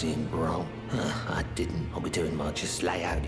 embarrassing, bro. I didn't. I'll be doing much. Just lay out.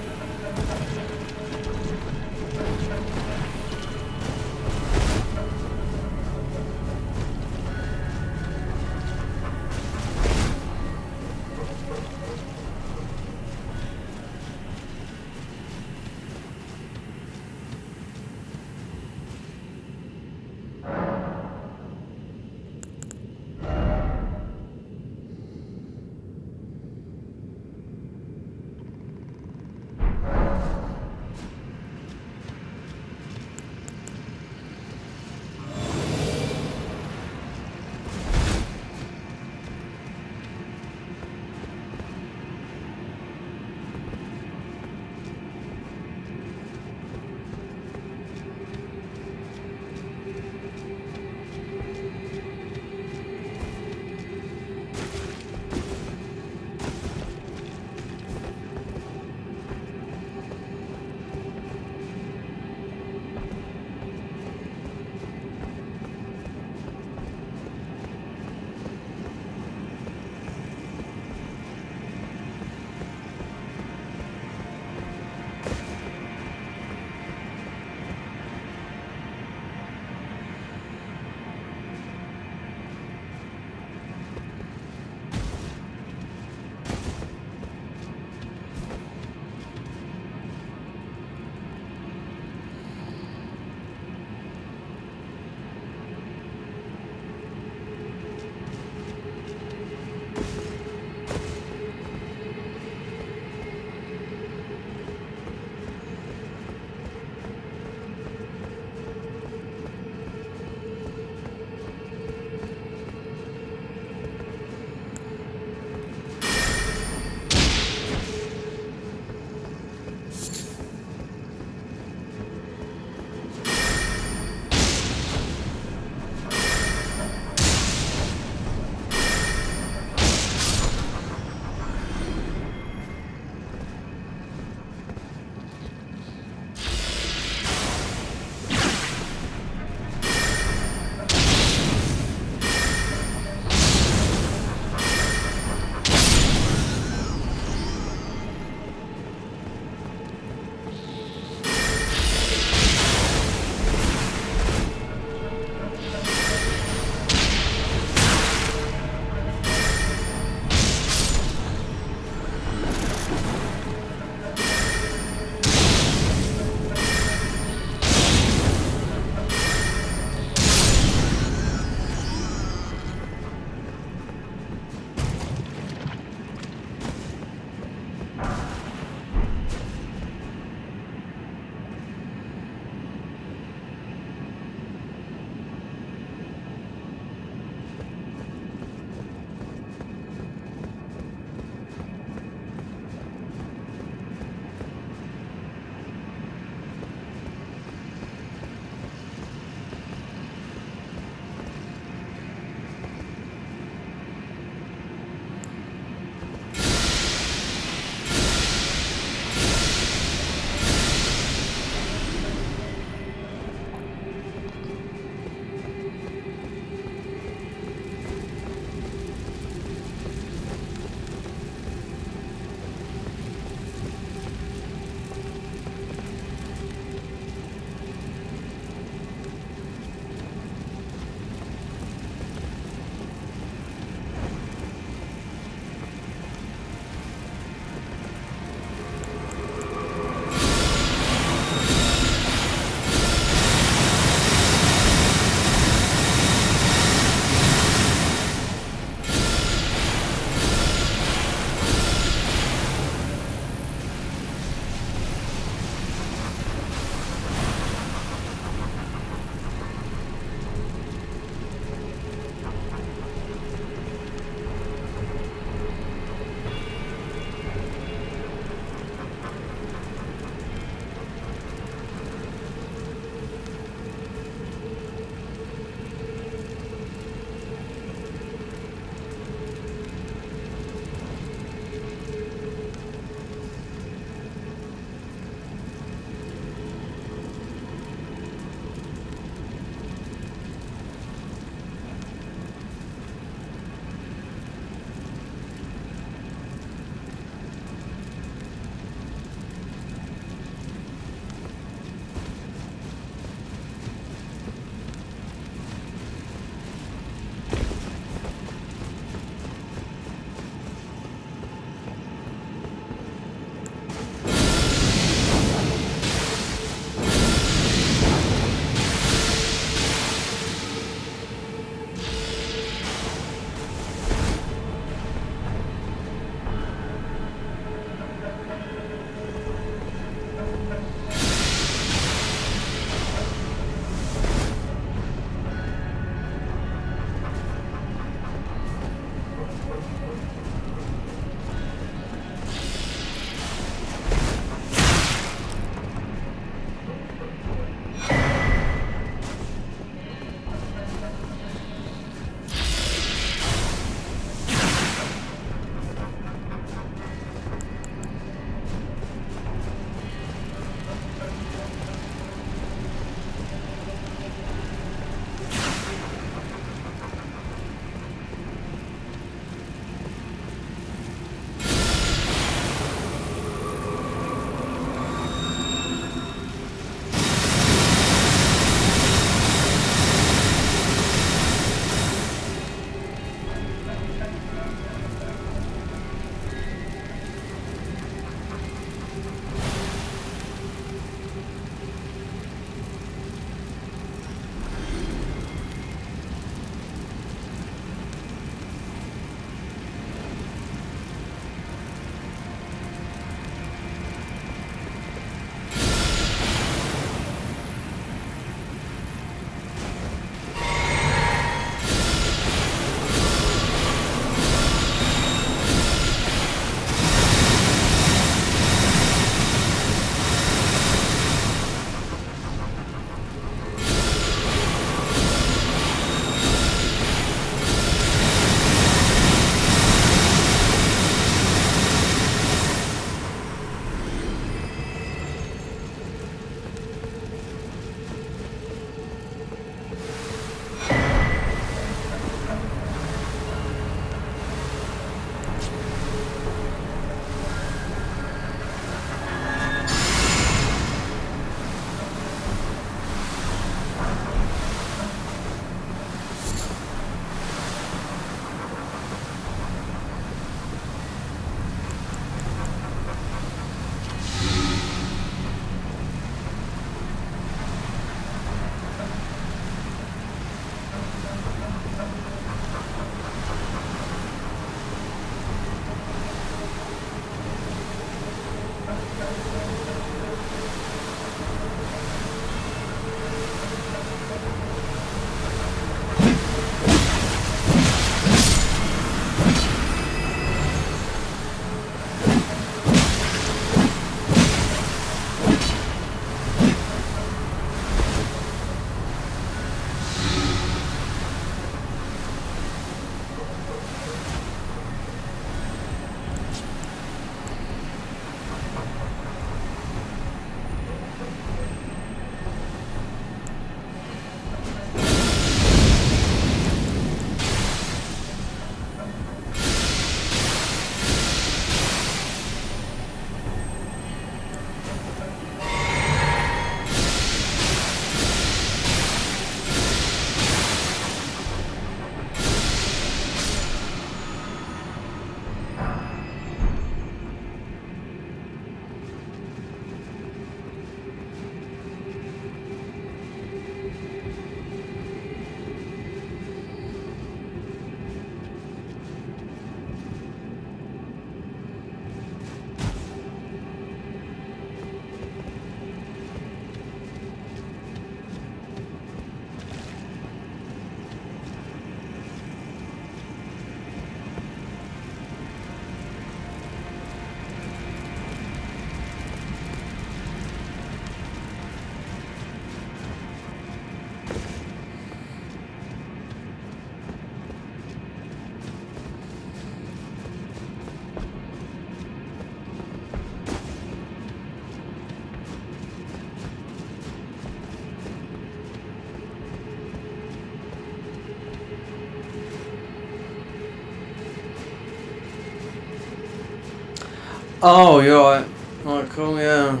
Oh, you're right. Alright, cool, yeah.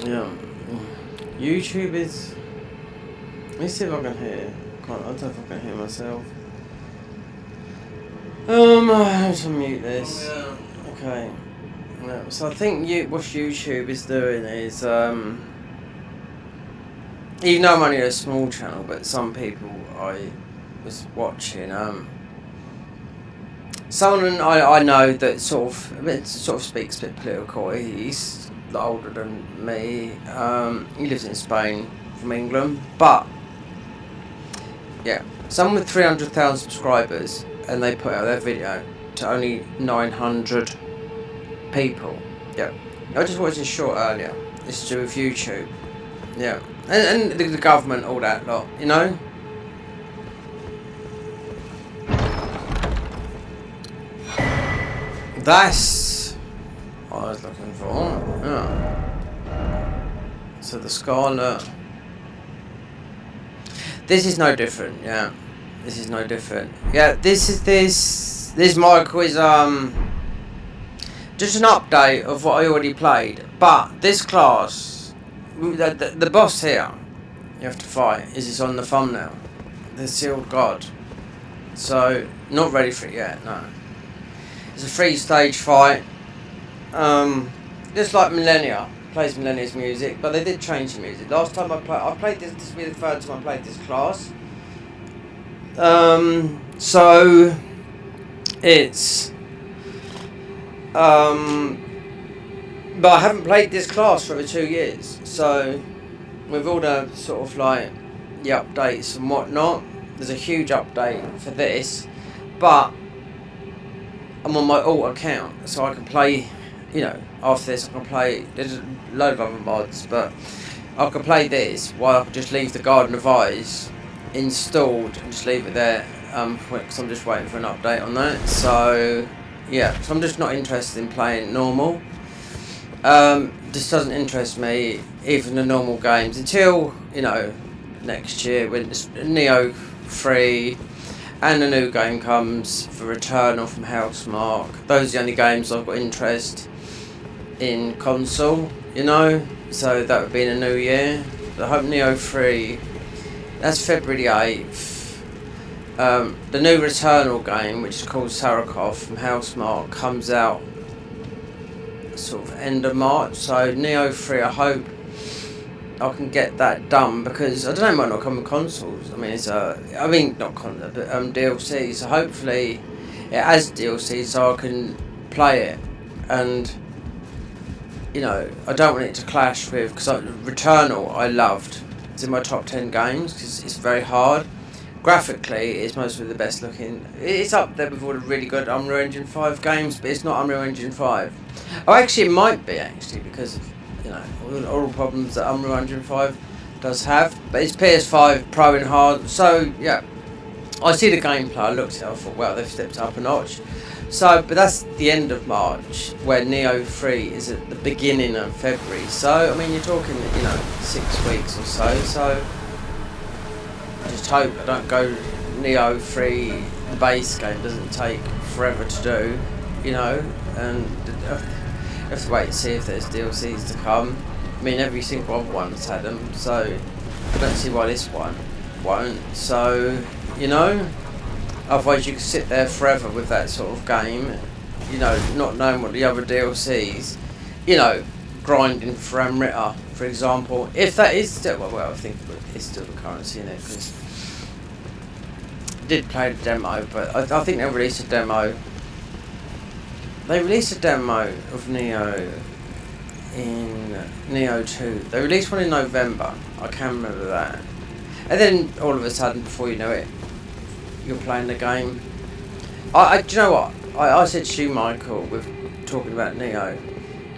Yeah. YouTube is... Let me see if I can hear. I don't know if I can hear myself. I have to mute this. Oh, Okay. Yeah, so I think what YouTube is doing is, even though I'm only a small channel, but some people I was watching, someone I know that sort of speaks a bit political. He's older than me. He lives in Spain from England, but yeah, someone with 300,000 subscribers, and they put out their video to only 900 people. Yeah, I just watched this short earlier. It's to do with YouTube. Yeah, and the government, all that lot, you know. That's what I was looking for. Yeah. So the Scarlet. This is no different. Yeah. This is no different. Yeah. This Michael is just an update of what I already played. But this class, the boss here, you have to fight. Is on the thumbnail, the Sealed God. So not ready for it yet. No. It's a 3-stage fight. Just like Millennia. Plays Millennia's music, but they did change the music. Last time I played this will be the third time I played this class. So it's but I haven't played this class for over 2 years. So with all the sort of like the updates and whatnot, there's a huge update for this, but I'm on my alt account, so I can play, you know, after this I can play, there's a load of other mods, but I can play this while I can just leave the Garden of Eyes installed and just leave it there, because I'm just waiting for an update on that. So, yeah, so I'm just not interested in playing normal. This doesn't interest me, even the normal games, until, you know, next year when Neo 3... and a new game comes for Returnal from Housemarque. Those are the only games I've got interest in console, you know. So that would be in the new year. I hope Neo 3, that's February 8th. The new Returnal game, which is called Sarakov from Housemarque, comes out sort of end of March. So Neo 3, I hope I can get that done, because I don't know, it might not come with consoles. I mean, it's not consoles, but DLC. So hopefully it has DLC, so I can play it. And you know, I don't want it to clash with, because Returnal I loved. It's in my top 10 games because it's very hard. Graphically, it's mostly the best looking. It's up there with all the really good Unreal Engine 5 games, but it's not Unreal Engine 5. Oh, actually, it might be because of, you know, all the problems that Unreal Engine 5 does have, but it's PS5 Pro and hard, so yeah, I see the gameplay, I looked at it, I thought, well, they've stepped up a notch. So, but that's the end of March, where Neo 3 is at the beginning of February, so, I mean, you're talking, you know, 6 weeks or so I just hope I don't go Neo 3, the base game doesn't take forever to do, you know, and I have to wait and see if there's DLCs to come. I mean, every single other one's had them, so I don't see why this one won't. So, you know, otherwise you could sit there forever with that sort of game, you know, not knowing what the other DLCs, you know, grinding for Amrita, for example. If that is still, well, I think it's still the currency in it, because I did play the demo, but I think they'll release a demo. They released a demo of Neo in Neo 2. They released one in November. I can remember that. And then all of a sudden, before you know it, you're playing the game. Do you know what? I said to you, Michael, with talking about Neo,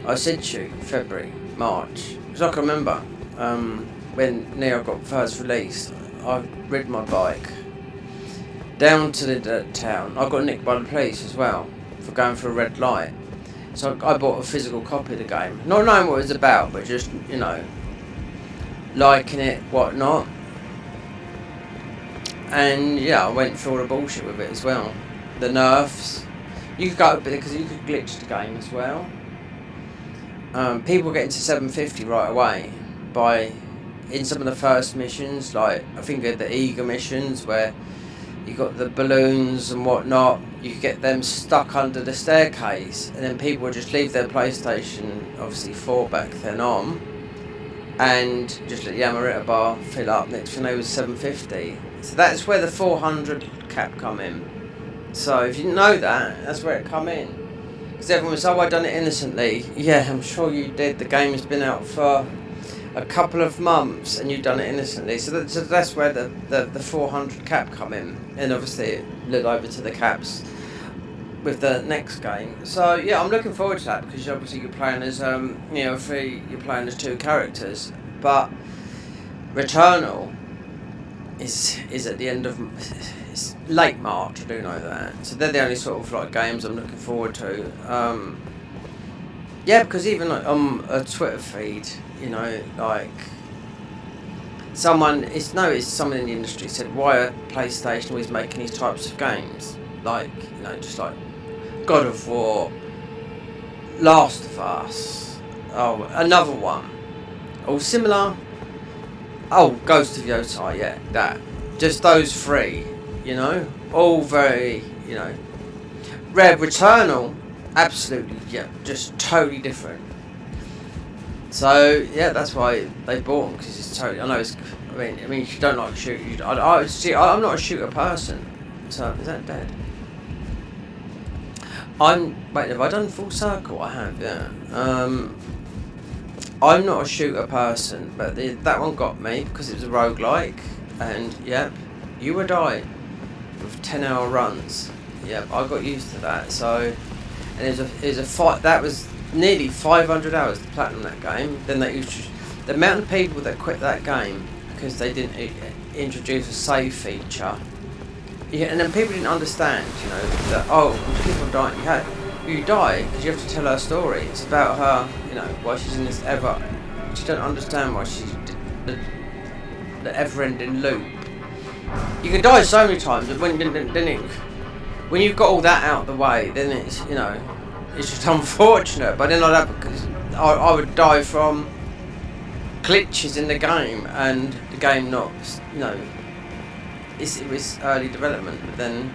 I said to you, February, March. Because I can remember when Neo got first released, I rid my bike down to the town. I got nicked by the police as well for going for a red light. So I bought a physical copy of the game. Not knowing what it was about, but just, you know, liking it, whatnot. And yeah, I went through all the bullshit with it as well. The nerfs. You could go because you could glitch the game as well. People get into 750 right away in some of the first missions, like I think they're the eager missions where you got the balloons and whatnot. You could get them stuck under the staircase, and then people would just leave their PlayStation, obviously 4 back then on, and just let the Amarita bar fill up. Next thing they was 750. So that's where the 400 cap come in. So if you know that, that's where it come in. Because everyone was, oh, I done it innocently. Yeah, I'm sure you did. The game has been out for a couple of months and you've done it innocently. So that's where the 400 cap come in. And obviously it led over to the caps with the next game. So yeah, I'm looking forward to that because obviously you're playing as you're playing as 2 characters. But Returnal is at the end of it's late March, I do know that. So they're the only sort of like games I'm looking forward to. Yeah, because even like on a Twitter feed, you know, like someone in the industry said, why are PlayStation always making these types of games? Like, you know, just like God of War, Last of Us, oh, another one, all similar. Oh, Ghost of Yotei, yeah, that. Just those 3, you know, all very, you know. Red Returnal, absolutely, yeah, just totally different. So yeah, that's why they bought them, because it's totally. I know it's. I mean, if you don't like shooters, I'm not a shooter person. So is that dead? Wait, have I done full circle? I have, yeah. I'm not a shooter person, but that one got me because it was a roguelike, and yep, you would die with 10-hour runs. Yep, I got used to that. So, and it was a fight that was nearly 500 hours to platinum that game. Then the amount of people that quit that game because they didn't introduce a save feature. Yeah, and then people didn't understand, you know, that people dying. You die because you have to tell her story. It's about her, you know, why she's in this she don't understand why she's the ever-ending loop. You can die so many times, but when you've got all that out of the way, then it's, you know, it's just unfortunate. But then I'd have, because I would die from glitches in the game, and the game not, you know, it was early development, but then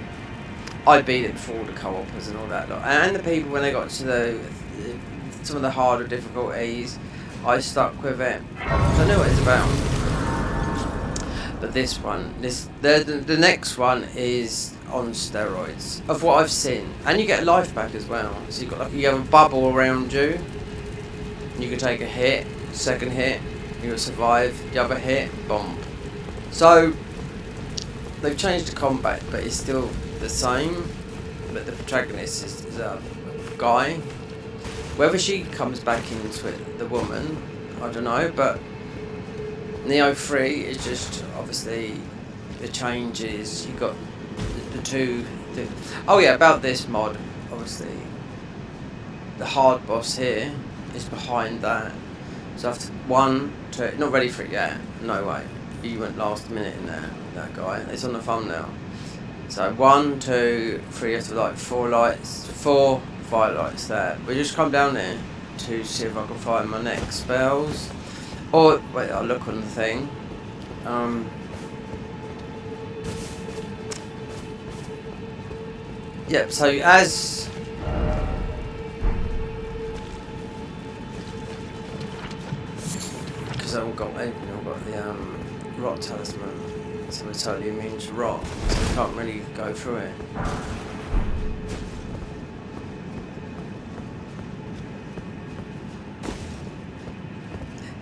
I beat it before all the co-opers and all that lot. And the people, when they got to some of the harder difficulties, I stuck with it. So I knew what it's about. But this one, the next one is on steroids of what I've seen, and you get life back as well. So you have a bubble around you. You can take a hit, second hit, you will survive. The other hit, bomb. So they've changed the combat, but it's still the same. But the protagonist is a guy. Whether she comes back into it, the woman, I don't know. But Neo 3 is just obviously the changes. You got the two. Oh yeah, about this mod, obviously the hard boss here is behind that. So after 1, 2, not ready for it yet. No way. You went last minute in there. That guy. It's on the thumbnail. So 1, 2, 3. You have to like 4 fire lights there. We just come down there to see if I can find my next spells. Or wait, I'll look on the thing. Yep. So as because I've got the rot talisman, so we're totally immune to rot, so we can't really go through it.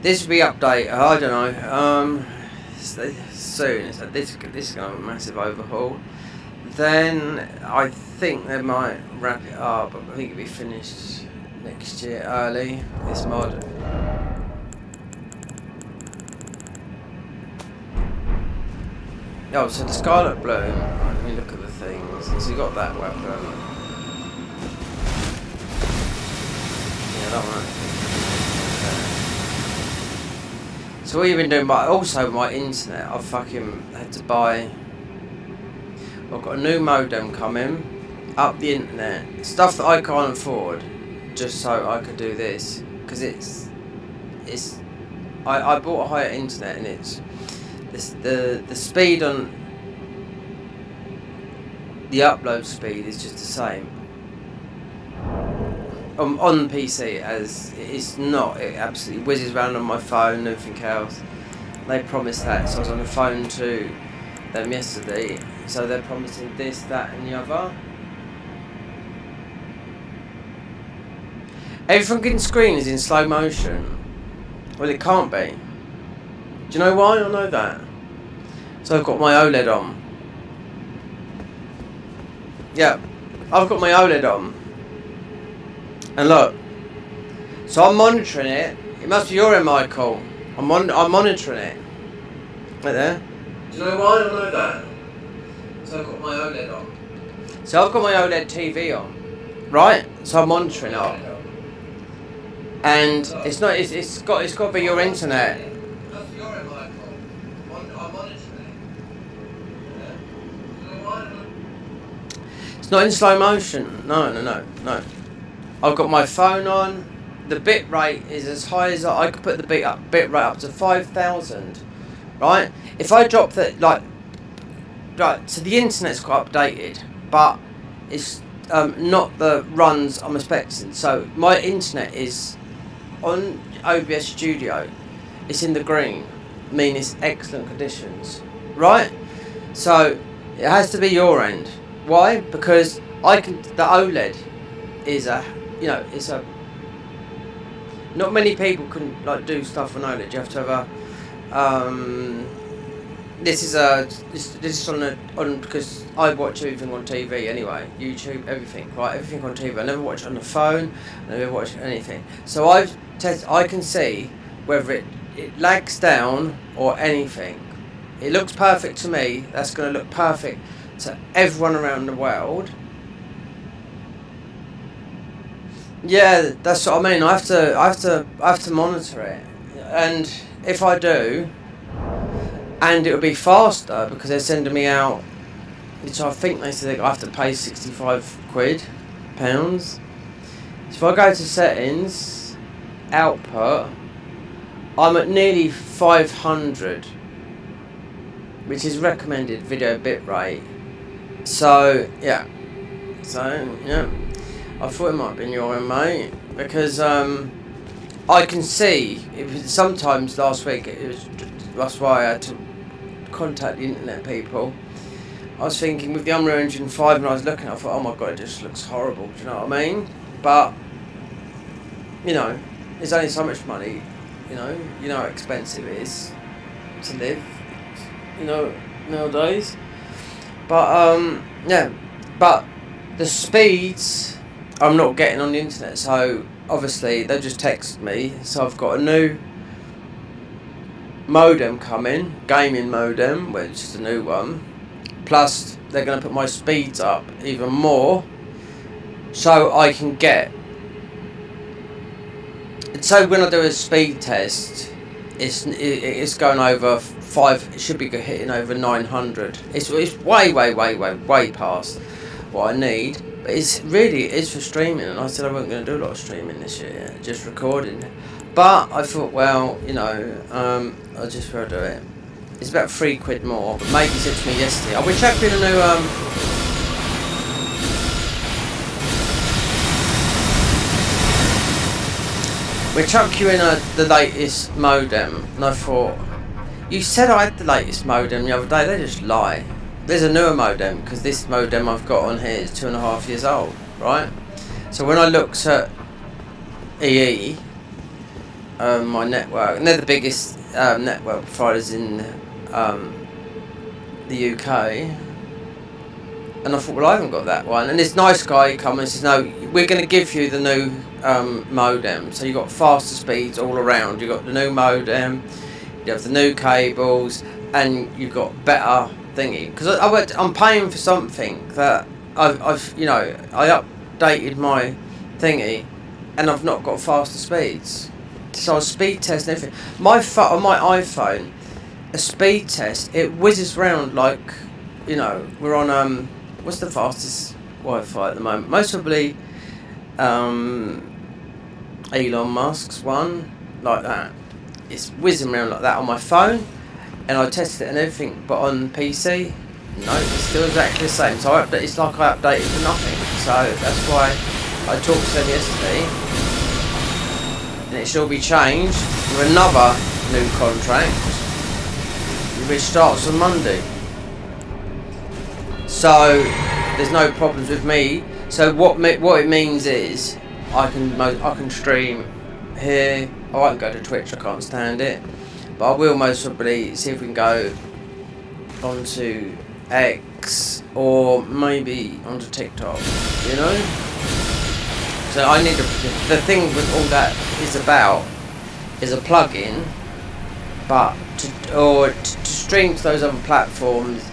This will be updated. I don't know. Soon. So this is going to have a massive overhaul. Then I think they might wrap it up. I think it'll be finished next year early. This mod. Oh, so the Scarlet Bloom. Right, let me look at the things. So you got that weapon. Yeah, that one. So what you've been doing, but also my internet, I've fucking had to buy I've got a new modem coming. Up the internet. Stuff that I can't afford. Just so I could do this. Because I bought a higher internet and it's... The speed on... The upload speed is just the same. On PC as it's not. It absolutely whizzes around on my phone and everything else. They promised that, so I was on the phone to them yesterday. So they're promising this, that and the other. Every fucking screen is in slow motion. Well, it can't be. Do you know why? I know that. So I've got my OLED on. Yeah, I've got my OLED on. And look. So I'm monitoring it. It must be your end, Michael. I'm monitoring it. Right there. Do you know why? I know that. So I've got my OLED on. So I've got my OLED TV on. Right? So I'm monitoring it. And it's not. It's got to be your internet. It's not in slow motion. No. I've got my phone on. The bit rate is as high as I could put the bit rate up to 5,000. Right? If I drop that, right. So the internet's quite updated, but it's not the runs I'm expecting. So my internet is. On OBS Studio, it's in the green, meaning it's excellent conditions, right? So it has to be your end. Why? Because the OLED is it's a. Not many people can do stuff on OLED. You have to have a. This is on because I watch everything on TV anyway. YouTube, everything, right? Everything on TV. I never watch it on the phone. I never watch anything. So I can see whether it lags down or anything. It looks perfect to me. That's going to look perfect to everyone around the world. Yeah, that's what I mean. I have to monitor it, and if I do. And it would be faster because they're sending me out, which I think they said I have to pay £65. So if I go to settings, output, I'm at nearly 500, which is recommended video bitrate. So yeah, I thought it might have been your own, mate, because I can see sometimes last week that's why I had to contact the internet people. I was thinking with the Unreal Engine 5 and I was looking, I thought, oh my god, it just looks horrible, do you know what I mean? But, there's only so much money, you know how expensive it is to live, nowadays. But, but the speeds I'm not getting on the internet, so obviously they just texted me, so I've got a new modem coming, gaming modem, which is a new one. Plus, they're going to put my speeds up even more, so I can get. So when I do a speed test, it's going over 5. It should be hitting over 900. It's way past what I need. But it is for streaming, and I said I wasn't going to do a lot of streaming this year, just recording. But I thought, well, I'll just do it. It's about £3 more, but Maggie said to me yesterday, we're chucking a new, we're chucking in the latest modem. And I thought, you said I had the latest modem the other day, they just lie. There's a newer modem, because this modem I've got on here is 2.5 years old, right? So when I looked at EE, my network, and they're the biggest network providers in the UK, and I thought, well, I haven't got that one. And this nice guy comes and says, no, we're going to give you the new modem. So you've got faster speeds all around. You've got the new modem, you have the new cables, and you've got better thingy. Because I'm paying for something that I updated my thingy, and I've not got faster speeds. So I was speed testing everything. On my iPhone, a speed test, it whizzes around like you know, we're on what's the fastest Wi-Fi at the moment? Most probably Elon Musk's one, like that. It's whizzing around like that on my phone, and I tested it and everything, but on PC, no, it's still exactly the same. So it's like I updated for nothing. So that's why I talked to them yesterday, and it shall be changed with another new contract, which starts on Monday. So there's no problems with me. So what it means is I can stream here. I won't go to Twitch, I can't stand it, but I will most probably see if we can go onto X or maybe onto TikTok, you know. So I need the thing with all that is about is a plugin, but to stream to those other platforms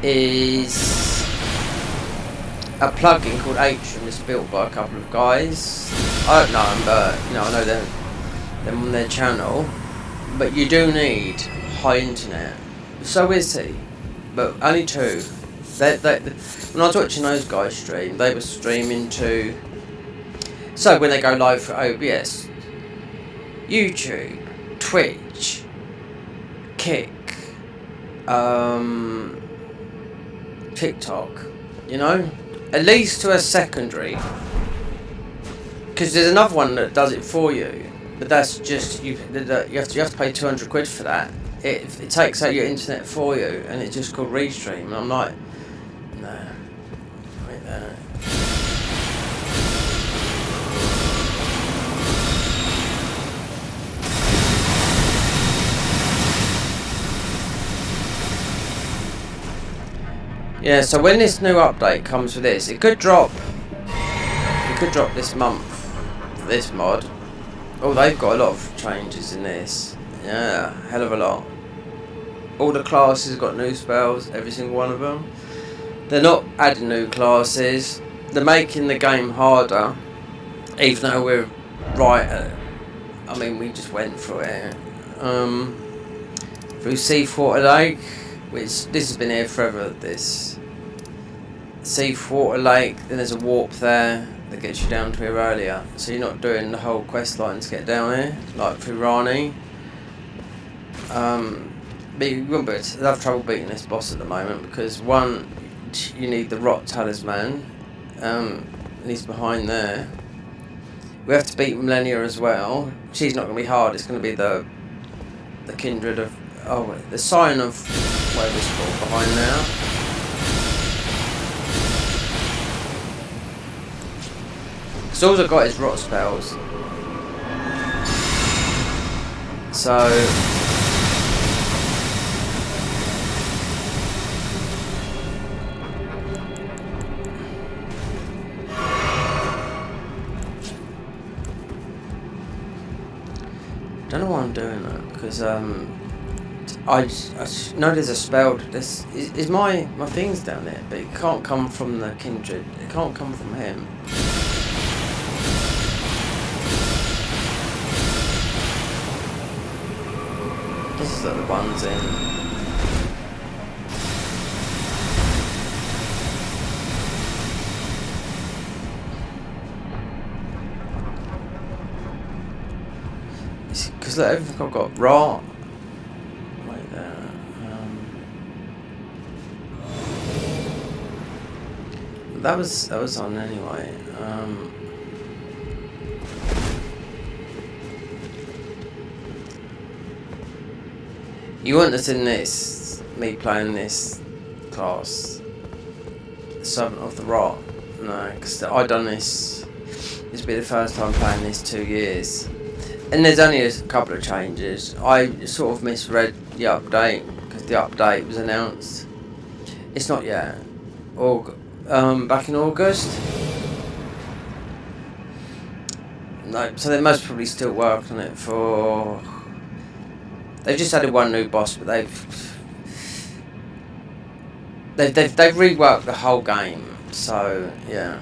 is a plugin called Atrium. It's built by a couple of guys. I don't know them, but you know, I know them on their channel. But you do need high internet. So is he, but only two. When I was watching those guys stream, they were streaming to. So when they go live for OBS, YouTube, Twitch, Kick, TikTok, you know, at least to a secondary. Because there's another one that does it for you, but that's just you have to pay 200 quid for that. It takes out your internet for you, and it's just called Restream. And I'm like, no, like that. Yeah, so when this new update comes with this, it could drop this month, this mod. Oh, they've got a lot of changes in this. Yeah, hell of a lot. All the classes got new spells, every single one of them. They're not adding new classes. They're making the game harder, even though we're right. I mean, we just went through it. Through Seawater Lake, which this has been here forever. This Seawater Lake, then there's a warp there that gets you down to here earlier, so you're not doing the whole quest line to get down here, like through Rani. But you wouldn't have trouble beating this boss at the moment because one, you need the Rot Talisman, and he's behind there. We have to beat Millennia as well. She's not going to be hard. It's going to be the Kindred of the Sign of whatever it's called behind now. So all I've got is rot spells. So don't know why I'm doing that because I know there's a spell. This is my thing's down there, but it can't come from the Kindred. It can't come from him. This is like the ones in. Because look, everything I've got raw. Like that. That was on anyway. You wouldn't have seen this, me playing this class, Servant of the Rot. No, because I done this. This will be the first time playing this 2 years. And there's only a couple of changes. I sort of misread the update because the update was announced. It's not yet. Back in August. No, so they most probably still work on it for. They've just added one new boss, but they've reworked the whole game. So yeah.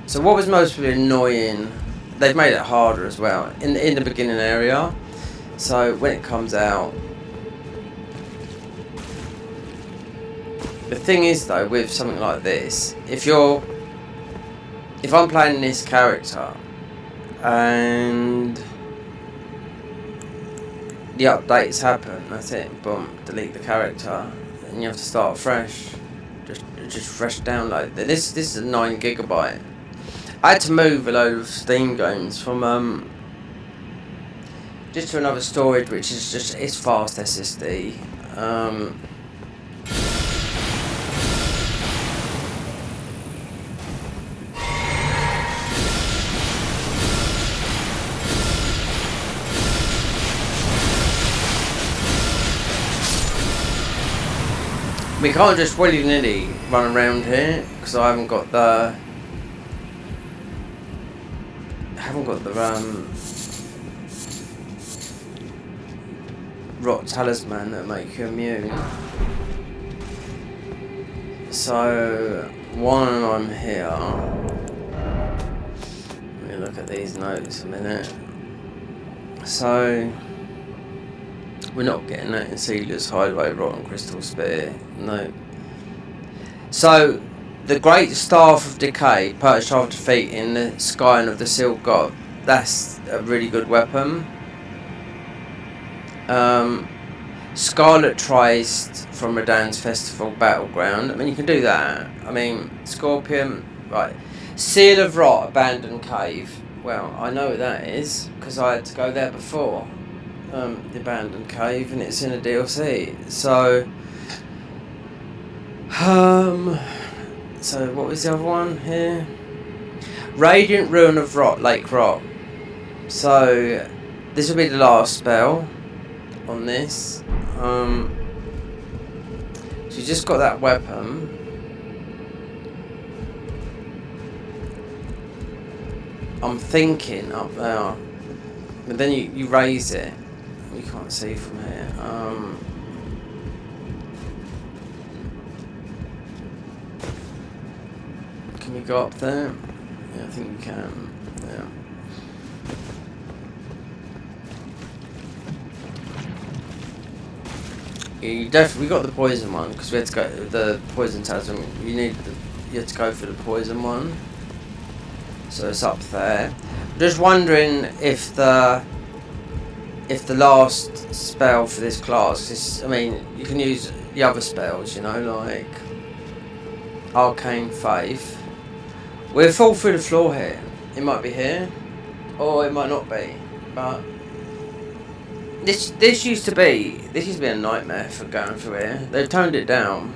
So what was most really annoying? They've made it harder as well in the beginning area. So when it comes out, The thing is though, with something like this, if I'm playing this character and the updates happen, that's it, boom, delete the character, and you have to start fresh, just fresh download. This is a 9 gigabyte. I had to move a load of Steam games from just to another storage, which is just, it's fast SSD. We can't just willy-nilly run around here because I haven't got the rot talisman that make you immune. So while I'm here, let me look at these notes a minute. So we're not getting that in Sealer's Hideaway, Rotten Crystal Spear, no. So the Great Staff of Decay, perched after defeating the Scion of the Sealed God. That's a really good weapon. Scarlet Tryst from Radan's Festival Battleground. I mean, you can do that. I mean, Scorpion, right. Seal of Rot, Abandoned Cave. Well, I know what that is because I had to go there before. The Abandoned Cave, and it's in a DLC. So, so what was the other one here? Radiant Ruin of Rot, Lake Rot. So this will be the last spell on this. So you just got that weapon. I'm thinking up there, but then you raise it. You can't see from here. Can we go up there? Yeah, I think we can. Yeah. You definitely, we got the poison one because we had to go the poison talisman. You had to go for the poison one. So it's up there. I'm just wondering if the last spell for this class is, I mean, you can use the other spells, you know, like Arcane Faith. We'll fall through the floor here. It might be here, or it might not be. But this used to be a nightmare for going through here. They've toned it down.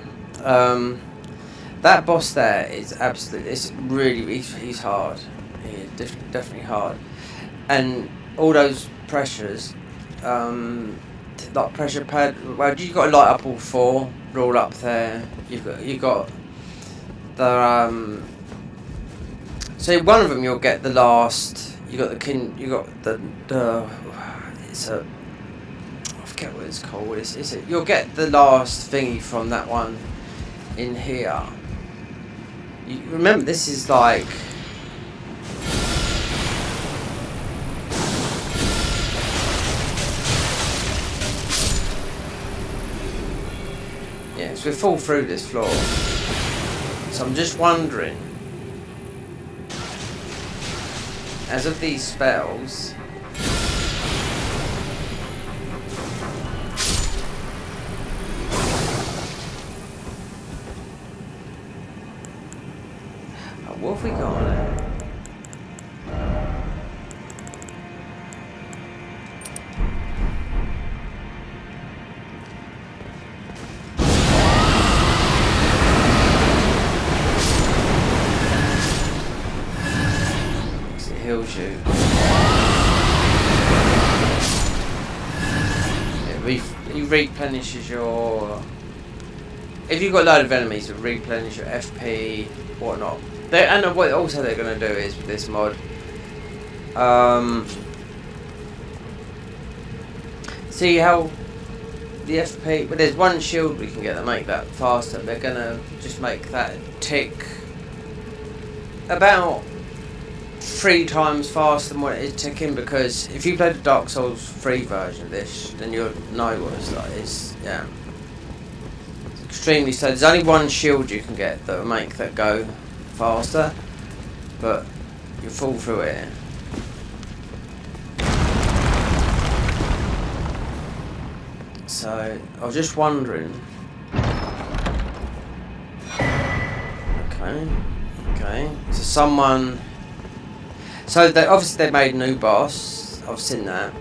That boss there is absolutely, it's really, he's hard. He's definitely hard, and all those pressures. Like pressure pad. Well, you've got to light up all 4. They're all up there. You've got the So one of them you'll get the last. You got the it's a. I forget what it's called. You'll get the last thingy from that one in here. You remember this is like. Yeah, so we fall through this floor. So I'm just wondering, as of these spells, what have we got on it? Heals you. It replenishes your. If you've got a load of enemies, it replenishes your FP, whatnot. And what also they're going to do is with this mod. See how the FP. But there's one shield we can get to make that faster. They're going to just make that tick about 3 times faster than what it is ticking, because if you play the Dark Souls 3 version of this, then you'll know what it's like. It's, yeah. extremely slow. There's only one shield you can get that will make that go faster, but you fall through it. So I was just wondering. Okay. So someone. So they obviously they made a new boss. I've seen that.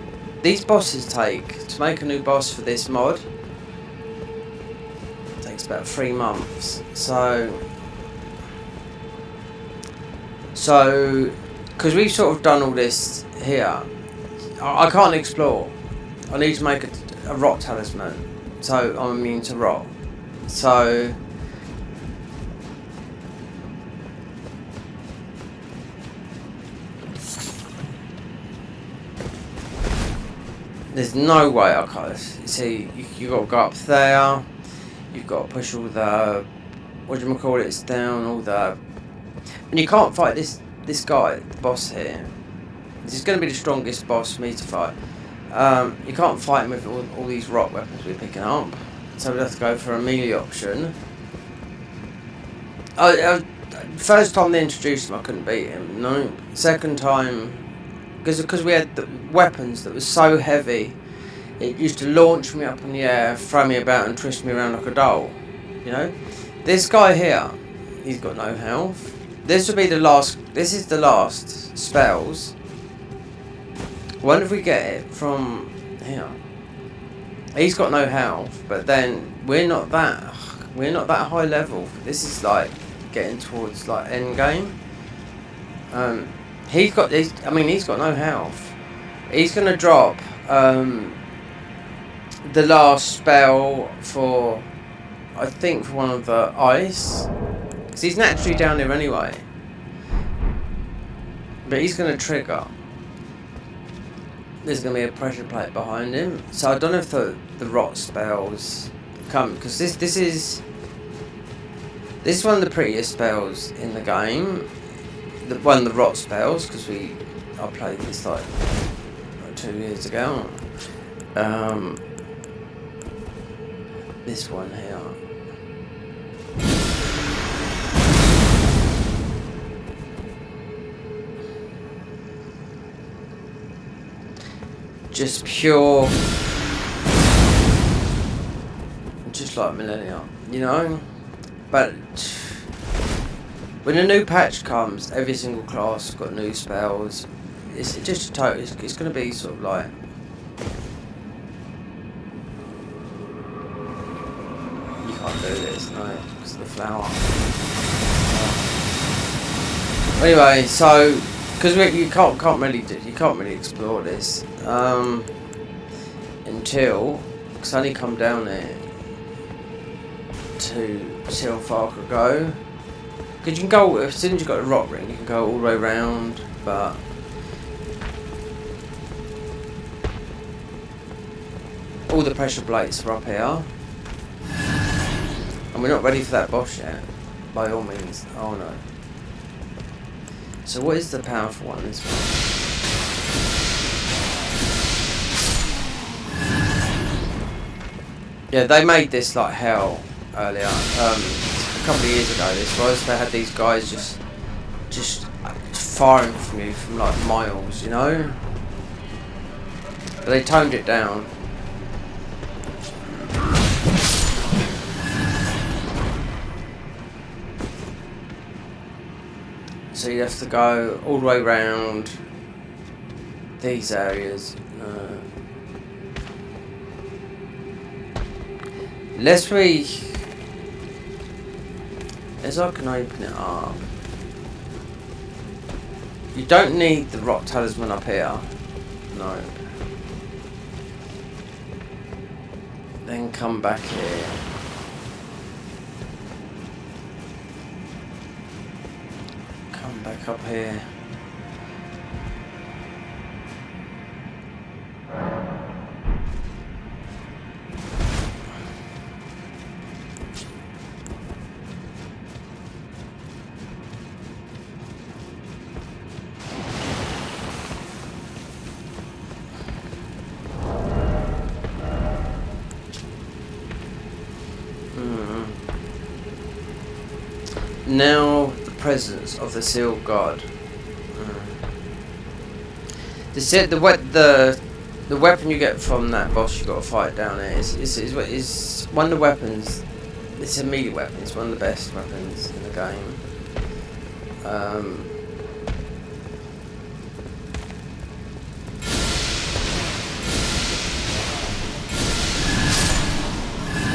These bosses take to make a new boss for this mod. It takes about 3 months. So because we've sort of done all this here, I can't explore. I need to make a rot talisman, so I'm immune to rot. So there's no way I can't. See, you got to go up there. You've got to push all the it's down all the. And you can't fight this guy, the boss here. This is going to be the strongest boss for me to fight. You can't fight him with all these rock weapons we're picking up. So we'd have to go for a melee option. First time they introduced him, I couldn't beat him. No. Second time, because we had the weapons that was so heavy, it used to launch me up in the air, throw me about and twist me around like a doll. You know? This guy here, he's got no health. This will be the last. This is the last spells. Wonder if we get it from here. He's got no health, but then we're not that high level. This is like getting towards like end game. He's got no health. He's gonna drop the last spell for, I think, for one of the ice. Because he's naturally down there anyway. But he's going to trigger. There's going to be a pressure plate behind him. So I don't know if the rot spells come. Because this is one of the prettiest spells in the game. One of the rot spells. Because I played this like 2 years ago. This one here. Just pure, just like Millennia, you know. But when a new patch comes, every single class has got new spells. It's just total. It's going to be sort of like. You can't do this, no, because of the flower. Anyway, so. Because you can't really explore this until, because I only come down there to see how far I could go. Because you can go, as soon as you've got a rock ring, you can go all the way around, but all the pressure plates are up here, and we're not ready for that boss yet. By all means, oh no. So what is the powerful one? This one. Yeah, they made this like hell earlier. A couple of years ago, this was. They had these guys just firing from you from like miles, you know. But they toned it down. So you have to go all the way around these areas. As I can open it up. You don't need the rock talisman up here. No. Then come back here. Back up here. Now the presence of the sealed god. The weapon you get from that boss you got to fight down there is one of the weapons. It's a melee weapon. It's one of the best weapons in the game.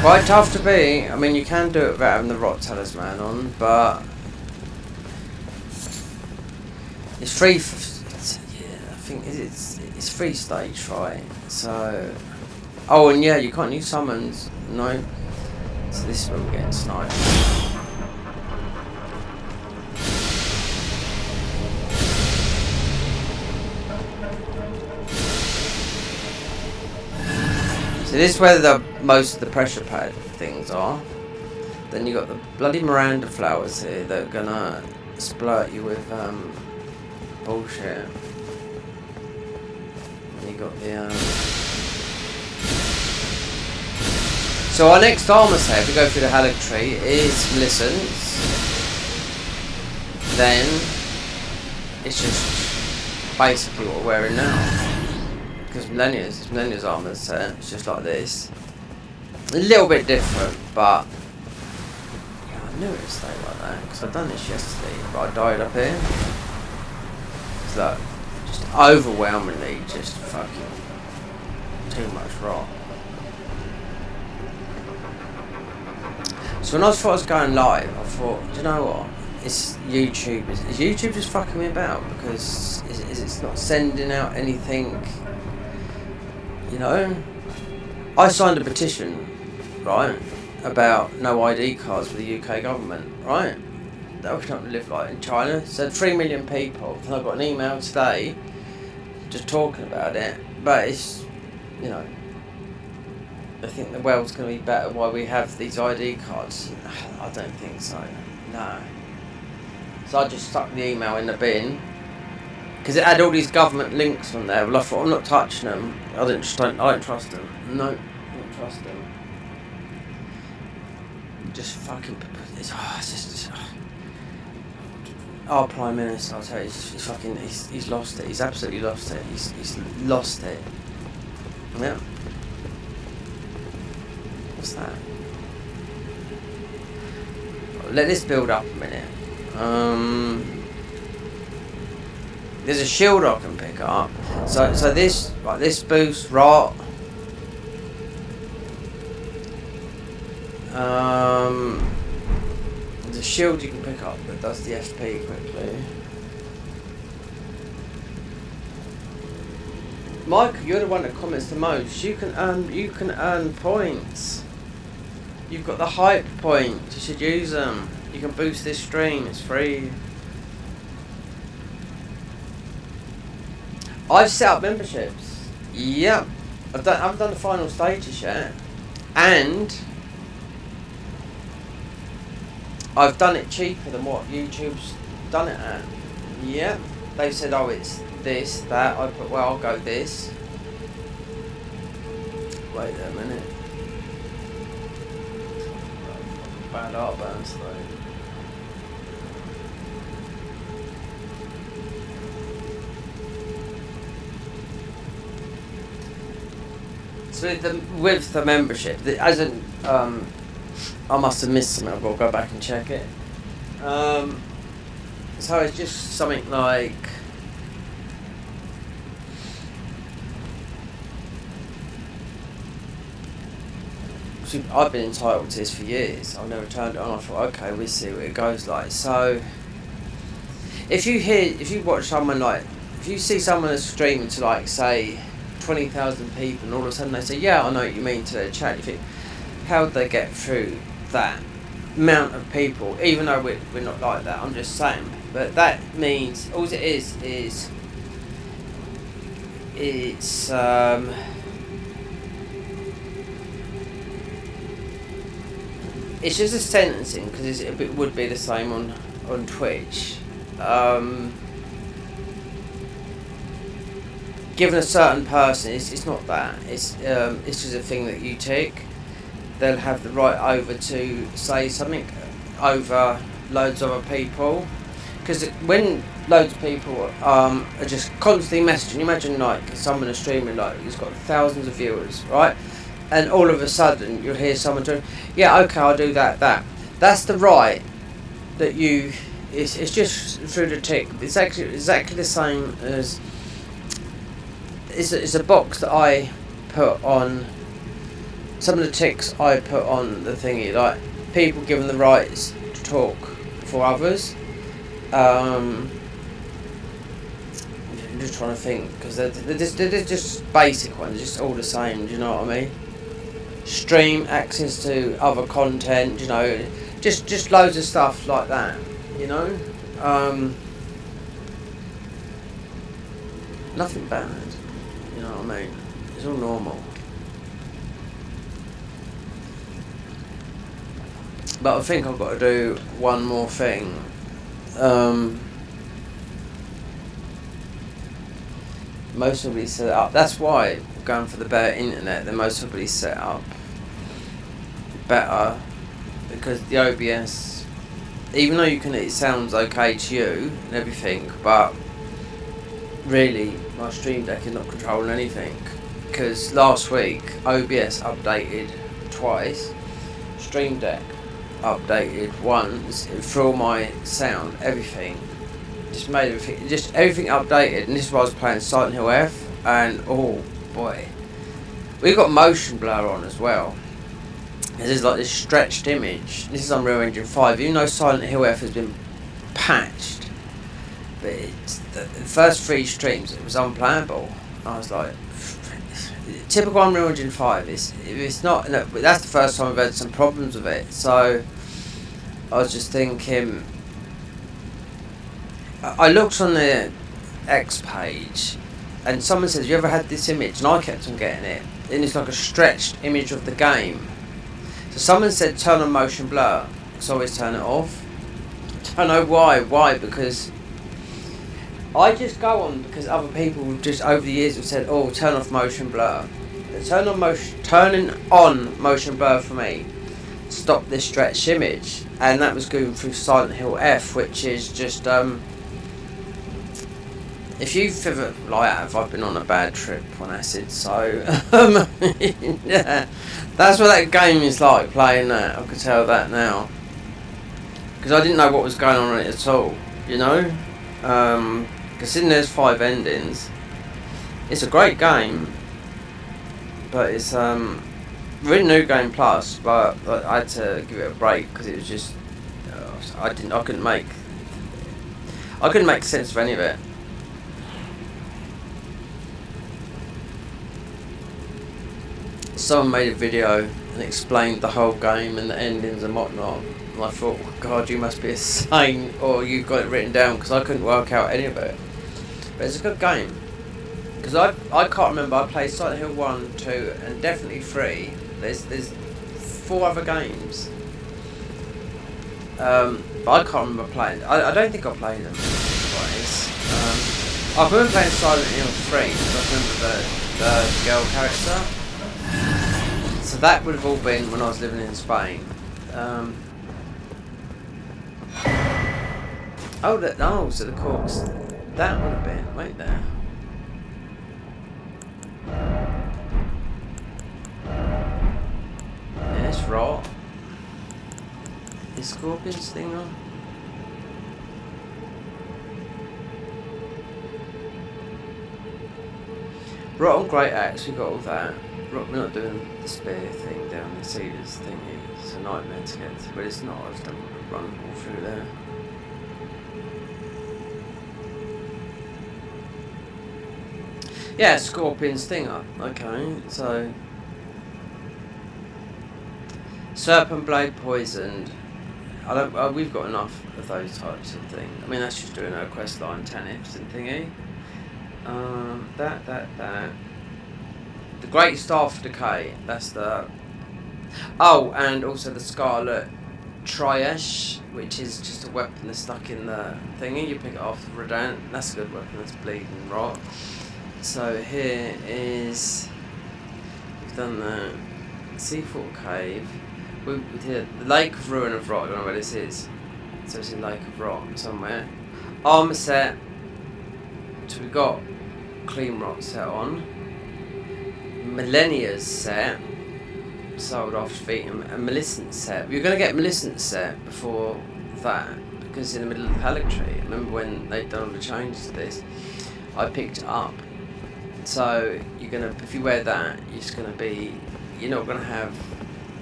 Quite tough to beat. I mean, you can do it without having the rot talisman on, but it's free. I think it's free stage, right? So, oh, and yeah, you can't use summons. No. So this is where we're getting sniped. So this is where most of the pressure pad things are. Then you got the bloody Miranda flowers here that are gonna splurt you with bullshit. And you got the So our next armor set, if we go through the Halleck tree, is Millicent's. Then it's just basically what we're wearing now. Because Millennia's armor set, it's just like this. A little bit different, but yeah, I knew it would stay like that because I've done this yesterday, but I died up here. It's like just overwhelmingly just fucking too much rot. So when I was going live, I thought, do you know what? It's YouTube. Is YouTube just fucking me about? Because it's not sending out anything. You know, I signed a petition, right, about no ID cards for the UK government, right? That we don't live like in China. It said 3 million people. And I got an email today, just talking about it. But it's, you know, I think the world's going to be better while we have these ID cards. I don't think so. No. So I just stuck the email in the bin. Because it had all these government links on there. Well, I thought, I'm not touching them. I don't trust them. No, I don't trust them. Just fucking... It's just... Our Prime Minister, I'll tell you, he's lost it. He's absolutely lost it. He's lost it. Yeah. What's that? Let this build up a minute. There's a shield I can pick up. So this, like this boosts rot. There's a shield you can pick up that does the FP quickly. Mike, you're the one that comments the most. You can earn points. You've got the hype points. You should use them. You can boost this stream. It's free. I've set up memberships. Yep. I haven't done the final stages yet. And I've done it cheaper than what YouTube's done it at. Yep. They said, oh, it's this, that. I put, well, I'll go this. Wait a minute. Bad art burns though. So with the membership, as in, I must have missed something. I've got to go back and check it. So it's just something like I've been entitled to this for years. I've never turned it on. I thought, okay, we'll see what it goes like. So if you watch someone like, if you see someone that's streaming to like say 20,000 people and all of a sudden they say, yeah, I know what you mean, to their chat, you think, how would they get through that amount of people, even though we're not like that, I'm just saying. But that means, all it is it's just a sentencing, because it would be the same on Twitch. Given a certain person, it's not that. It's just a thing that you tick. They'll have the right over to say something over loads of other people. Because when loads of people are just constantly messaging, imagine like someone is streaming, like he's got thousands of viewers, right? And all of a sudden you'll hear someone doing, yeah, okay, I'll do that. That's the right that you. It's just through the tick. It's actually exactly the same as. It's a box that I put on. Some of the ticks I put on the thingy, like people given the rights to talk for others. I'm just trying to think because they're just basic ones, just all the same. Do you know what I mean? Stream access to other content. You know, just loads of stuff like that. You know, nothing bad. You know what I mean? It's all normal. But I think I've got to do one more thing. Most of it set up. That's why going for the better internet. Than most of it set up better because the OBS, even though it sounds okay to you and everything, but really my stream deck is not controlling anything. Because last week OBS updated twice, stream deck updated once for all my sound, everything. Just made everything updated, and this is why I was playing Silent Hill F, and oh boy, we got motion blur on as well. This is like this stretched image. This is Unreal Engine 5. Even though Silent Hill F has been patched, but it's the first 3 streams it was unplayable. I was like, typical Unreal Engine 5. It's not. No, that's the first time I've had some problems with it. So I was just thinking. I looked on the X page, and someone says, "You ever had this image?" And I kept on getting it, and it's like a stretched image of the game. So someone said, "Turn on motion blur." So I always turn it off. I don't know why. Why? Because I just go on because other people just over the years have said, "Oh, turn off motion blur." Turning on motion blur for me stopped this stretched image, and that was going through Silent Hill F, which is just if you've ever, like I've been on a bad trip on acid, so yeah, that's what that game is like playing that. I could tell that now because I didn't know what was going on in it at all, you know. Considering there's 5 endings, it's a great game, but it's really New Game Plus. But I had to give it a break because it was just I couldn't make sense of any of it. Someone made a video and explained the whole game and the endings and whatnot, and I thought, God, you must be insane, or you got it written down, because I couldn't work out any of it. But it's a good game, because I can't remember. I played Silent Hill 1, 2 and definitely 3. There's 4 other games, but I can't remember playing. I don't think I played them twice. I remember playing Silent Hill 3 because I remember the girl character. So that would have all been when I was living in Spain. So the corks. That would have been right there. Yeah, it's raw. Is Scorpion's thing on? Rotten Great Axe, we got all that. We're not doing the spear thing down the cedars thingy. It's a nightmare to get to, but it's not. I just don't want to run all through there. Yeah, Scorpion's stinger. Okay, so serpent blade poisoned. We've got enough of those types of things. I mean, that's just doing our quest line 10 ifs and thingy. That. The Great Staff of Decay, that's the... Oh, and also the Scarlet Triash, which is just a weapon that's stuck in the thingy. You pick it off the Redant. That's a good weapon, that's bleeding rot. So here is... We've done the Seafort Cave. We did the Lake of Ruin of Rot, I don't know where this is. So it's in Lake of Rot somewhere. Armour set. So we've got Clean Rot set on. Millennia's set. Sold off defeating a Millicent set. You're going to get Millicent set before that. Because in the middle of the Palictree. Remember when they'd done all the changes to this. I picked it up. So you're going to, if you wear that, you're not going to have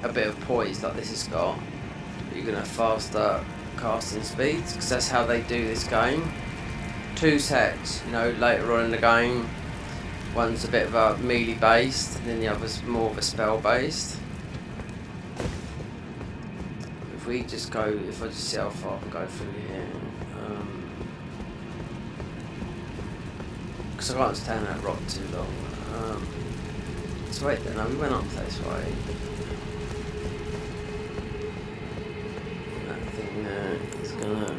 a bit of poise like this has got. You're going to have faster casting speeds, because that's how they do this game. 2 sets, later on in the game. One's a bit of a melee based, and then the other's more of a spell based. If I just see how far I can go through here. Because I can't stand that rock too long. So wait then, we went up this way. That thing there is gonna...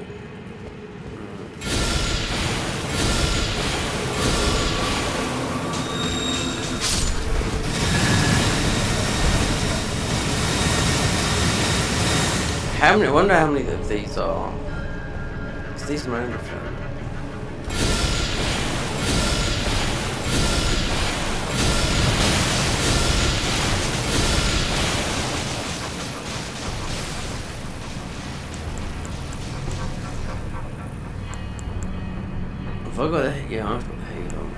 I wonder how many of these are. It's these random. Have I got the heat? Yeah, I've got the heat on.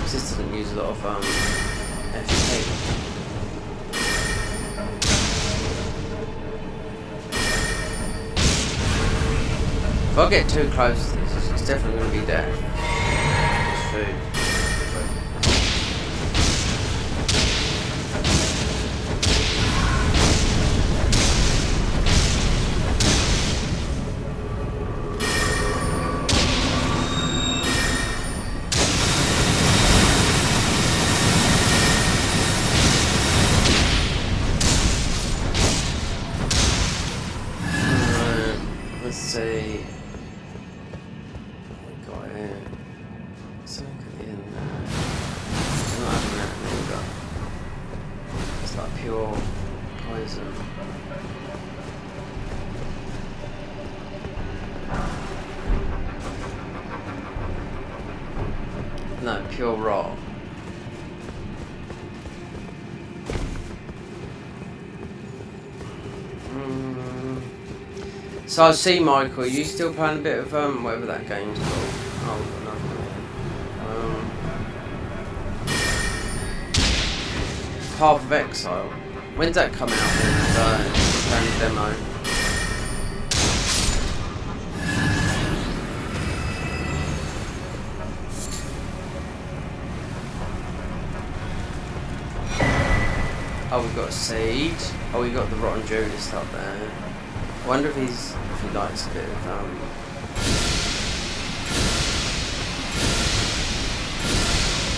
This doesn't use a lot of FP. If I get too close to this, it's definitely going to be death. It's food. Let's see. What we got here? Something at the end there. It's not having that either. It's like pure poison. No, pure rot. So I see, Michael, are you still playing a bit of whatever that game's called? Oh, we've got another one. Path of Exile. When's that come out? It's demo. Oh, we've got Siege. Oh, we've got the Rotten Judas up there. I wonder if he likes a bit of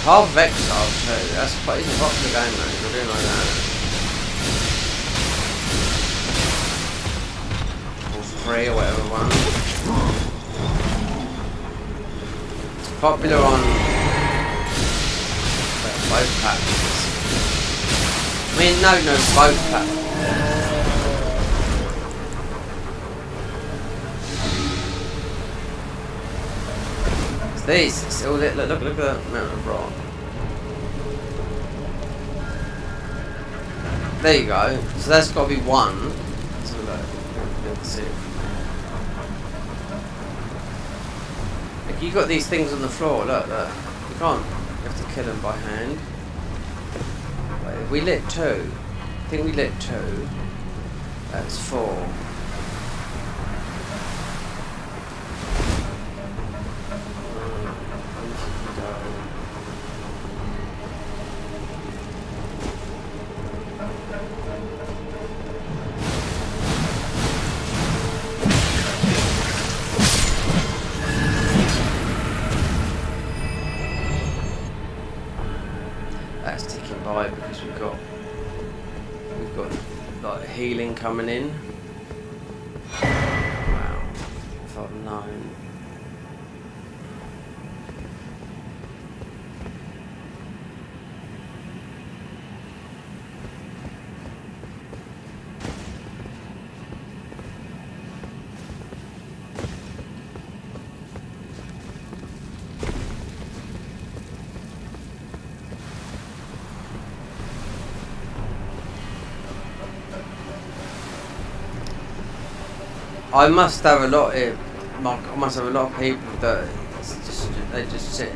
Half of Exile too. That's quite a popular game, man. I do like that. Or free or whatever one. It's popular on both platforms. I mean, no, both platforms. These, look at the amount of rock. There you go. So that's got to be one. So let's see. Like you got these things on the floor. Look. You can't. You have to kill them by hand. Wait, we lit 2. I think we lit 2. That's 4. That's ticking by because we've got like healing coming in. Wow, if I'd known. I must have a lot of, I must have a lot of people that they just sit,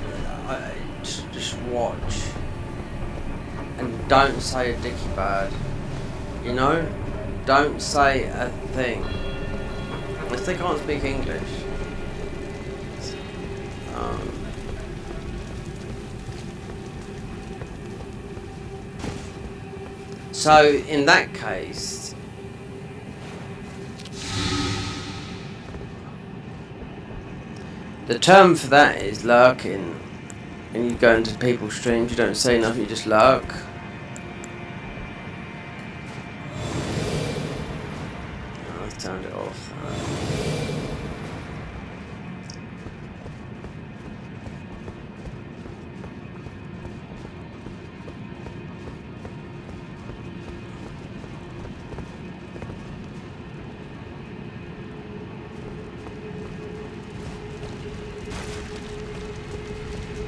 just watch and don't say a dicky bird, you know? Don't say a thing. If they can't speak English. So in that case, the term for that is lurking. And you go into people's streams, you don't say nothing, you just lurk. Oh, I've turned it off.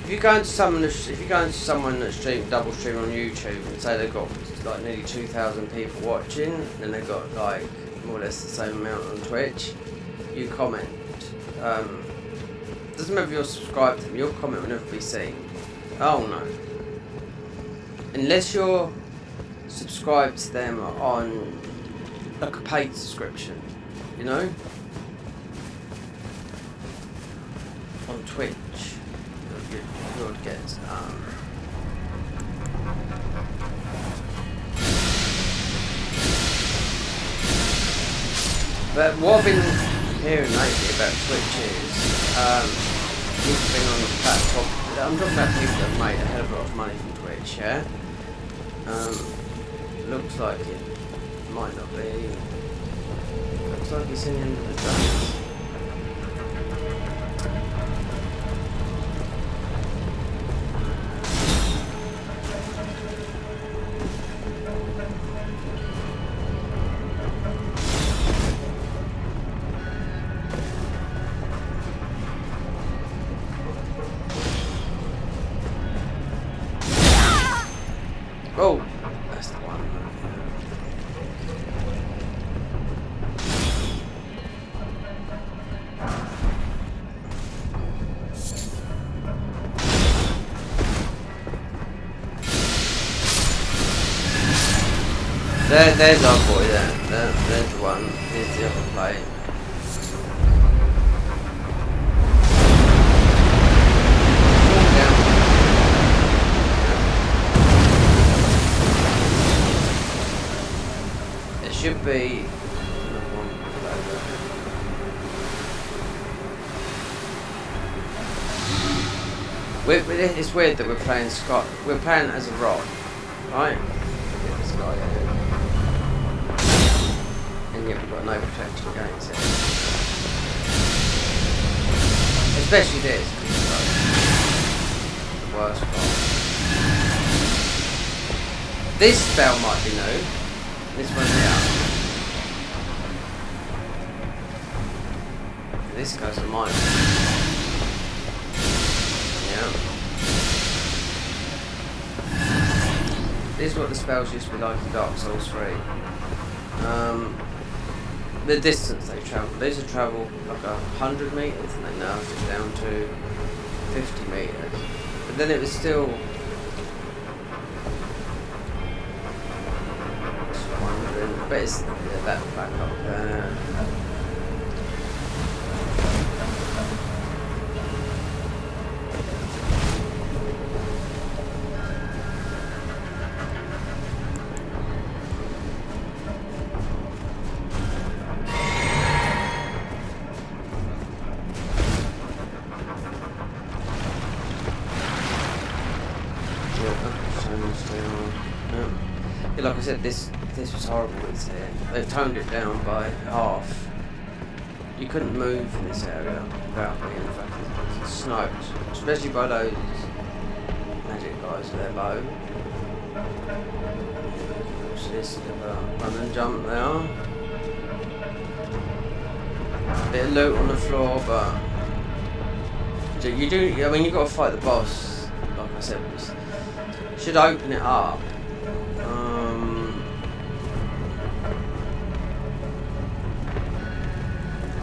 If you go into someone that double stream on YouTube and say they've got like nearly 2,000 people watching, and they've got like more or less the same amount on Twitch, you comment. Doesn't matter if you're subscribed to them, your comment will never be seen. Oh no. Unless you're subscribed to them on like a paid subscription, you know? On Twitch. You would get but what I've been hearing lately about Twitch is people being on the platform. I'm talking about people that have made a hell of a lot of money from Twitch, yeah? Looks like it might not be. Looks like it's in the end of the day. Oh, that's the one. There's our boy there. There's the one. Here's the other plate. Should be it's weird that we're playing Scott. We're playing as a rod, right? Get this guy here. And yet we've got no protection against it. Especially this, because it's the worst part. This spell might be new. This one here. This goes to mine. Yeah. This is what the spells used to be like in Dark Souls 3. The distance they travel. They used to travel like 100 meters, and they narrowed it down to 50 meters. But then it was still. But it's that back up there. Yeah, like I said, this was horrible. They've toned it down by half. You couldn't move in this area without being fucking sniped, especially by those magic guys with their bow. Watch this run and jump there. Bit of loot on the floor, but you do. I mean, you've got to fight the boss. Like I said, should open it up.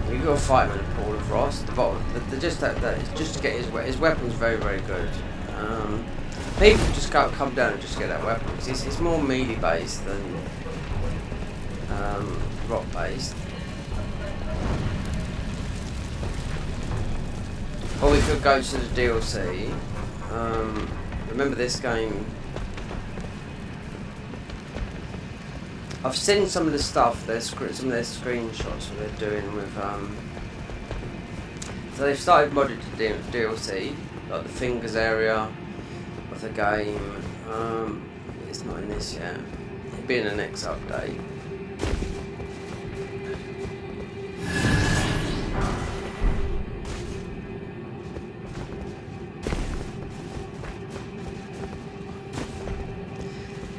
You got to fight him in a pool of frost. Just to get his weapon's very very good. People just come down and just get that weapon because it's more melee based than rock based. Or we could go to the DLC. Remember this game? I've seen some of the stuff, some of their screenshots what they're doing with. So they've started modded to DLC, like the fingers area of the game. It's not in this yet. It'll be in the next update.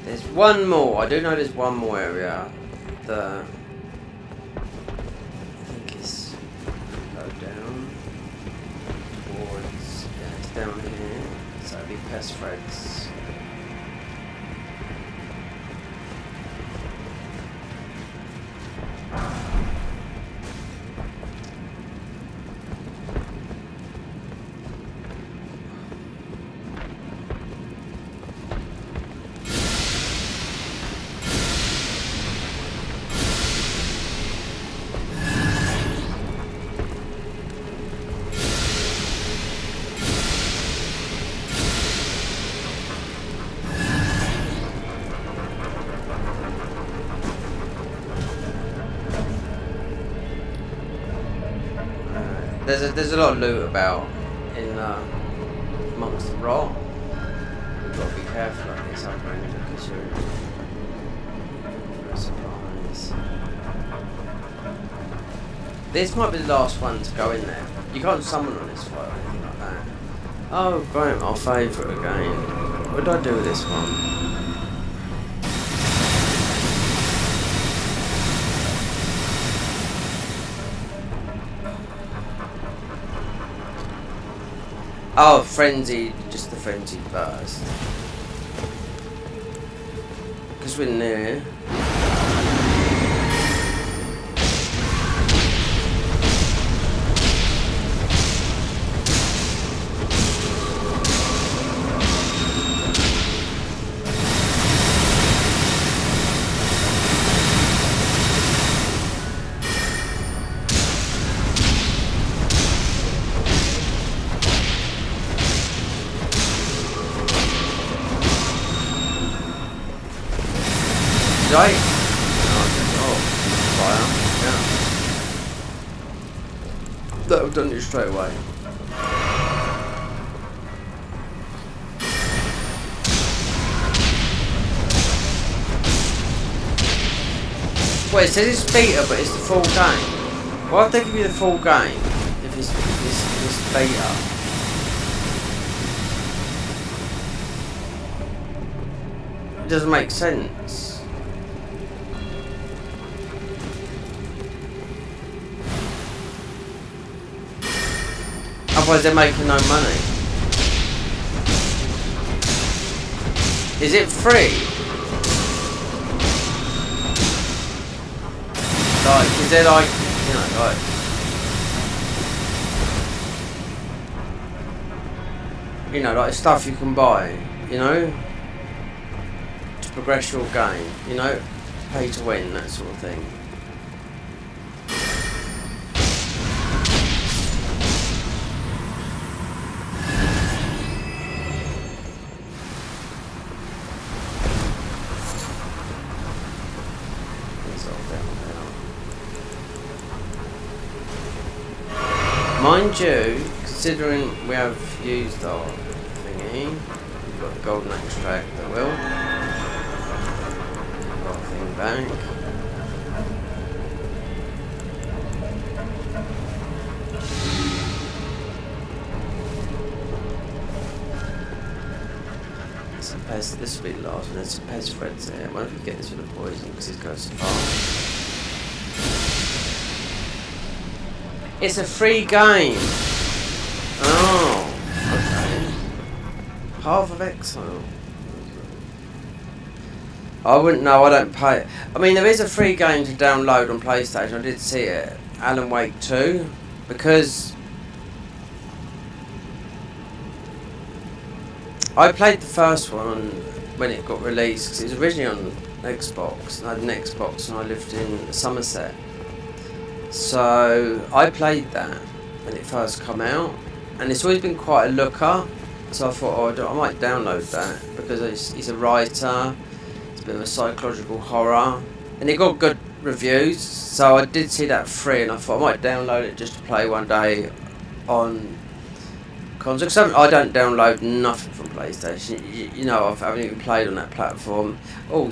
There's one more. I do know there's one more area. I think it's go down towards. Yeah, it's down here. So it'll be pest threads. There's a lot of loot about in amongst the rock. You've got to be careful like this upper end because you're for a surprise. This might be the last one to go in there. You can't summon on this fight or anything like that. Oh great, my favourite again. What did I do with this one? Oh, frenzied, just the frenzied burst. Because we're near. Right. Oh, fire. Yeah. That would have done it straight away. Wait, it says it's beta, but it's the full game. Why would they give you the full game if it's beta? It doesn't make sense. Otherwise they're making no money. Is it free? Like, is there like, like stuff you can buy, to progress your game, pay to win, that sort of thing. Mind you, considering we have used our thingy, we've got the golden extract that will. Got a thing back. This will be the last one. There's some pest threads there. I wonder if we get this with the poison because it goes so far. It's a free game. Oh, okay. Half of Exile. I wouldn't know. I don't pay. I mean, there is a free game to download on PlayStation. I did see it. Alan Wake 2 because I played the first one when it got released because it was originally on Xbox. I had an Xbox and I lived in Somerset. So I played that when it first came out, and it's always been quite a looker. So I thought, I might download that because he's a writer. It's a bit of a psychological horror, and it got good reviews. So I did see that free, and I thought I might download it just to play one day on console. Cause I don't download nothing from PlayStation. You know, I haven't even played on that platform. Oh,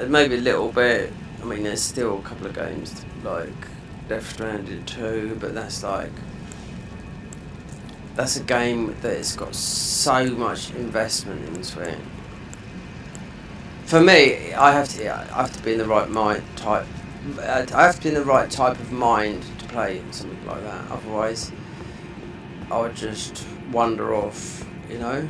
maybe a little bit. I mean, there's still a couple of games like Death Stranding 2, but that's a game that it's got so much investment into it. For me, I have to be in the right mind type. I have to be in the right type of mind to play something like that. Otherwise, I would just wander off. You know.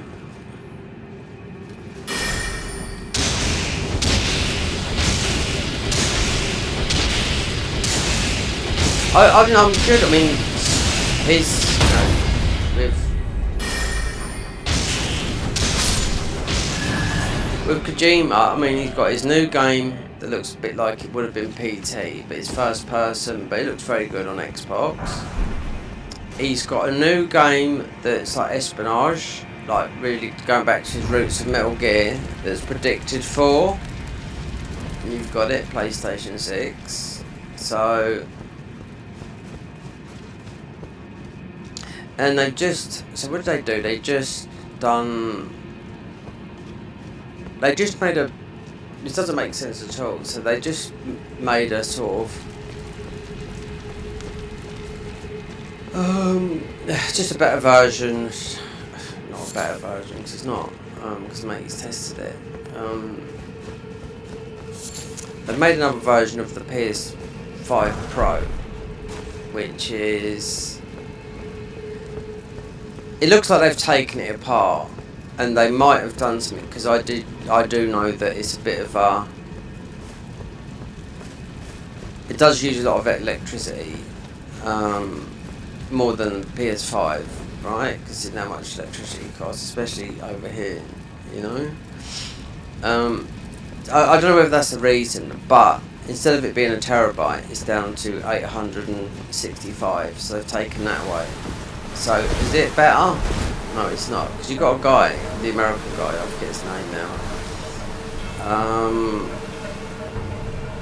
I mean, I'm good. I mean, his, you know, with Kojima, I mean, he's got his new game that looks a bit like it would have been PT, but it's first person, but it looks very good on Xbox. He's got a new game that's like espionage, like really going back to his roots of Metal Gear, that's predicted for. And you've got it, PlayStation 6. So. And what did they do? They just made a, this doesn't make sense at all, so they just made a sort of, just a better version, not a better version, because it's not, because mate's tested it. They've made another version of the PS5 Pro, which is, it looks like they've taken it apart, and they might have done something, because I do know that it's a bit of a, it does use a lot of electricity, more than PS5, right? Because you know how much electricity it costs, especially over here, you know. I don't know whether that's the reason, but instead of it being a terabyte, it's down to 865, so they've taken that away. So, is it better? No, it's not. Because you've got a guy, the American guy, I forget his name now.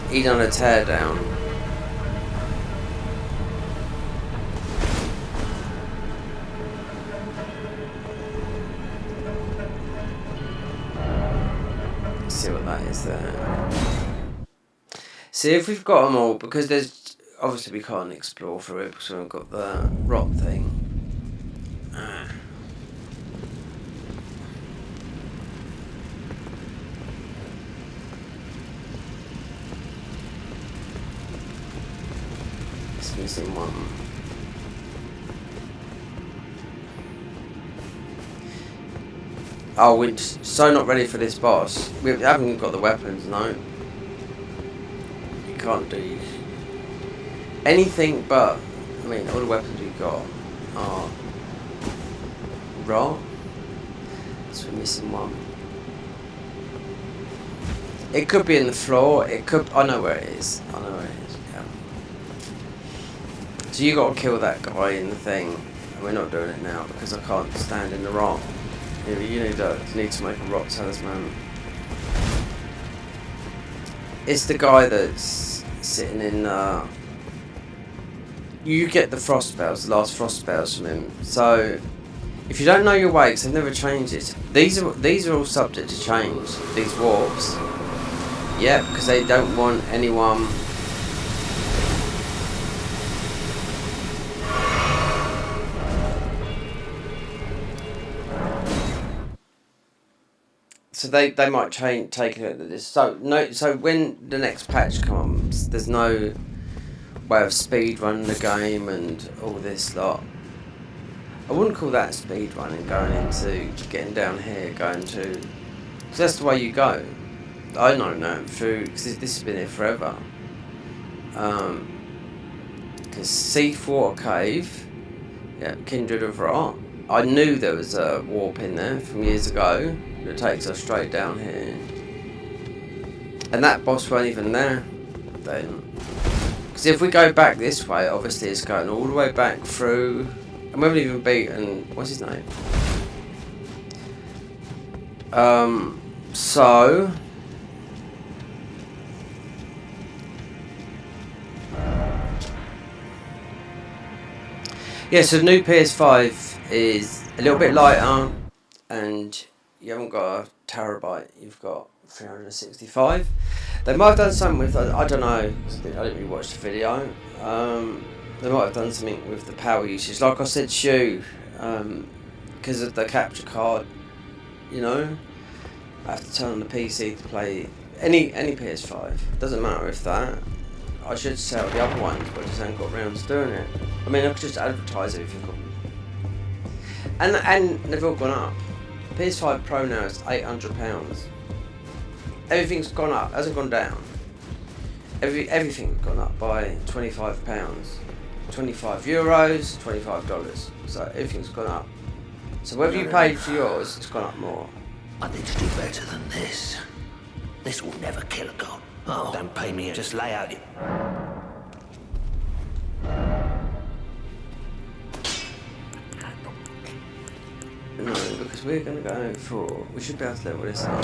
He done a teardown. Let's see what that is there. See if we've got them all, because there's, obviously we can't explore through it because we haven't got the rock thing. It's missing one. Oh, we're so not ready for this boss. We haven't got the weapons, no. You can't do anything but, I mean, all the weapons we've got are raw. So we're missing one. It could be in the floor. It could. I know where it is. I know where it is. Yeah. So you got to kill that guy in the thing, and we're not doing it now because I can't stand in the rock. You need to make a rock talisman. It's the guy that's sitting in. You get the frost spells, the last frost spells from him. So, if you don't know your way, because they've never changed it, these are all subject to change. These warps, yeah, because they don't want anyone. So they might take a look at this. So when the next patch comes, there's no way of speed running the game and all this lot. I wouldn't call that speed running, going into getting down here, going to, because that's the way you go. I know now through, because this has been here forever. Because Seath Water Cave, yeah, Kindred of Rot. I knew there was a warp in there from years ago that takes us straight down here. And that boss weren't even there then. Because if we go back this way, obviously it's going all the way back through. And we haven't even beaten. What's his name? So. Yeah, so the new PS5 is a little bit lighter, and you haven't got a terabyte, you've got 365. They might have done something with, I don't know, I didn't really watch the video. They might have done something with the power usage. Like I said to you, because of the capture card, you know, I have to turn on the PC to play any PS5. Doesn't matter if that. I should sell the other ones, but I just haven't got round to doing it. I mean, I could just advertise it if you've got. And they've all gone up. PS5 Pro now is £800. Everything's gone up, hasn't gone down. Everything's gone up by £25, €25, $25. So everything's gone up. So whatever you paid for yours, it's gone up more. I need to do better than this. This will never kill a god. Oh, don't pay me, just lay out your... No, because we're going to go for... We should be able to level this up.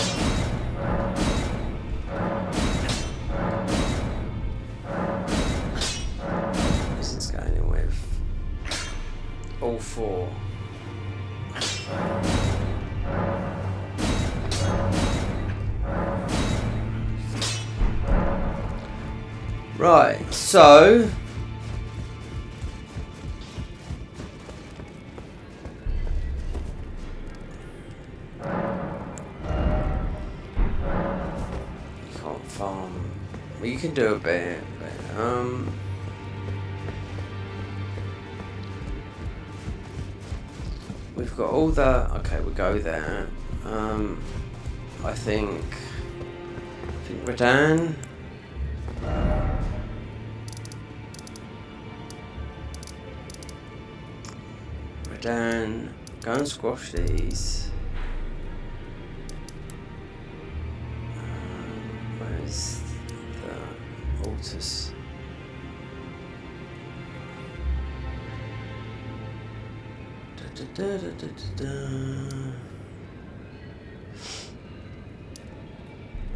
This is going in with all four. Right, so... Well, you can do a bit, but, we've got all the, okay, we'll go there. I think Redan. Redan, go and squash these. Where's the Altus?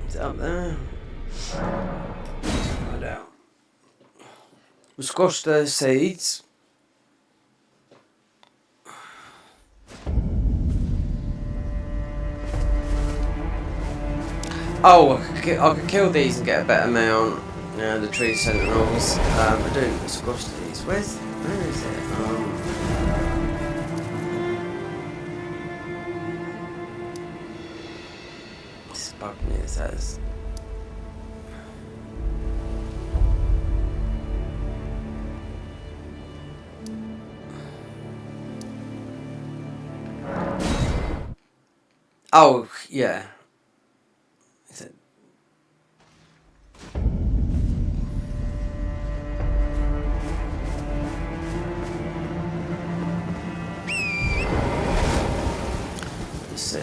Is it up there? Find out. We'll squash the seeds. Oh, I could kill these and get a better mount. Yeah, the tree sentinels. I don't squash these. Where is it? This bugged me, it says. Oh, yeah. Is it? Let's see.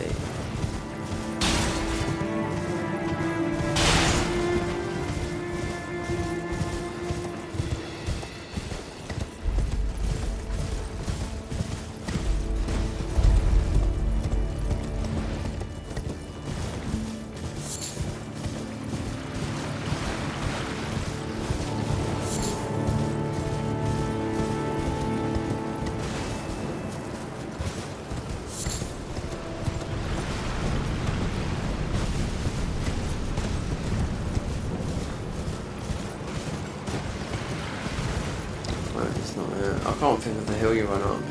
I can't think of the hill you run up.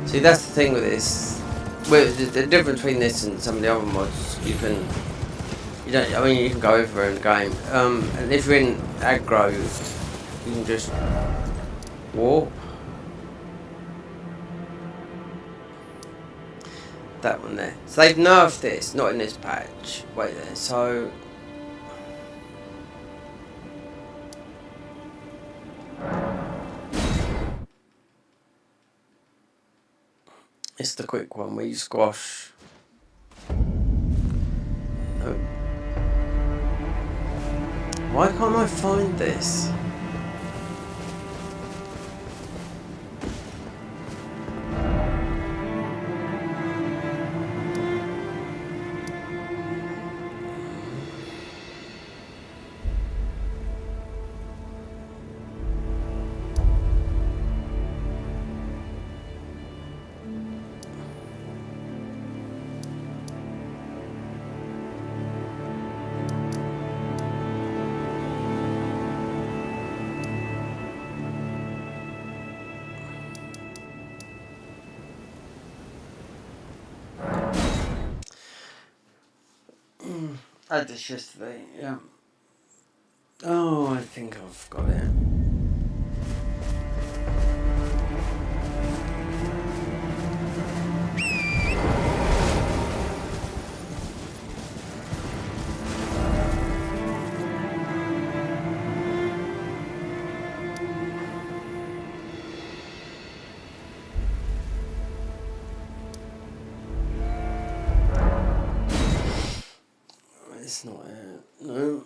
See, that's the thing with this. With the difference between this and some of the other mods, you can go over in the game. And if you're in aggro, you can just warp. That one there. So they've nerfed this, not in this patch. Wait there. So. It's the quick one where you squash. Oh. Why can't I find this? I had this yesterday, yeah. Oh, I think I've got it. It's not it. No.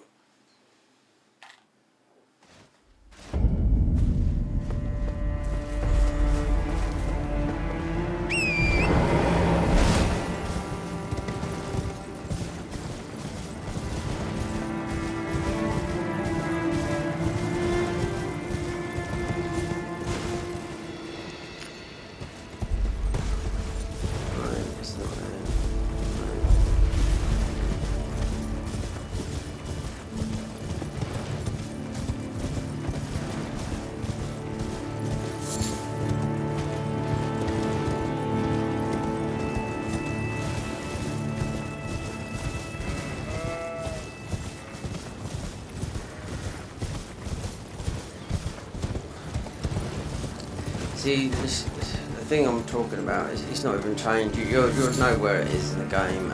See, the thing I'm talking about is it's not even changed. You'll know where it is in the game.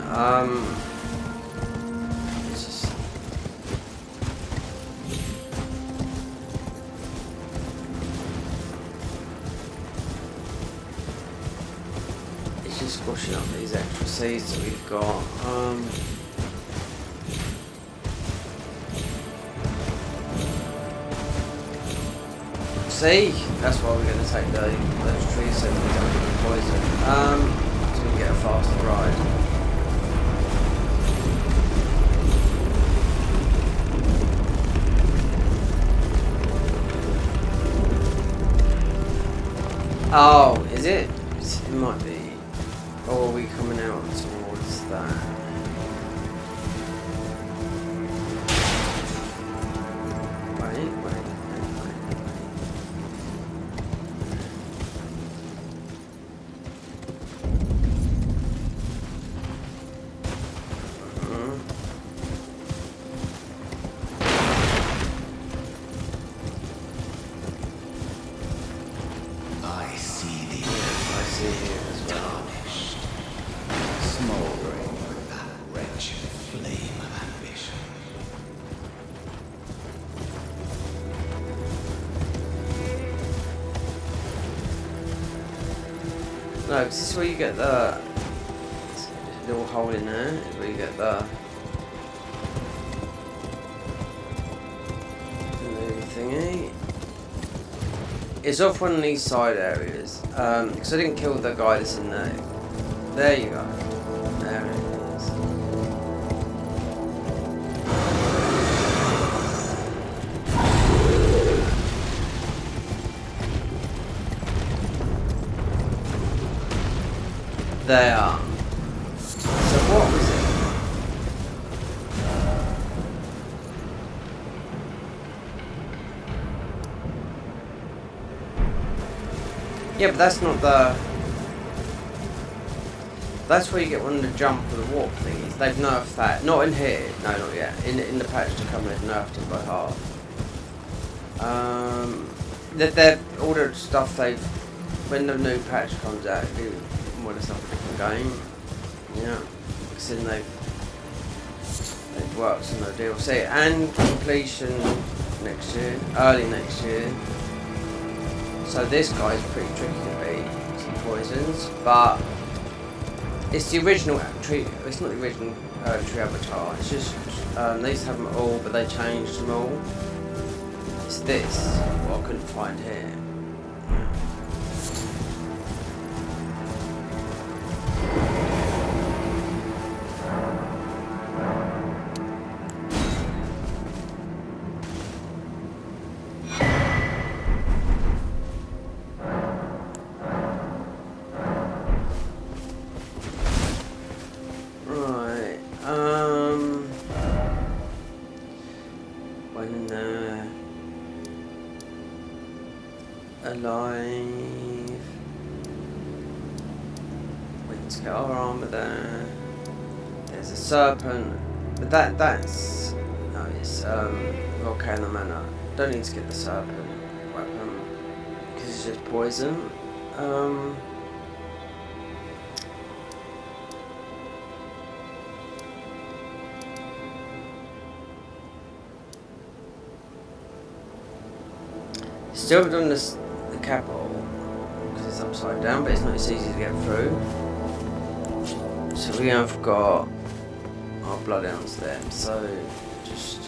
It's just squashing up these extra seeds that we've got. See, that's why we're going to take those trees so we don't get poison. So we can get a faster ride. Oh, is it? It might be. Or are we coming out towards that? No, because this is where you get the little hole in there, is where you get the new thingy. It's off one of these side areas, because I didn't kill the guy that's in there. There you go. There it is. They are. So what was it? Yeah, but that's not the... That's where you get one of the jump or the walk thingies. They've nerfed that. Not in here. No, not yet. In the patch to come, they've nerfed it by half. They're all the stuff they've... When the new patch comes out, more or less like a different game. Yeah. Because then they've worked on the DLC and completion next year, early next year. So this guy's pretty tricky to beat, some poisons, but It's the original tree. It's not the original tree avatar. It's just they used to have them all, but they changed them all. It's this. What I couldn't find here. Alive. Let's get our armor there. There's a serpent, but that's no, it's volcano mana. Don't need to get the serpent weapon because it's just poison. Still haven't done this. Capital because it's upside down, but it's not as easy to get through. So we have got our bloodhounds there, so just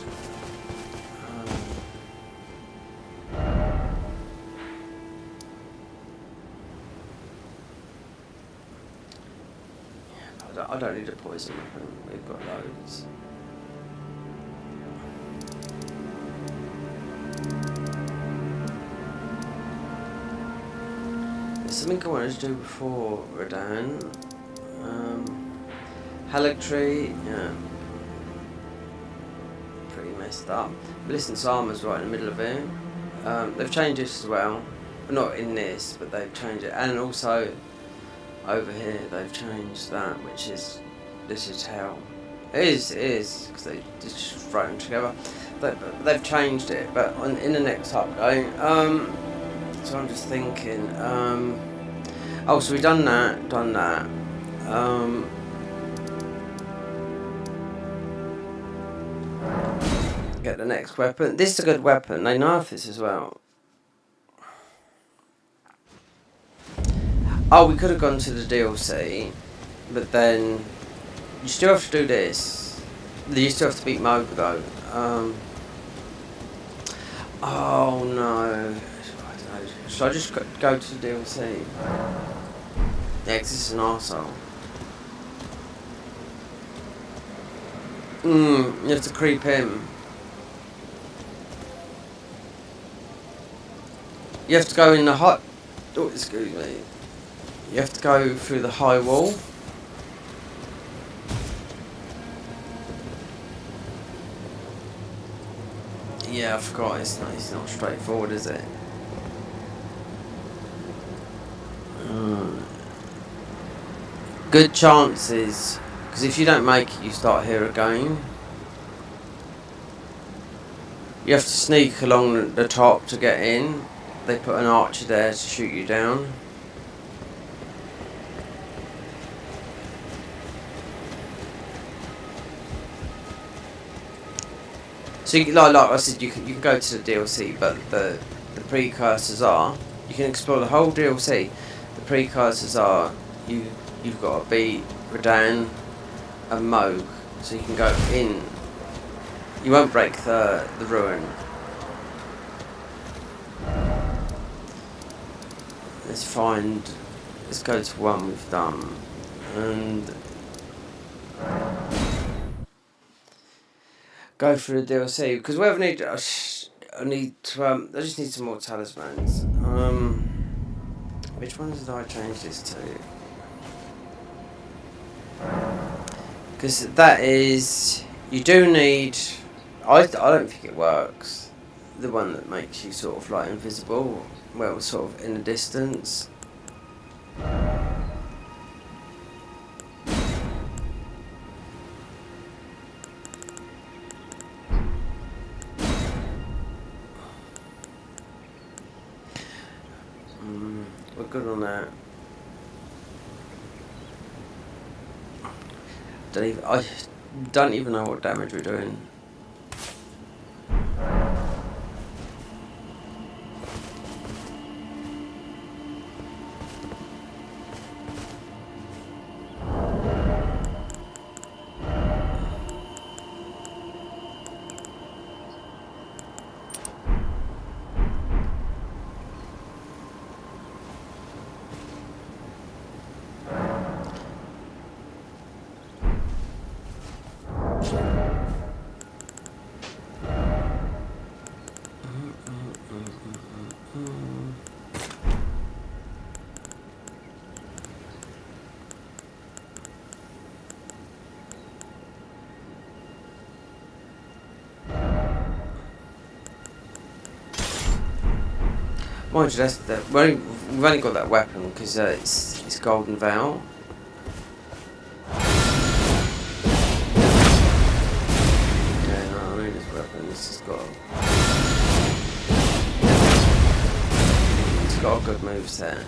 I don't need a poison weapon, we've got loads. Something I wanted to do before Radahn. Haligtree, yeah. Pretty messed up. Millicent's armor's right in the middle of it. They've changed this as well. Not in this, but they've changed it. And also, over here, they've changed that, which is... This is hell. It is, because they just throw them together. They've changed it, but in the next update, so I'm just thinking, oh, so we've done that, get the next weapon. This is a good weapon, they nerfed this as well. Oh, we could have gone to the DLC, but then, you still have to do this. You still have to beat Moog though. Oh no. Should I just go to the DLC? Yeah, 'cause this is an arsehole. You have to creep him. You have to go in the high... Oh, excuse me. You have to go through the high wall. Yeah, I forgot. It's not straightforward, is it? Good chances, because if you don't make it, you start here again. You have to sneak along the top to get in. They put an archer there to shoot you down. So, like I said, you can go to the DLC, but the precursors are, you can explore the whole DLC. The precursors are, you've got to beat Radahn and Moog, so you can go in. You won't break the ruin. Let's go to one we've done, and go through the DLC, because whatever I just need some more talismans. Which ones did I change this to? Because that is, you do need, I don't think it works, the one that makes you sort of like invisible, well, sort of in the distance. We're good on that. I don't even know what damage we're doing. Mind you, we've only got that weapon because it's Golden Veil. Yeah, no, I need this weapon. It's got a good moveset.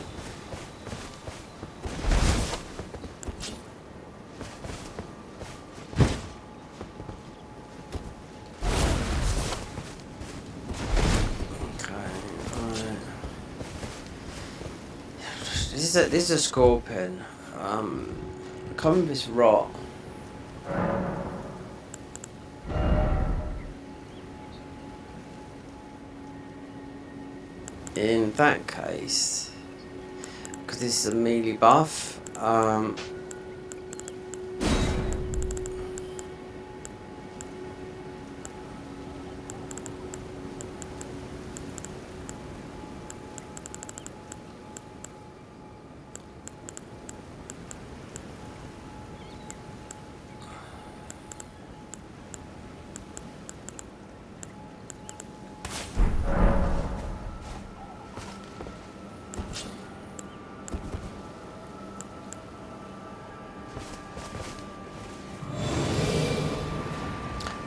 This is a scorpion. Come with this rot. In that case, because this is a melee buff,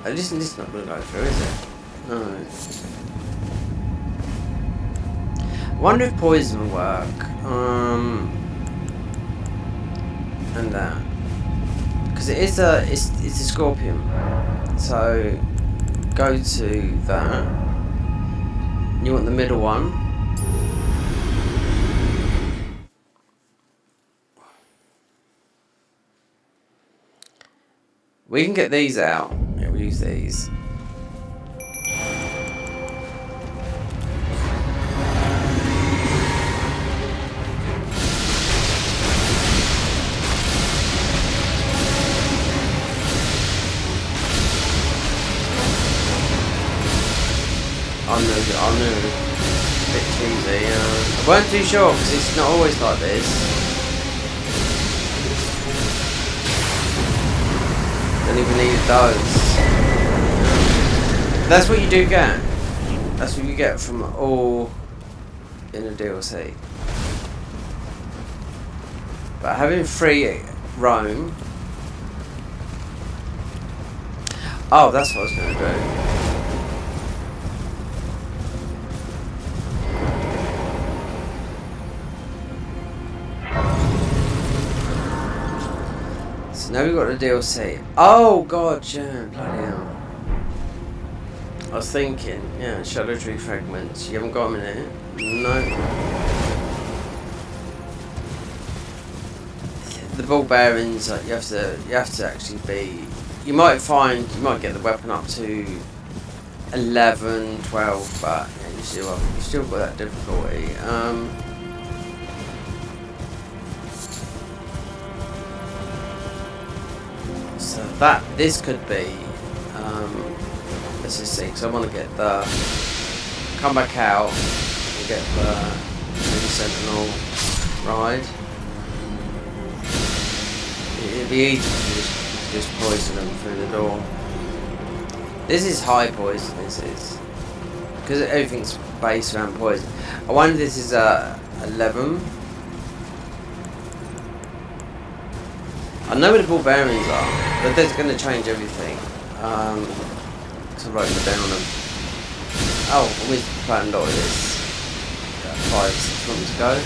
this is not going to go through, is it? No. I wonder if poison will work. And that, because it's a scorpion. So go to that. You want the middle one. We can get these out. Yeah, we'll use these. I knew. A bit cheesy. I weren't too sure because it's not always like this. Don't even need those. That's what you do get. That's what you get from all in a DLC. But having free roam. Oh, that's what I was going to do. Now we've got the DLC. Oh god, yeah, bloody hell. I was thinking, yeah, Shadow Tree fragments. You haven't got them in here? No. The ball bearings, like, you have to actually be. You might get the weapon up to 11, 12, but yeah, you still got that difficulty. So this could be, let's just see, because I want to get come back out and get the Sentinel ride. It'd be easy to just poison them through the door. This is high poison, this is. Because everything's based around poison. I wonder if this is 11. I know where the ball bearings are, but that's going to change everything. So I wrote them down on them. Oh, we planned all this 5-6 months ago.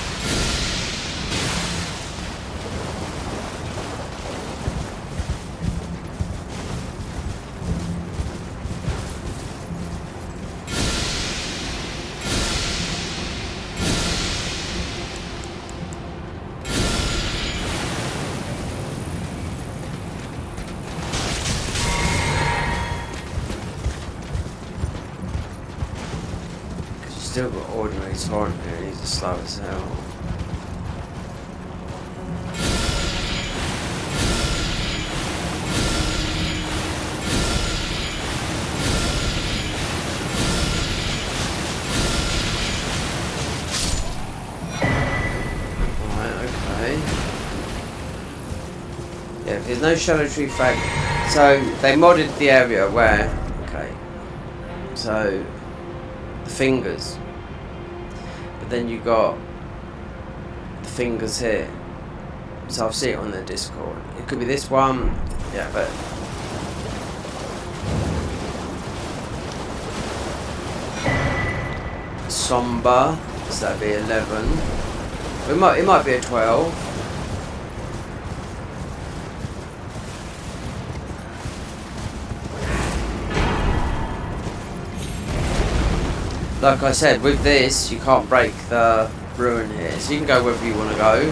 Still got ordinary torrent here, he's as slow as hell. Right, okay. Yeah, there's no Shadow Tree frag. So they modded the area where, okay, so the fingers. But then you got the fingers here. So I'll see it on the Discord. It could be this one. Yeah, but somber. So that'd be 11. It might be a 12. Like I said, with this you can't break the ruin here, so you can go wherever you want to go,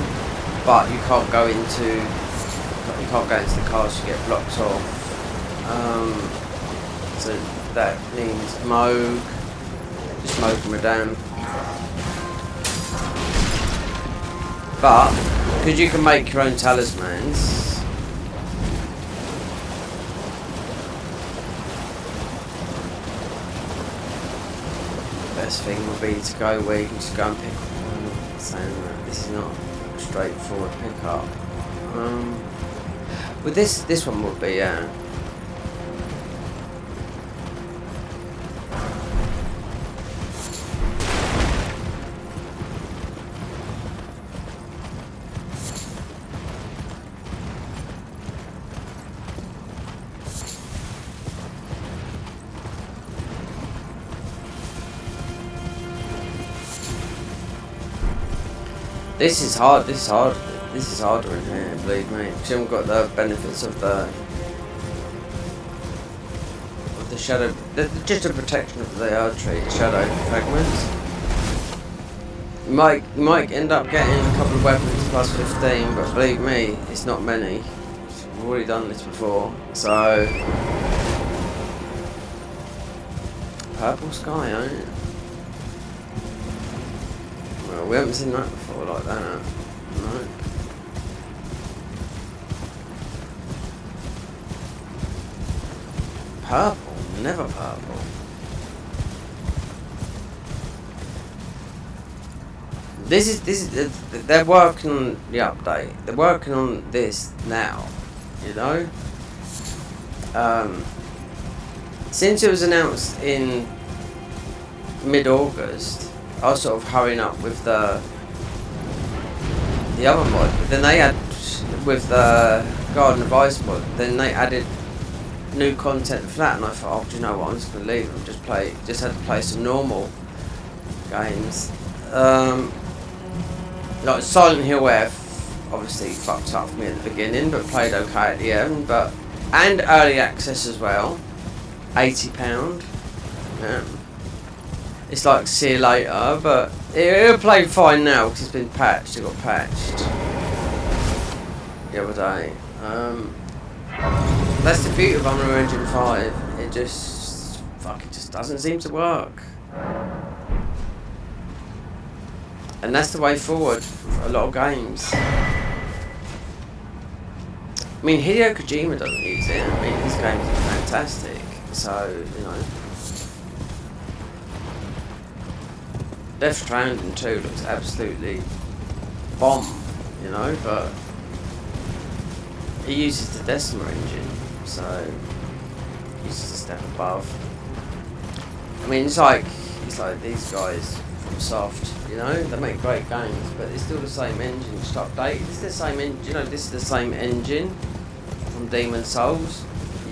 but you can't go into the castle. You get blocked off. So that means Moog. Just Moog Madame. But because you can make your own talismans. Best thing would be to go where you can just go and pick one, saying that this is not a straightforward pickup. With this one would be This is hard. This is harder in here, believe me. Because you haven't got the benefits of the shadow, just a protection of the tree, shadow fragments. You might end up getting a couple of weapons plus 15, but believe me, it's not many. We've already done this before, so purple sky, ain't it? Well, we haven't seen that before like that. No. Purple, never purple. This is they're working on the update. They're working on this now, you know. Since it was announced in mid-August, I was sort of hurrying up with the other mod. But then they had with the Garden of Ice mod. Then they added new content for that, and I thought, oh, do you know what? I'm just gonna leave them. Just had to play some normal games. Like Silent Hill F, obviously fucked up for me at the beginning, but played okay at the end. And early access as well, £80. It's like see you later, but it'll play fine now because it's been patched. It got patched the other day. That's the beauty of Unreal Engine 5. It just doesn't seem to work. And that's the way forward for a lot of games. I mean, Hideo Kojima doesn't use it. I mean, his games are fantastic. So, you know. Death Stranding 2 looks absolutely bomb, you know, but he uses the Decima engine, so he's just a step above. I mean, it's like these guys from Soft, you know, they make great games, but it's still the same engine, just updated. This is the same engine, you know, this is the same engine from Demon Souls.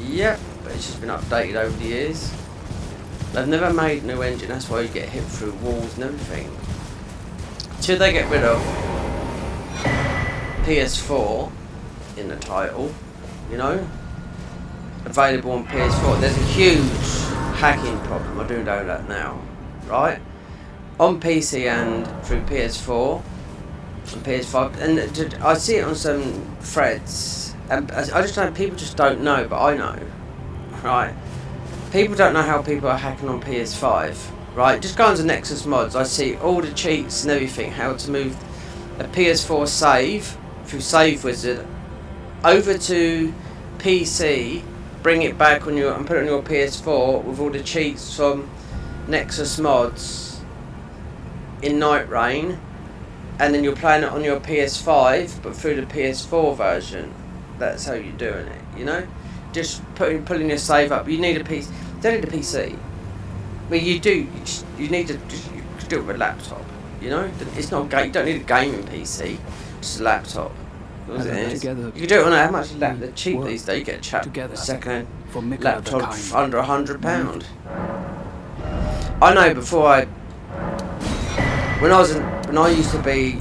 Yep, but it's just been updated over the years. They've never made a new engine, that's why you get hit through walls and everything. Should they get rid of PS4 in the title, you know? Available on PS4. There's a huge hacking problem, I do know that now, right? On PC and through PS4 and PS5, and I see it on some threads, and I just know, people just don't know, but I know, right? People don't know how people are hacking on PS5, right? Just go onto Nexus Mods, I see all the cheats and everything, how to move a PS4 save through Save Wizard over to PC, bring it back on and put it on your PS4 with all the cheats from Nexus Mods in Night Rain, and then you're playing it on your PS5 but through the PS4 version. That's how you're doing it, you know? Just pulling your save up. You need a PC. You don't need a PC. Well, you do. You need to just do it with a laptop. You know, it's not a game. You don't need a gaming PC, just a laptop. Together, you can do it on how much they're cheap these days. You get a second laptop for under £100. I know. When I used to be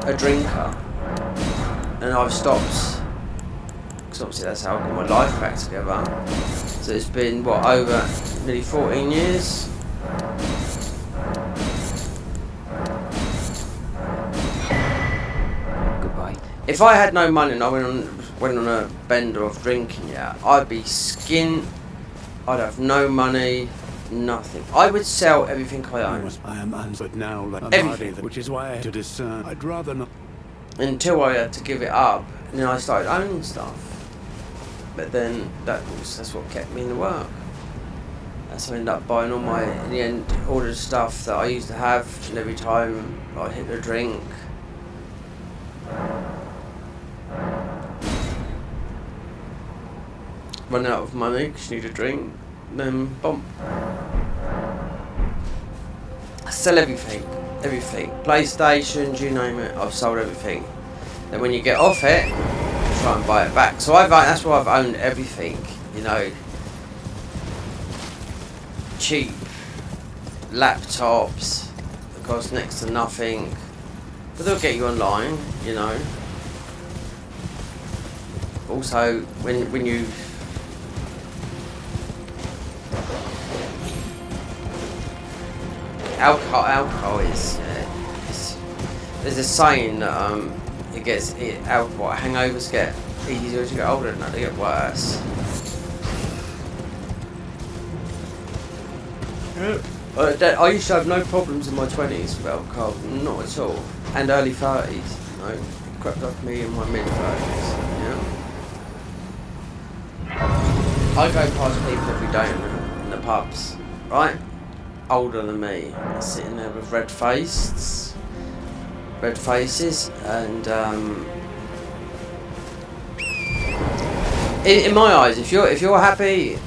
a drinker, and I've stopped, because obviously that's how I got my life back together. So it's been over nearly 14 years. If I had no money and I went on a bender of drinking, yeah, I'd be skint. I'd have no money, nothing. I would sell everything I own. I am but now like everything, which is why I had to discern. I'd rather not. Until I had to give it up, and then I started owning stuff. But then that's what kept me in the work. That's how I ended up buying in the end, all the stuff that I used to have, and every time I'd hit a drink. Run out of money because you need a drink, then bomb. I sell everything. PlayStations, you name it, I've sold everything. Then when you get off it, try and buy it back. So that's why I've owned everything, you know. Cheap laptops that cost next to nothing, but they'll get you online, you know. Also, when you alcohol is there's a saying that hangovers get easier as you get older, and they get worse. I used to have no problems in my 20s with alcohol, not at all, and early 30s. You know, it crept up me in my mid 30s. You know, I go past people every day in the pubs, right? Older than me, sitting there with red faces, and in my eyes, if you're happy,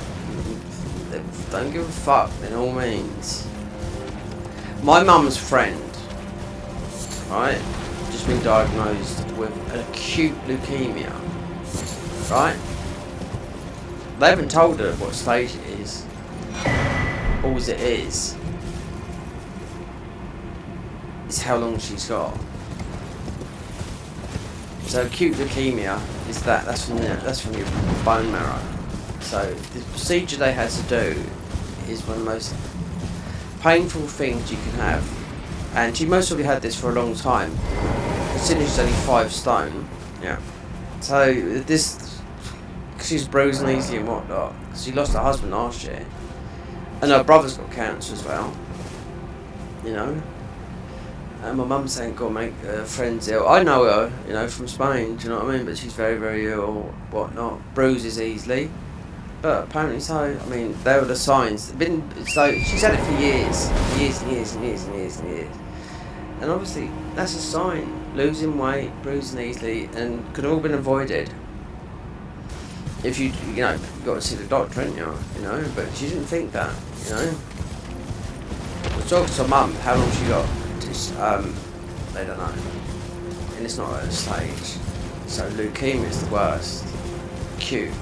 don't give a fuck. In all means. My mum's friend, right, just been diagnosed with acute leukemia, right? They haven't told her what stage it is. All it is how long she's got. So acute leukemia is that's from your bone marrow. So the procedure they had to do is one of the most painful things you can have, and she most probably had this for a long time, considering she's only 5 stone. Yeah. So this, cause she's bruising easily and whatnot, because she lost her husband last year. And her brother's got cancer as well, you know. And my mum's saying, God, make her friends ill. I know her, you know, from Spain, do you know what I mean? But she's very, very ill, whatnot. Bruises easily. But apparently so. I mean, they were the signs. So she's had it for years and years. And obviously, that's a sign. Losing weight, bruising easily, and could have all been avoided. If you know, you've got to see the doctor, ain't you? You know, but she didn't think that, you know. I was talking to her mum, how long she got. Just, they don't know. And it's not at a stage. So leukemia is the worst. Acute.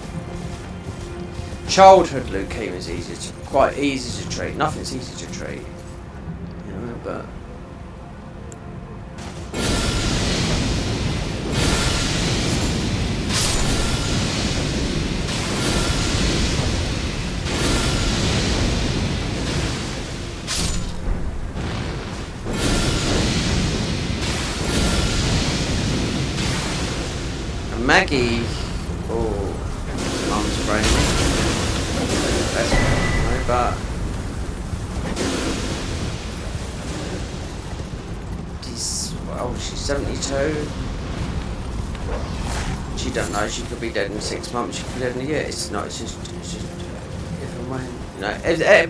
Childhood leukemia is quite easy to treat. Nothing's easy to treat. You know, but Maggie, mum's brain. That's no, but she's 72. She don't know. She could be dead in 6 months. She could be dead in a year. It's just if and when. You know,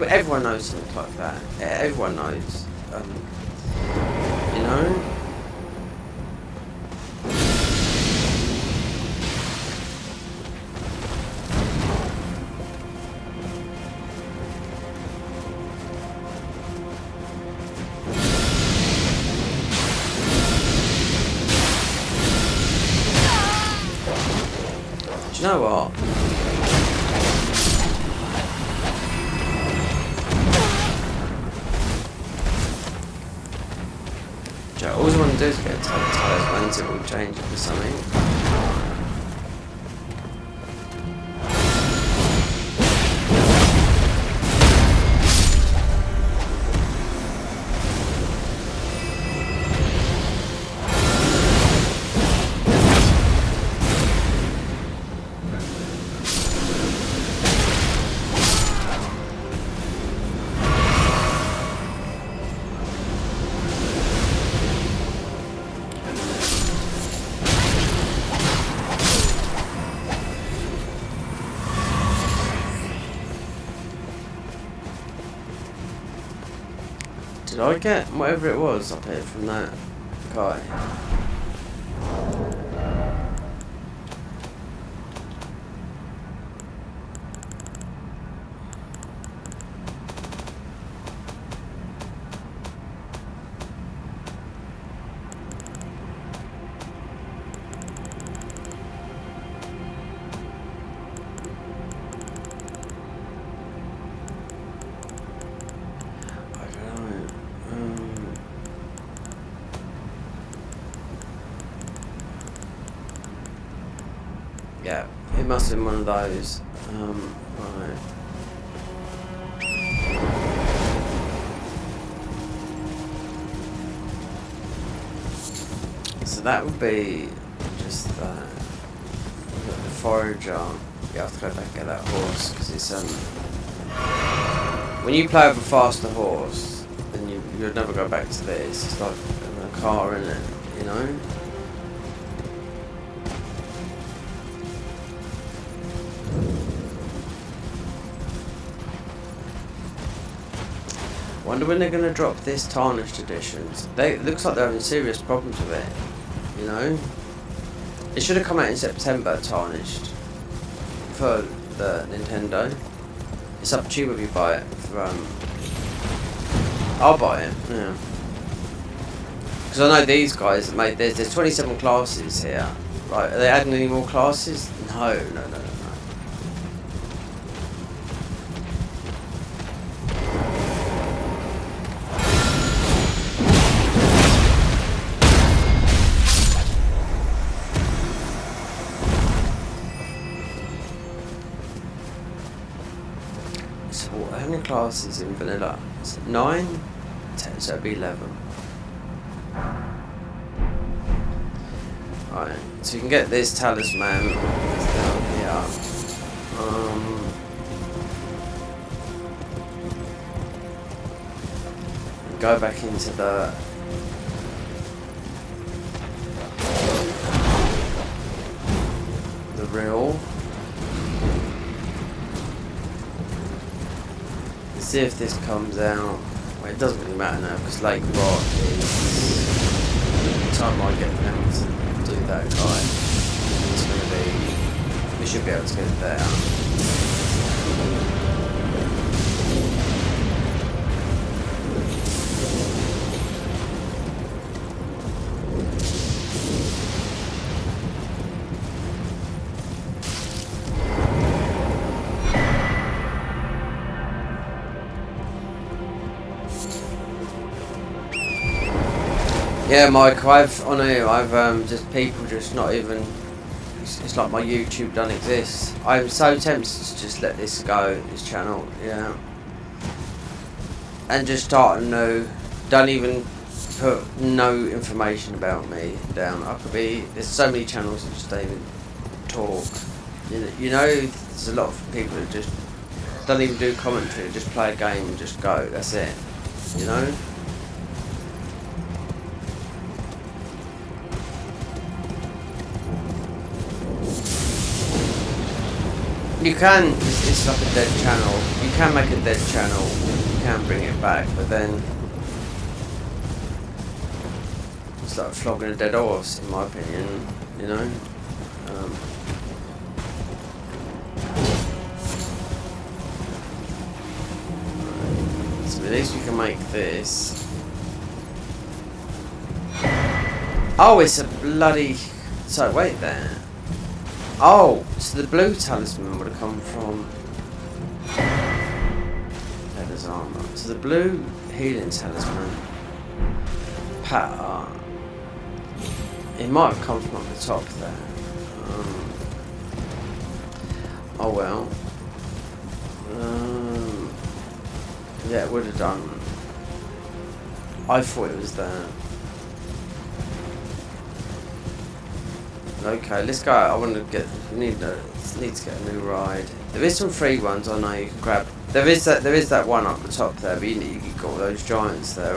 everyone knows things like that. Everyone knows. You know. Do you know what? All I want to do is get a ton of tires, it will change it for something. Did I get whatever it was up here from that guy? Yeah, it must have been one of those. Right. So that would be just that. The forager. You have to go back and get that horse because it's when you play with a faster horse, then you'll never go back to this. It's like a car, isn't it? You know. Wonder when they're going to drop this tarnished editions. It looks like they're having serious problems with it, you know? It should have come out in September, tarnished, for the Nintendo. It's up to you if you buy it. I'll buy it, yeah. Because I know these guys made there's 27 classes here. Right, are they adding any more classes? No. How many classes in vanilla? Is it 9? 10, so it'd be 11. Alright, so you can get this talisman down here. Go back into the reel. See if this comes out. Well, it doesn't really matter now because Lake Rock is the time I get them to do that guy. It's going to be. We should be able to get it there. Yeah, Mike, I've just people just not even, it's like my YouTube don't exist. I'm so tempted to just let this go, this channel, yeah. And just start anew, don't even put no information about me down. There's so many channels that just don't even talk. You know, there's a lot of people that just don't even do commentary, just play a game and just go, that's it, you know? You can, it's like a dead channel. You can make a dead channel, you can bring it back, but then it's like flogging a dead horse, in my opinion, you know? So at least you can make this. Oh, it's a bloody... So, wait there. Oh, so the blue talisman would have come from Heather's armor. So the blue healing talisman pattern. It might have come from up the top there. Oh well. Yeah, it would have done. I thought it was there. Okay, let's go. I want to get. We need to get a new ride. There is some free ones. I know you can grab. There is that one up the top there, but you got all those giants there.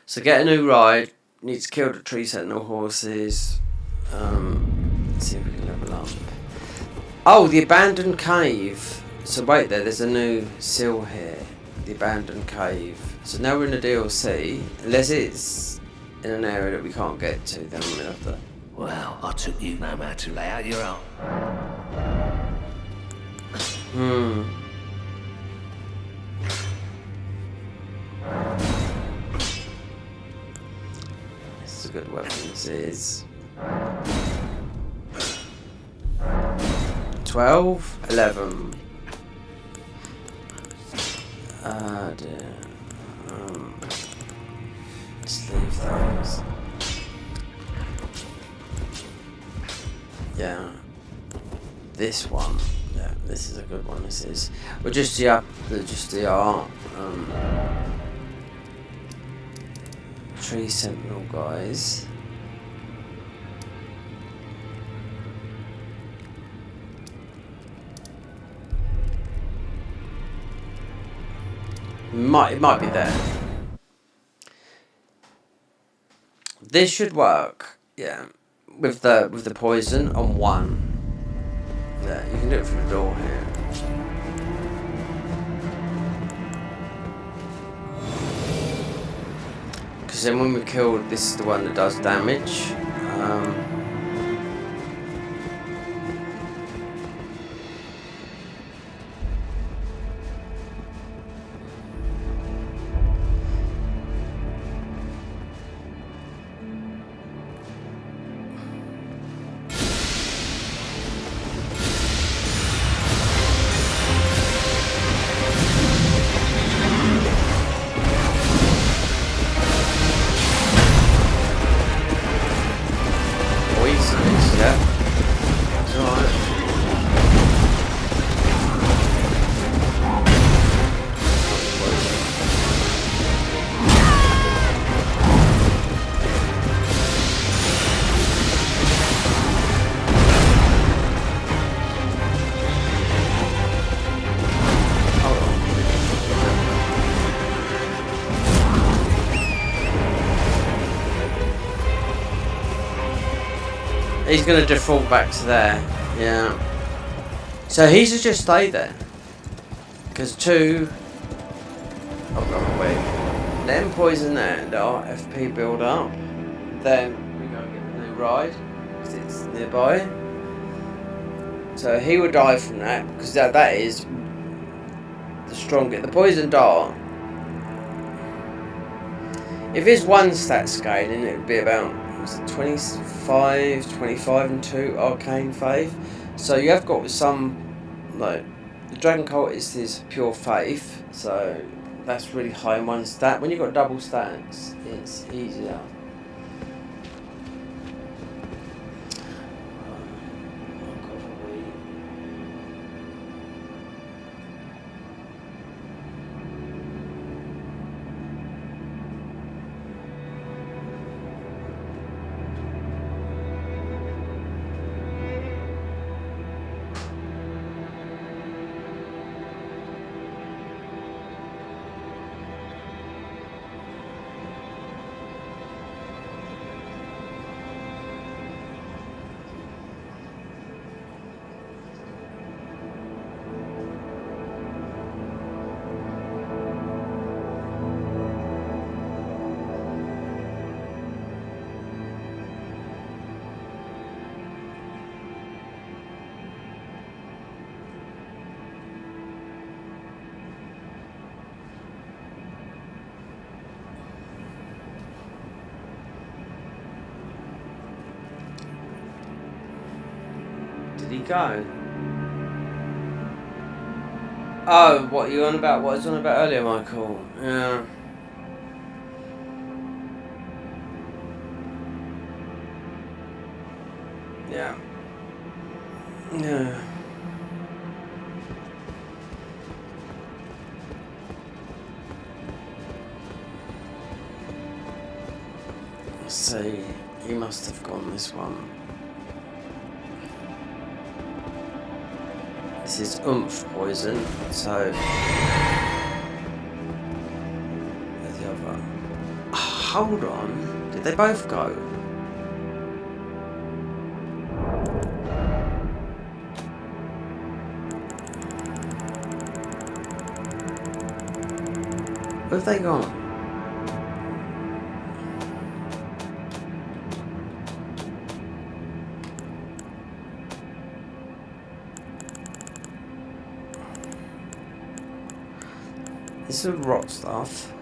So get a new ride. Need to kill the tree sentinel horses. Let's see if we can level up. Oh, the abandoned cave. So wait there's a new seal here. The abandoned cave. So now we're in the DLC. Unless it's in an area that we can't get to, then we're gonna have to. Well, I took you no matter to lay out your own. This is a good weapon. This is 12, 11. Dear. Let's leave those. Yeah. This one. Yeah, this is a good one. This is. Well, just the art. Tree sentinel guys. It might be there. This should work. Yeah, with the poison on one. Yeah, you can do it through the door here. Because then when we killed, this is the one that does damage. He's going to default back to there. Yeah. So he should just stay there. Because two... Oh god, wait. Let him poison that, the FP build up. Then we go get the new ride. Because it's nearby. So he will die from that. Because that is the strongest. The poison dart. If it's one stat scaling, it would be about 25 and 2 arcane faith. So you have got some, like, the dragon cultist is pure faith, so that's really high in one stat. When you've got double stats, it's easier. he go? Oh, what you on about? What I was on about earlier, Michael? Yeah. Yeah. Yeah. Let's see. He must have gone this one. This is oomph poison, so there's the other. Hold on, did they both go? Where have they gone? This is rot stuff.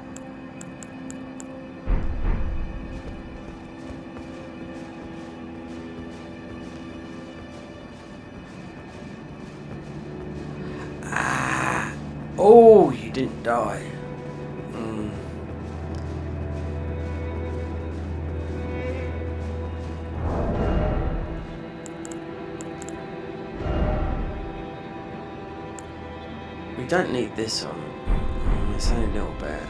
Ah! Oh, you didn't die. We don't need this on. It's only a little bit.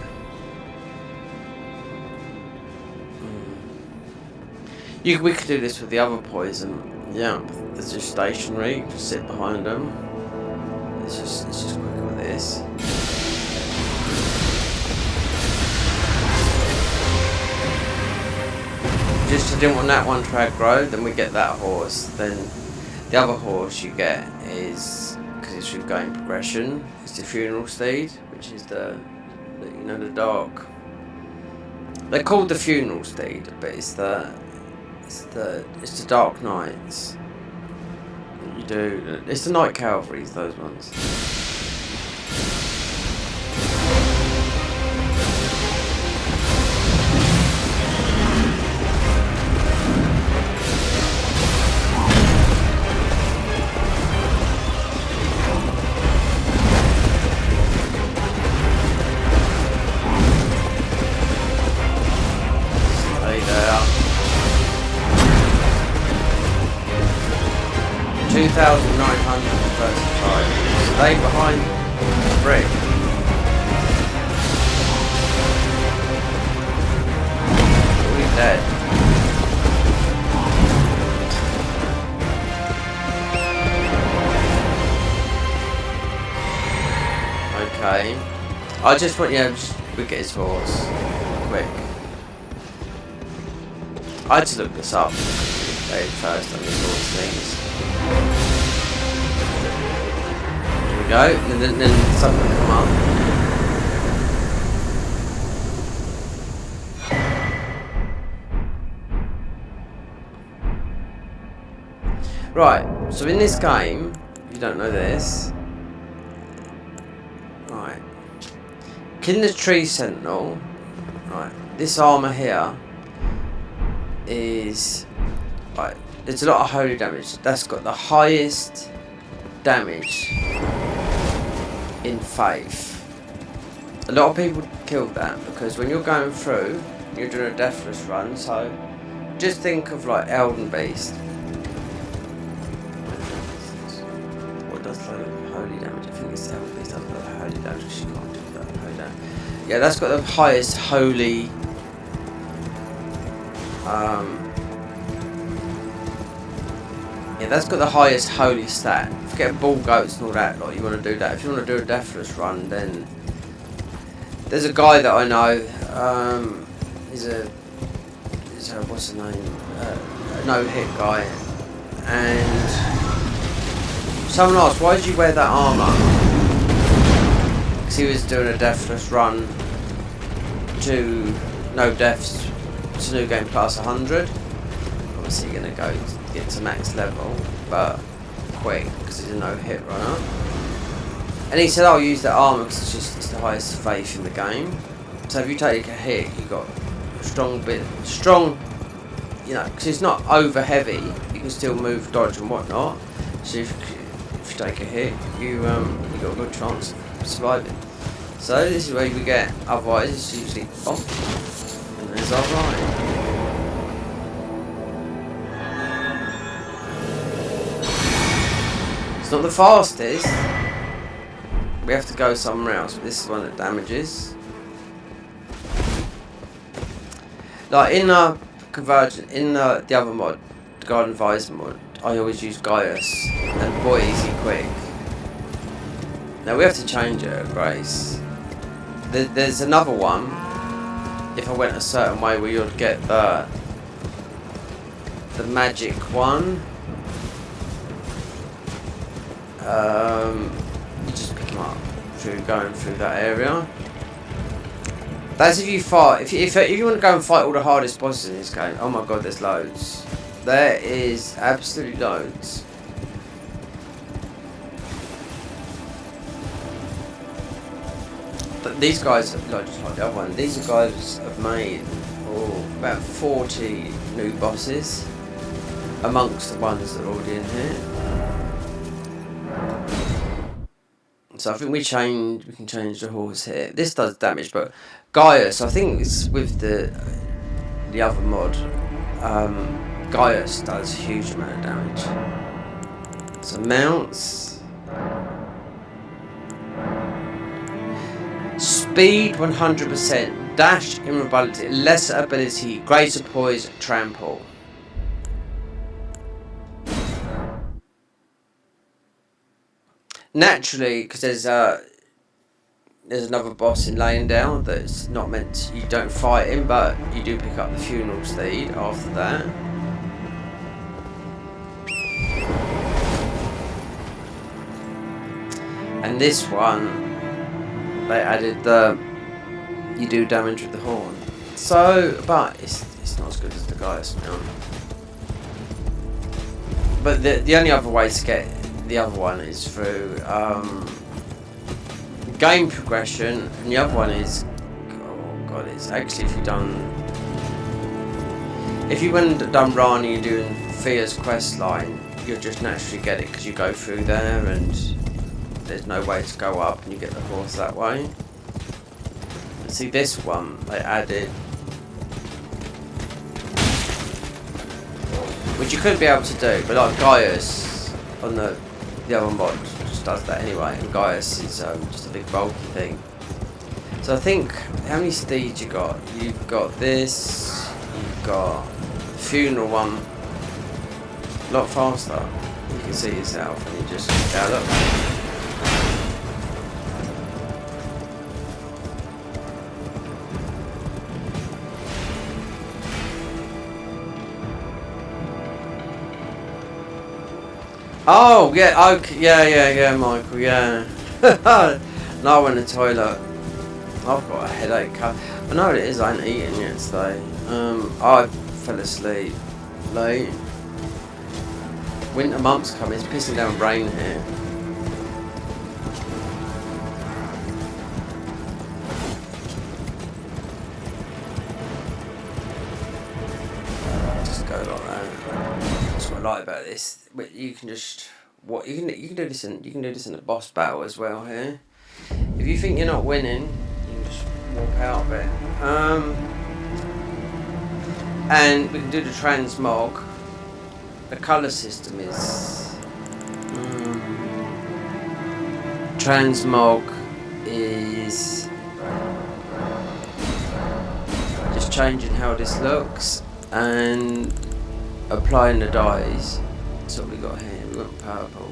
We could do this with the other poison. Yeah, it's just stationary. Just sit behind them. It's just quicker with this. Just I didn't want that one to aggro. Then we get that horse. Then the other horse you get is, because it's with going progression, it's the funeral steed, which is the the dark. They're called the funeral steed, but it's the dark knights. You do. It's the night cavalries, those ones. Stay there. 2,935. Stay behind the brick. We're dead. Okay. I just want, we get his horse. Quick. I had to look this up first on these horse things. Go, and then something will come up. Right, so in this game, if you don't know this, right, killing the tree sentinel, right, this armour here is, right, there's a lot of holy damage. That's got the highest damage in faith. A lot of people killed that because when you're going through, you're doing a deathless run, so just think of like Elden Beast. What does the holy damage? I think it's the Elden Beast does the holy damage because you can't do that holy damage. Yeah, that's got the highest holy yeah, that's got the highest holy stat. Forget ball goats and all that, like you want to do that. If you want to do a deathless run, then there's a guy that I know, he's a what's the name, a no-hit guy, and someone asked, why did you wear that armour? Because he was doing a deathless run to no deaths to new game plus 100. Obviously you're going to go get to max level, but quick because he's a no-hit runner. And he said, I'll use that armour because it's the highest faith in the game. So if you take a hit, you got a strong, because it's not over heavy. You can still move, dodge, and whatnot. So if you take a hit, you got a good chance of surviving. So this is where we get. Otherwise, it's usually and there's our ride. It's not the fastest. We have to go somewhere else. But this is one that damages. Like in the convergence, in the other mod, the Garden Visor mod, I always use Gaius, and boy is he quick. Now we have to change it, Grace. There's another one. If I went a certain way, where you'd get the magic one. You just pick him up through going through that area. That's if you fight. If you want to go and fight all the hardest bosses in this game. Oh my god, there's loads. There is absolutely loads. But these guys, like just like the other one, these guys have made about 40 new bosses amongst the ones that are already in here. So I think we can change the horse here. This does damage, but Gaius, I think it's with the other mod. Gaius does a huge amount of damage. So mounts. Speed 100%, dash immobility, lesser ability, greater poise, trample. Naturally, because there's another boss in laying down that's not meant to, you don't fight him, but you do pick up the funeral steed after that. And this one, they added you do damage with the horn. So, but it's not as good as the Gaius mount. But the only other way to get the other one is through game progression, and the other one is, oh god, it's actually if you went and done Rani and doing Fia's quest line, you'll just naturally get it because you go through there and there's no way to go up, and you get the horse that way. And see, this one they added, which you could be able to do, but like Gaius on the other mod just does that anyway, and Gaius is just a big bulky thing. So I think, how many steeds you got? You've got this, you've got the funeral one, a lot faster. You can see yourself, and you just, yeah, look. Oh, yeah, okay, yeah, Michael, yeah. No, I went to the toilet. I've got a headache. I know what it is, I ain't eating yet today. I fell asleep late. Winter month's coming, it's pissing down rain here. Just go like that. That's what I like about this. But you can just you can do this in a boss battle as well here. If you think you're not winning, you can just walk out of it. And we can do the transmog. The colour system is transmog is just changing how this looks and applying the dyes. That's what we got here. We got purple.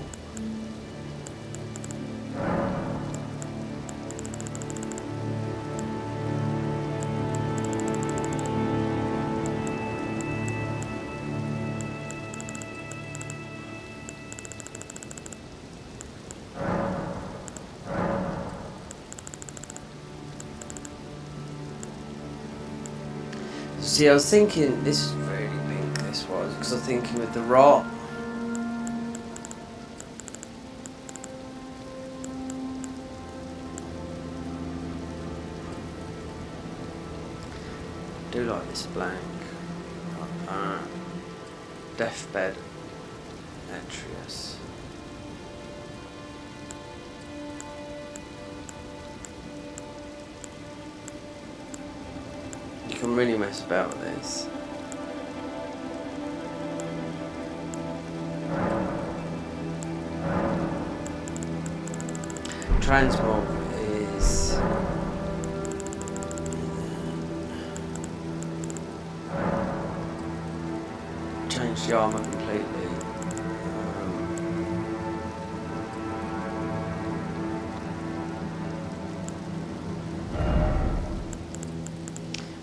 See, I was thinking this is really pink. This was because I was thinking with the rot. I do like this blank. Deathbed Atreus. can really mess about with this. Transmog is change the armor completely.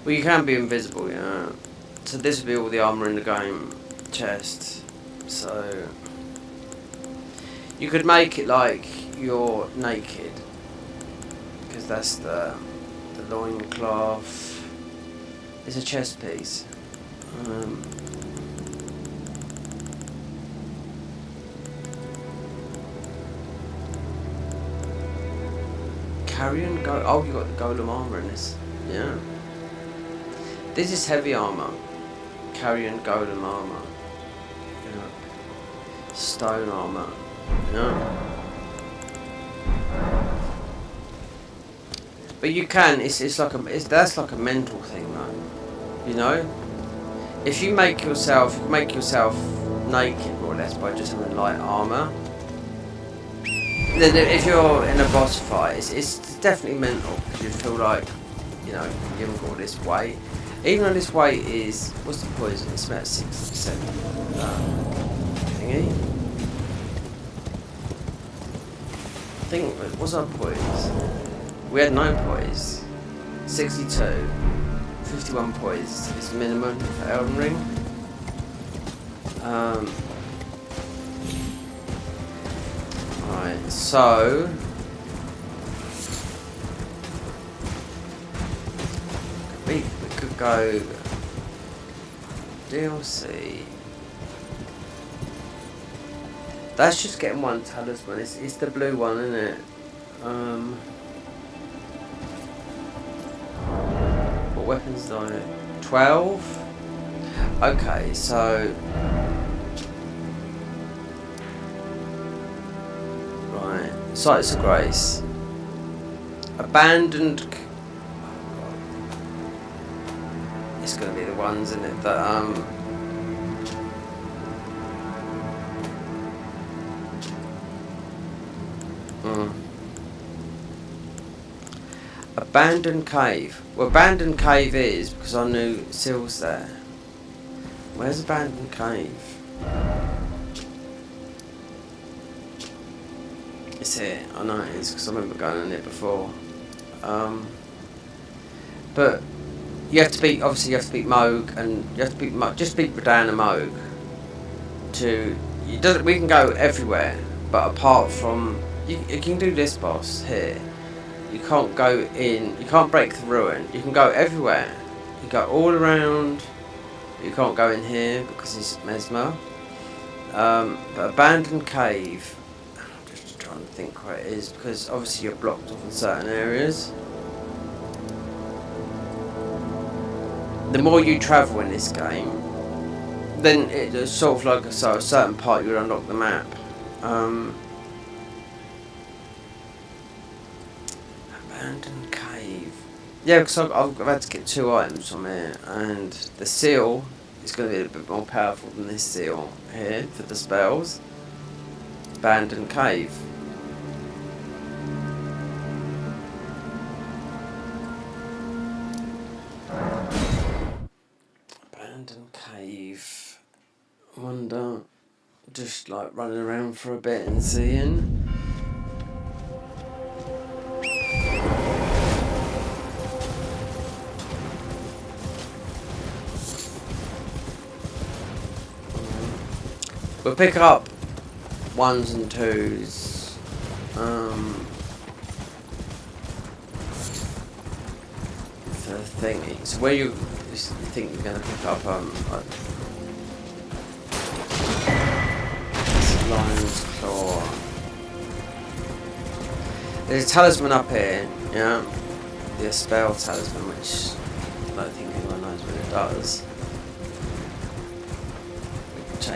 Well, you can be invisible, yeah. So this would be all the armor in the game chest. So you could make it like you're naked, because that's the loincloth. It's a chest piece. Carrion go. Oh, you got the golem armor in this. Yeah. This is heavy armor. Carrion golem armor. Yeah. Stone armor. Yeah. But you can. It's like that's like a mental thing, though. You know. If you make yourself naked more or less by just having light armor. Then if you're in a boss fight, it's definitely mental, because you feel like, you know, you haven't got this weight. Even though this weight is, what's the poison? It's about 60% thingy. I think, what's our poise? We had no poise. 62. 51 poise is minimum for Elden Ring. Right, so we could go DLC. That's just getting one talisman. It's the blue one, isn't it? What weapons do I know? 12? Okay, so right, Sights of Grace. Abandoned. It's gonna be the ones in it that Abandoned Cave. Well, Abandoned Cave is because I knew Sil's there. Where's Abandoned Cave? It's here. I know it is because I remember going in it before. But you have to beat. Obviously, you have to beat Moog, and you have to beat just beat Radahn and Moog. We can go everywhere, but apart from you can do this boss here. You can't go in. You can't break the ruin. You can go everywhere. You go all around. You can't go in here because it's Mesmer. But Abandoned Cave. I'm just trying to think where it is, because obviously you're blocked off in certain areas. The more you travel in this game, then it's sort of like a certain part you unlock the map. Abandoned Cave. Yeah, because I've had to get 2 items from here, and the seal is going to be a bit more powerful than this seal here for the spells. Abandoned Cave. Abandoned Cave. I wonder, just like running around for a bit and seeing. We'll pick up 1s and 2s. For the thingy. So where you think you're going to pick up Lion's Claw. There's a talisman up here, yeah. The spell talisman, which I don't think anyone knows what it does.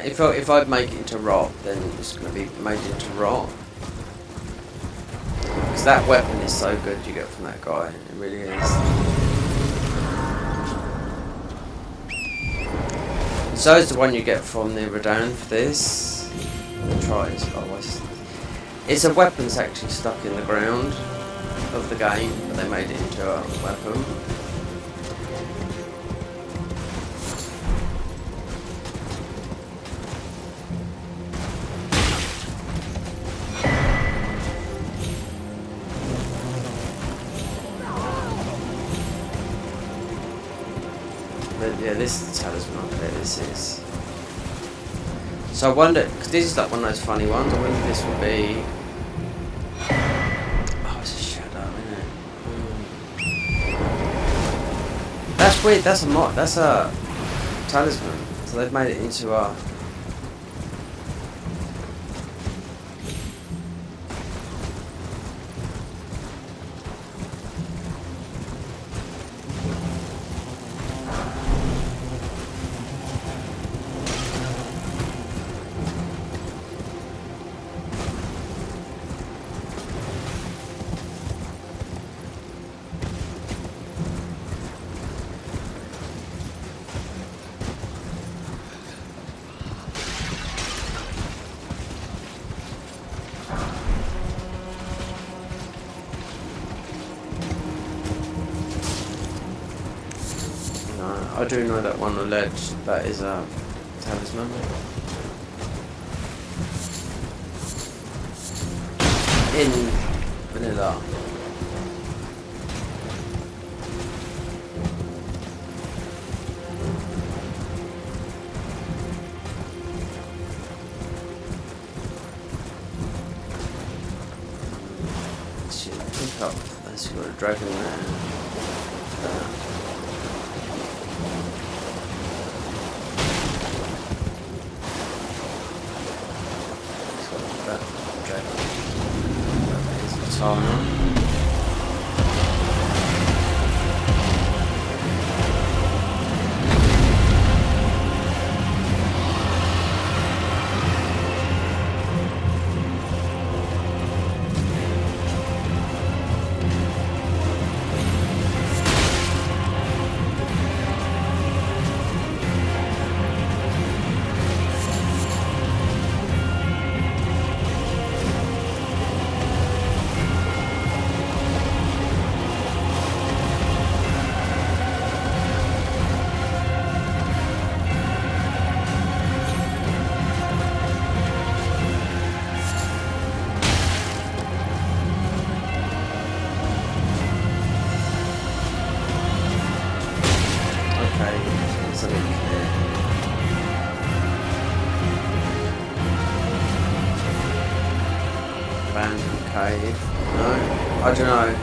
If I'd make it into rot, then it's going to be made into rot. Because that weapon is so good you get from that guy. It really is. So is the one you get from the Redan for this. Tries. Oh, it's a weapon that's actually stuck in the ground of the game, but they made it into a weapon. But yeah, this talisman up there, this is. So I wonder, because this is like one of those funny ones, I wonder if this would be. Oh, it's a shadow, isn't it? That's weird, that's a mod, that's a talisman. So they've made it into a. I do know that one on the ledge, that is a talisman. In vanilla. Should pick up, let's see what a dragon there. I don't know.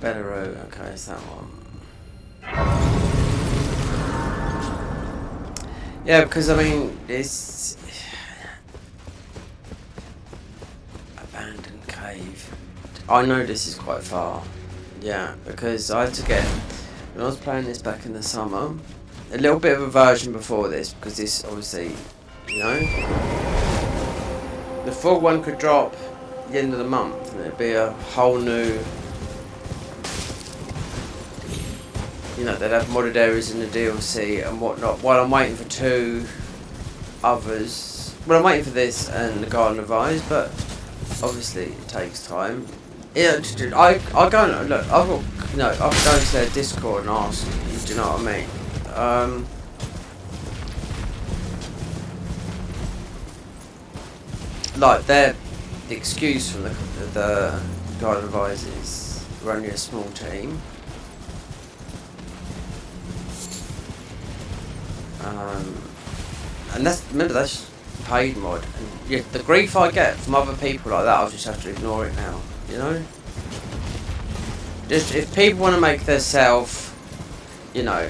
Better okay, it's that one. Yeah, because I mean, it's abandoned cave. I know this is quite far. Yeah, because I had to get, when I was playing this back in the summer, a little bit of a version before this, because this obviously, you know, the full one could drop at the end of the month and it'd be a whole new, you know, they'd have modded areas in the DLC and whatnot, while I'm waiting for two others. Well, I'm waiting for this and the Garden of Eyes, but obviously it takes time. Yeah, I go and look. I've got, you know, I can go into their Discord and ask. Do you know what I mean? Like the excuse from the Garden of Eyes is we're only a small team. And that's paid mod. And yeah, the grief I get from other people like that, I'll just have to ignore it now. You know, just if people want to make their self, you know,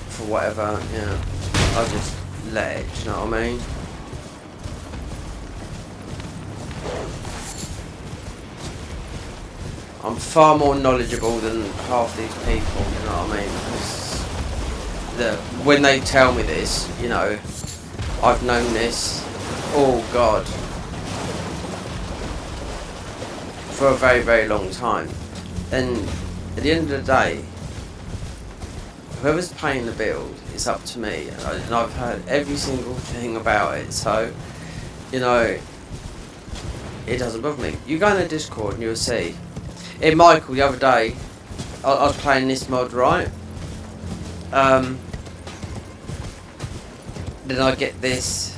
for whatever, you know, I'll just let it. You know what I mean? I'm far more knowledgeable than half these people. You know what I mean? Because when they tell me this, you know, I've known this, oh god, for a very, very long time. And at the end of the day, whoever's paying the bill, it's up to me. And I've heard every single thing about it, so, you know, it doesn't bother me. You go in the Discord and you'll see. In Michael, the other day, I was playing this mod, right? Then I get this.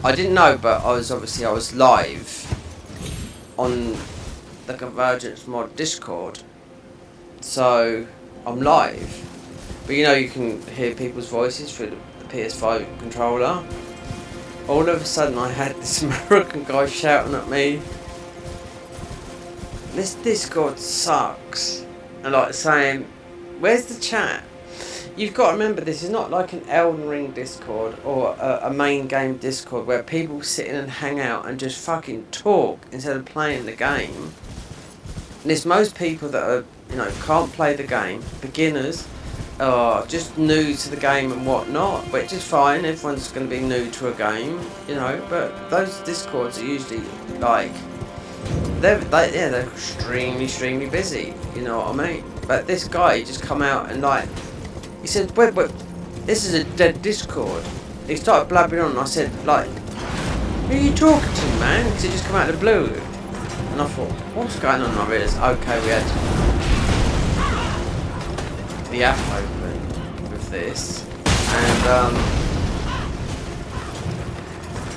I didn't know, but I was live on the Convergence mod Discord. So I'm live, but you know you can hear people's voices through the PS5 controller. All of a sudden, I had this American guy shouting at me, "This Discord sucks," and like saying, "Where's the chat?" You've got to remember, this is not like an Elden Ring Discord or a main game Discord where people sit in and hang out and just fucking talk instead of playing the game. And it's most people that are, you know, can't play the game, beginners, or just new to the game and whatnot, which is fine. Everyone's going to be new to a game, you know. But those Discords are usually like they're extremely busy. You know what I mean? But this guy just come out and like. He said, wait, this is a dead Discord. He started blabbering on and I said, like, who are you talking to, man? Because he just come out of the blue. And I thought, what's going on? And I realised, okay, we had the app open with this. And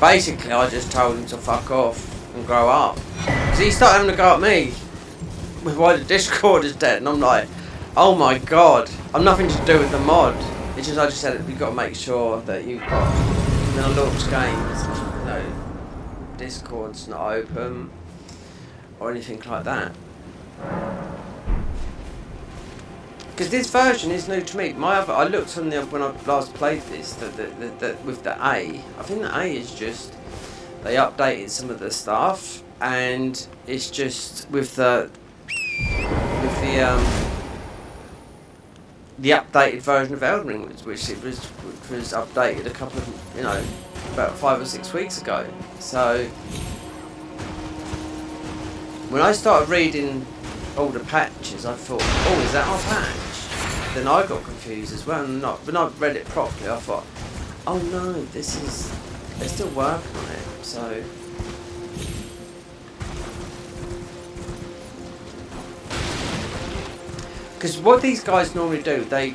basically I just told him to fuck off and grow up. Because he started having to go at me with why the Discord is dead. And I'm like, oh my god, I'm nothing to do with the mod. It's just I just said you've got to make sure that you've got, when I launch games, you know, Discord's not open or anything like that. Because this version is new to me. I looked on the when I last played this that with the A. I think the A is just they updated some of the stuff, and it's just with the updated version of Elden Ring, which was updated a couple of, you know, about 5 or 6 weeks ago. So when I started reading all the patches, I thought, oh, is that our patch? Then I got confused as well, and when I read it properly, I thought, oh no, they're still working on it. So because what these guys normally do, they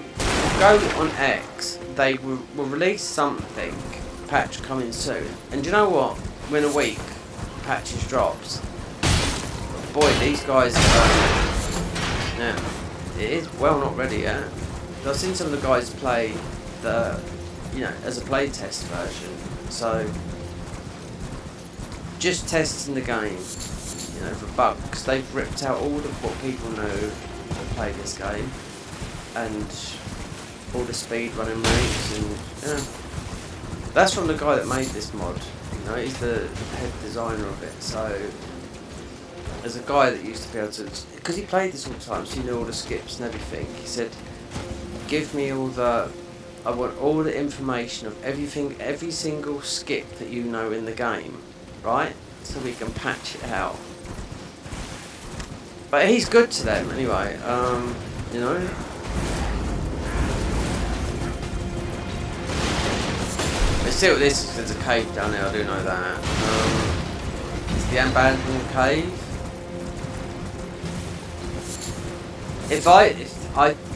go on X, they will release something, patch coming soon, and you know what? Within a week, patches drops. Boy, these guys yeah, it is well not ready yet. I've seen some of the guys play the, you know, as a play test version, so just testing the game, you know, for bugs. They've ripped out all of what people know play this game and all the speed running routes, and yeah, that's from the guy that made this mod. You know, he's the head designer of it. So there's a guy that used to be able to, because he played this all the time, so he knew all the skips and everything. He said, give me I want all the information of everything, every single skip that you know in the game, right, so we can patch it out. But he's good to them anyway, you know. Let's see what this is. There's a cave down there, I do know that. It's the abandoned cave.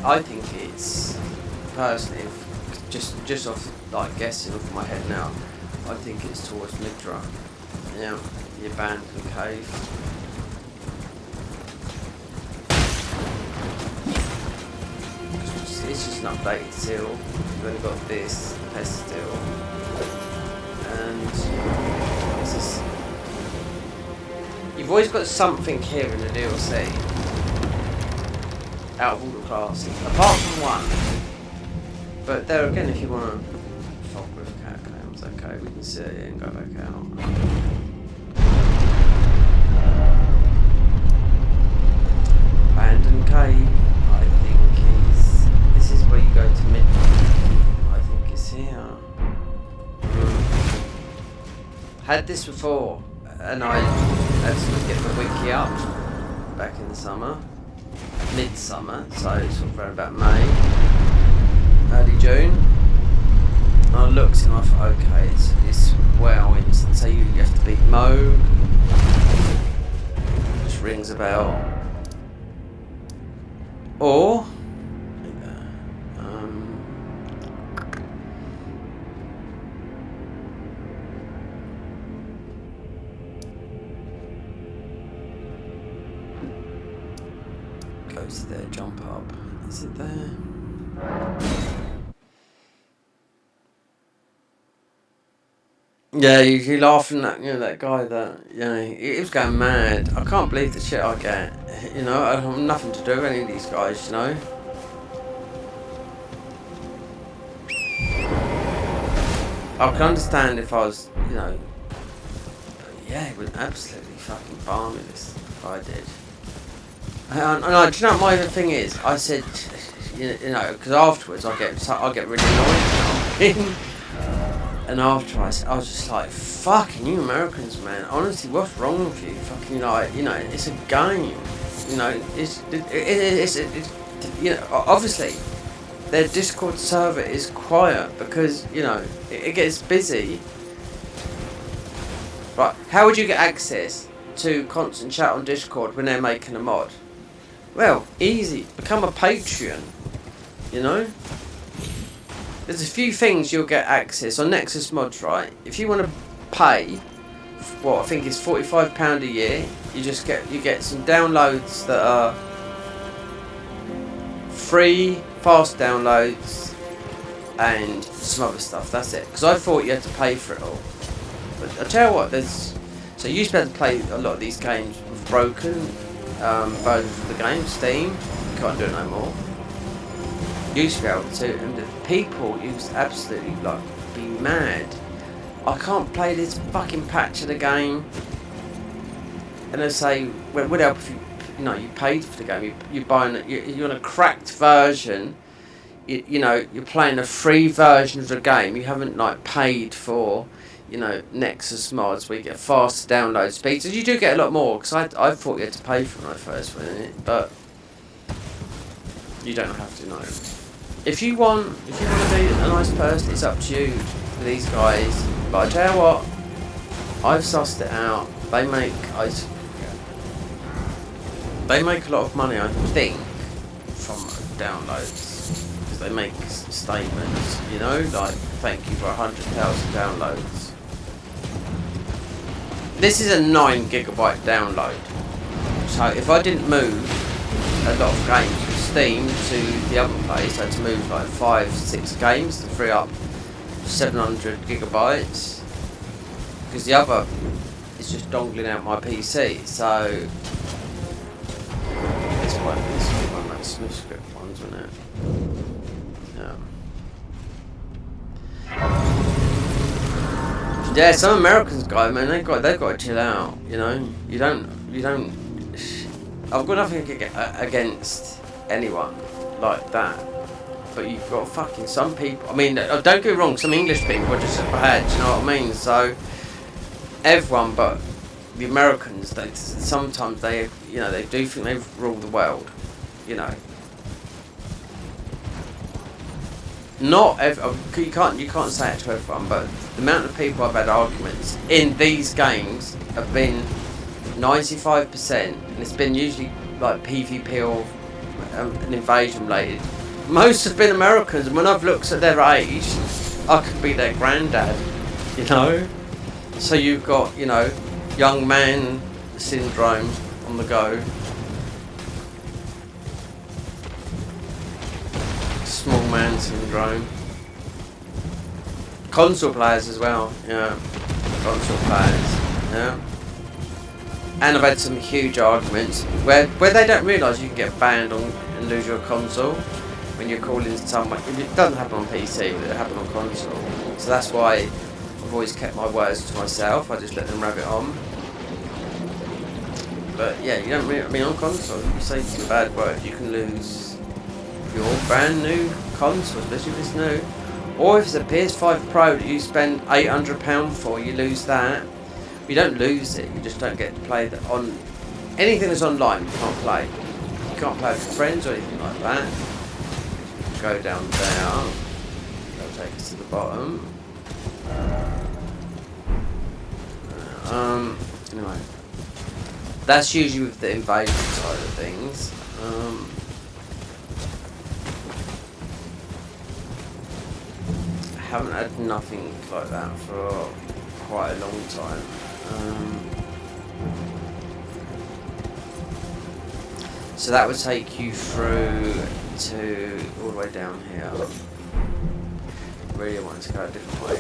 I think it's, personally, just off like guessing off my head now, I think it's towards Midra. Yeah, the abandoned cave. It's just an updated seal. We've only got this pest still, and this is. You've always got something here in the DLC. Out of all the classes, apart from one. But there again, if you want to fuck with catacombs, okay, we can sit here and go back out. Abandoned cave. This is where you go to Midnight. I think it's here. had this before, and I had to get the wiki up back in the summer, midsummer, so it's sort of around about May, early June. And I looked and I thought, okay, it's well instant. So you have to beat Mo, which rings a bell, or goes there, jump up. Is it there? Yeah, you laughing at that guy that he was going mad. I can't believe the shit I get. I have nothing to do with any of these guys. I can understand if I was, but yeah, it was absolutely fucking balmy. This guy did. And do you know what my other thing is? I said, because afterwards I get really annoyed. And after I was just like, fucking you Americans, man. Honestly, what's wrong with you? Fucking it's a game. Obviously, their Discord server is quiet because it gets busy. Right? How would you get access to constant chat on Discord when they're making a mod? Well, easy. Become a Patreon. There's a few things you'll get access on Nexus Mods, right? If you want to pay, what I think is £45 a year, you get some downloads that are free, fast downloads, and some other stuff. That's it. Because I thought you had to pay for it all. But I tell you what, so you used to be able to play a lot of these games with broken versions of the game, Steam. You can't do it no more. Used to be able to, and the people used to absolutely be mad. I can't play this fucking patch of the game. And they say, well, it would help if you paid for the game. You're on a cracked version. You're playing a free version of the game. You haven't paid for Nexus mods where you get fast download speeds. And you do get a lot more because I thought you had to pay for it when I first went in it, but you don't have to. No. If you want to be a nice person, it's up to you for these guys. But I tell you what, I've sussed it out. They make a lot of money, I think, from downloads because they make statements. Thank you for 100,000 downloads. This is a 9 gigabyte download. So if I didn't move a lot of games from Steam to the other place, I had to move 5-6 games to free up 700 gigabytes. Because the other is just dongling out my PC. So this is one of those Smith script ones, isn't it? Yeah, some Americans guys, man, they've got to chill out. You don't. I've got nothing against anyone like that, but you've got fucking some people. I mean, don't get me wrong. Some English people are just bad. You know what I mean? So everyone, but the Americans, sometimes they do think they rule the world. Not you can't say it to everyone, but the amount of people I've had arguments in these games have been 95%, and it's been usually PvP or an invasion related. Most have been Americans, and when I've looked at their age, I could be their granddad. So you've got young man syndrome on the go. Small man syndrome. Console players as well, console players, And I've had some huge arguments where they don't realise you can get banned and lose your console when you're calling someone. It doesn't happen on PC, but it happens on console. So that's why I've always kept my words to myself. I just let them rub it on. But yeah, you don't really, on console, if you say a bad word, you can lose your brand new console, especially if it's new. Or if it's a PS5 Pro that you spend £800 for, you lose that. You don't lose it, you just don't get to play that on anything that's online. You can't play. You can't play with friends or anything like that. Go down there. That'll take us to the bottom. Anyway, that's usually with the invasion side of things. I haven't had nothing like that for quite a long time. So that would take you through to all the way down here. Really wanted to go a different way.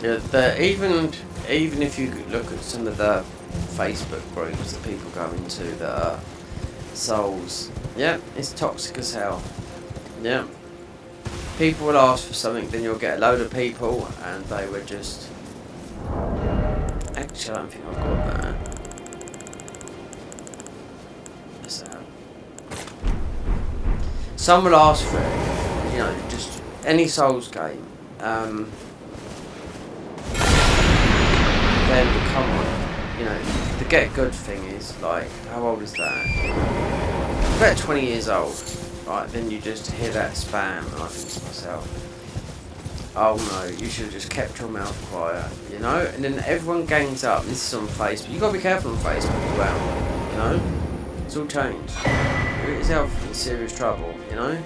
Yeah, even if you look at some of the Facebook groups that people go into that are souls, yeah, it's toxic as hell. Yeah, people will ask for something, then you'll get a load of people, and they would just. Actually, I don't think I've got that. What's that? Some will ask for it, you know, just any Souls game. Then come on, you know, the get good thing is like, how old is that? About 20 years old, right? Then you just hear that spam, and I think to myself, oh no, you should have just kept your mouth quiet, you know? And then everyone gangs up. This is on Facebook. You gotta be careful on Facebook as well, you know? It's all changed. You get yourself in serious trouble, you know?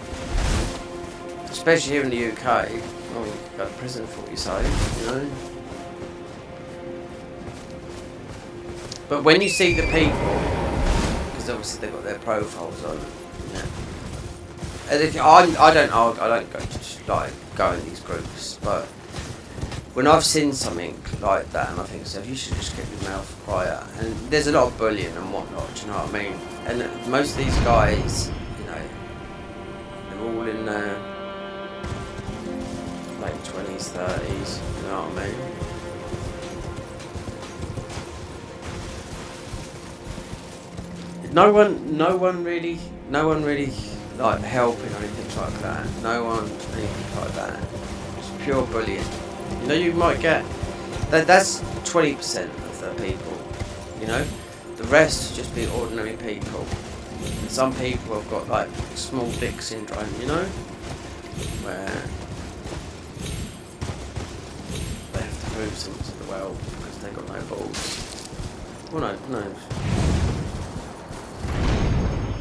Especially here in the UK. Oh, you go to prison for what you say, you know? But when you see the people, because obviously they've got their profiles on, yeah. And if I don't go to like go in these groups, but when I've seen something like that, and I think so, you should just keep your mouth quiet. And there's a lot of bullying and whatnot. Do you know what I mean? And most of these guys, you know, they're all in their late 20s, 30s. You know what I mean? No one really like helping or anything like that. No one anything like that. It's pure bullying. You know, you might get that's 20% of the people. You know, the rest just be ordinary people. And some people have got like small dick syndrome. You know, where they have to prove something to the world because they got no balls. Well, no.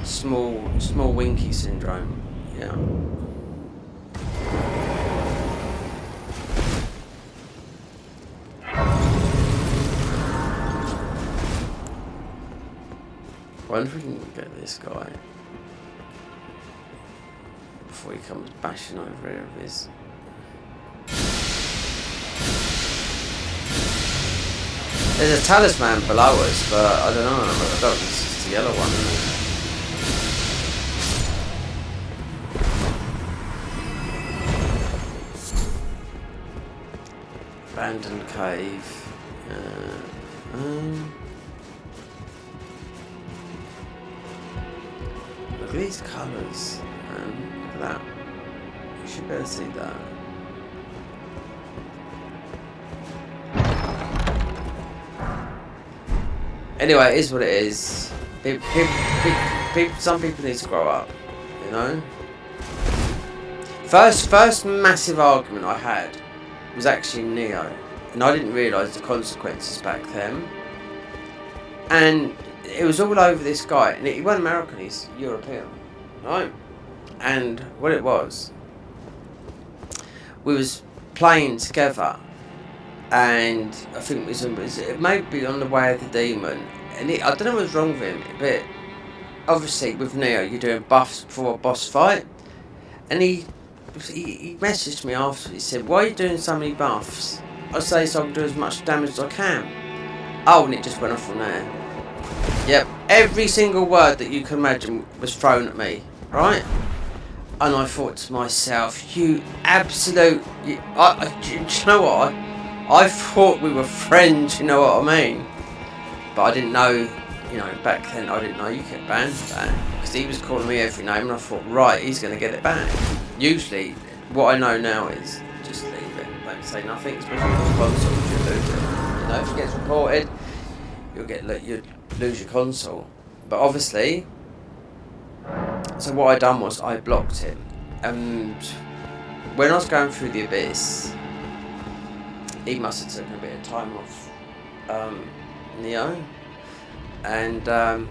Small winky syndrome, yeah. I wonder if we can get this guy before he comes bashing over here with his. There's a talisman below us, but I don't know. I don't think it's the yellow one, isn't it? Abandoned cave. Look at these colours. Look at that. You should better see that. Anyway, it is what it is. Some people need to grow up. You know. First massive argument I had was actually Neo, and I didn't realise the consequences back then. And it was all over this guy, and he wasn't American, he's European, right? And what it was, we was playing together, and I think it may be on the Way of the Demon, and I don't know what was wrong with him, but obviously with Neo, you're doing buffs before a boss fight, and he messaged me after. He said, "Why are you doing so many buffs?" I say so I can do as much damage as I can. Oh, and it just went off from there. Yep, every single word that you can imagine was thrown at me, right? And I thought to myself, you absolute... do you know what? I thought we were friends, you know what I mean? But I didn't know, you know, back then I didn't know you get banned for that. Because he was calling me every name and I thought, right, he's going to get it back. Usually, what I know now is just leave it. Don't say nothing, especially on console, you'll lose it. You know, if it gets reported, you'll lose your console. But obviously... So what I done was I blocked him, and when I was going through the abyss, he must have taken a bit of time off Neo, and I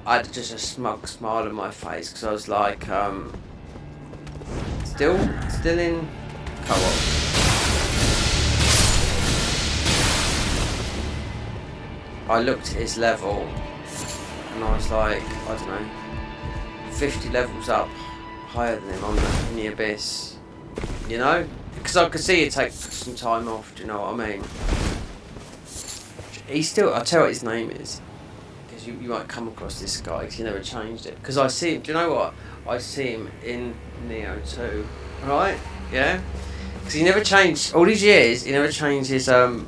had just a smug smile on my face because I was like, still in co-op. I looked at his level, and I was like, I don't know. 50 levels up higher than him in the abyss, you know, because I could see it take some time off. Do you know what I mean? He's still, I'll tell you what his name is, because you might come across this guy because he never changed it. Because I see him, do you know what? I see him in Neo 2, right? Yeah, because he never changed all these years. He never changed his PSN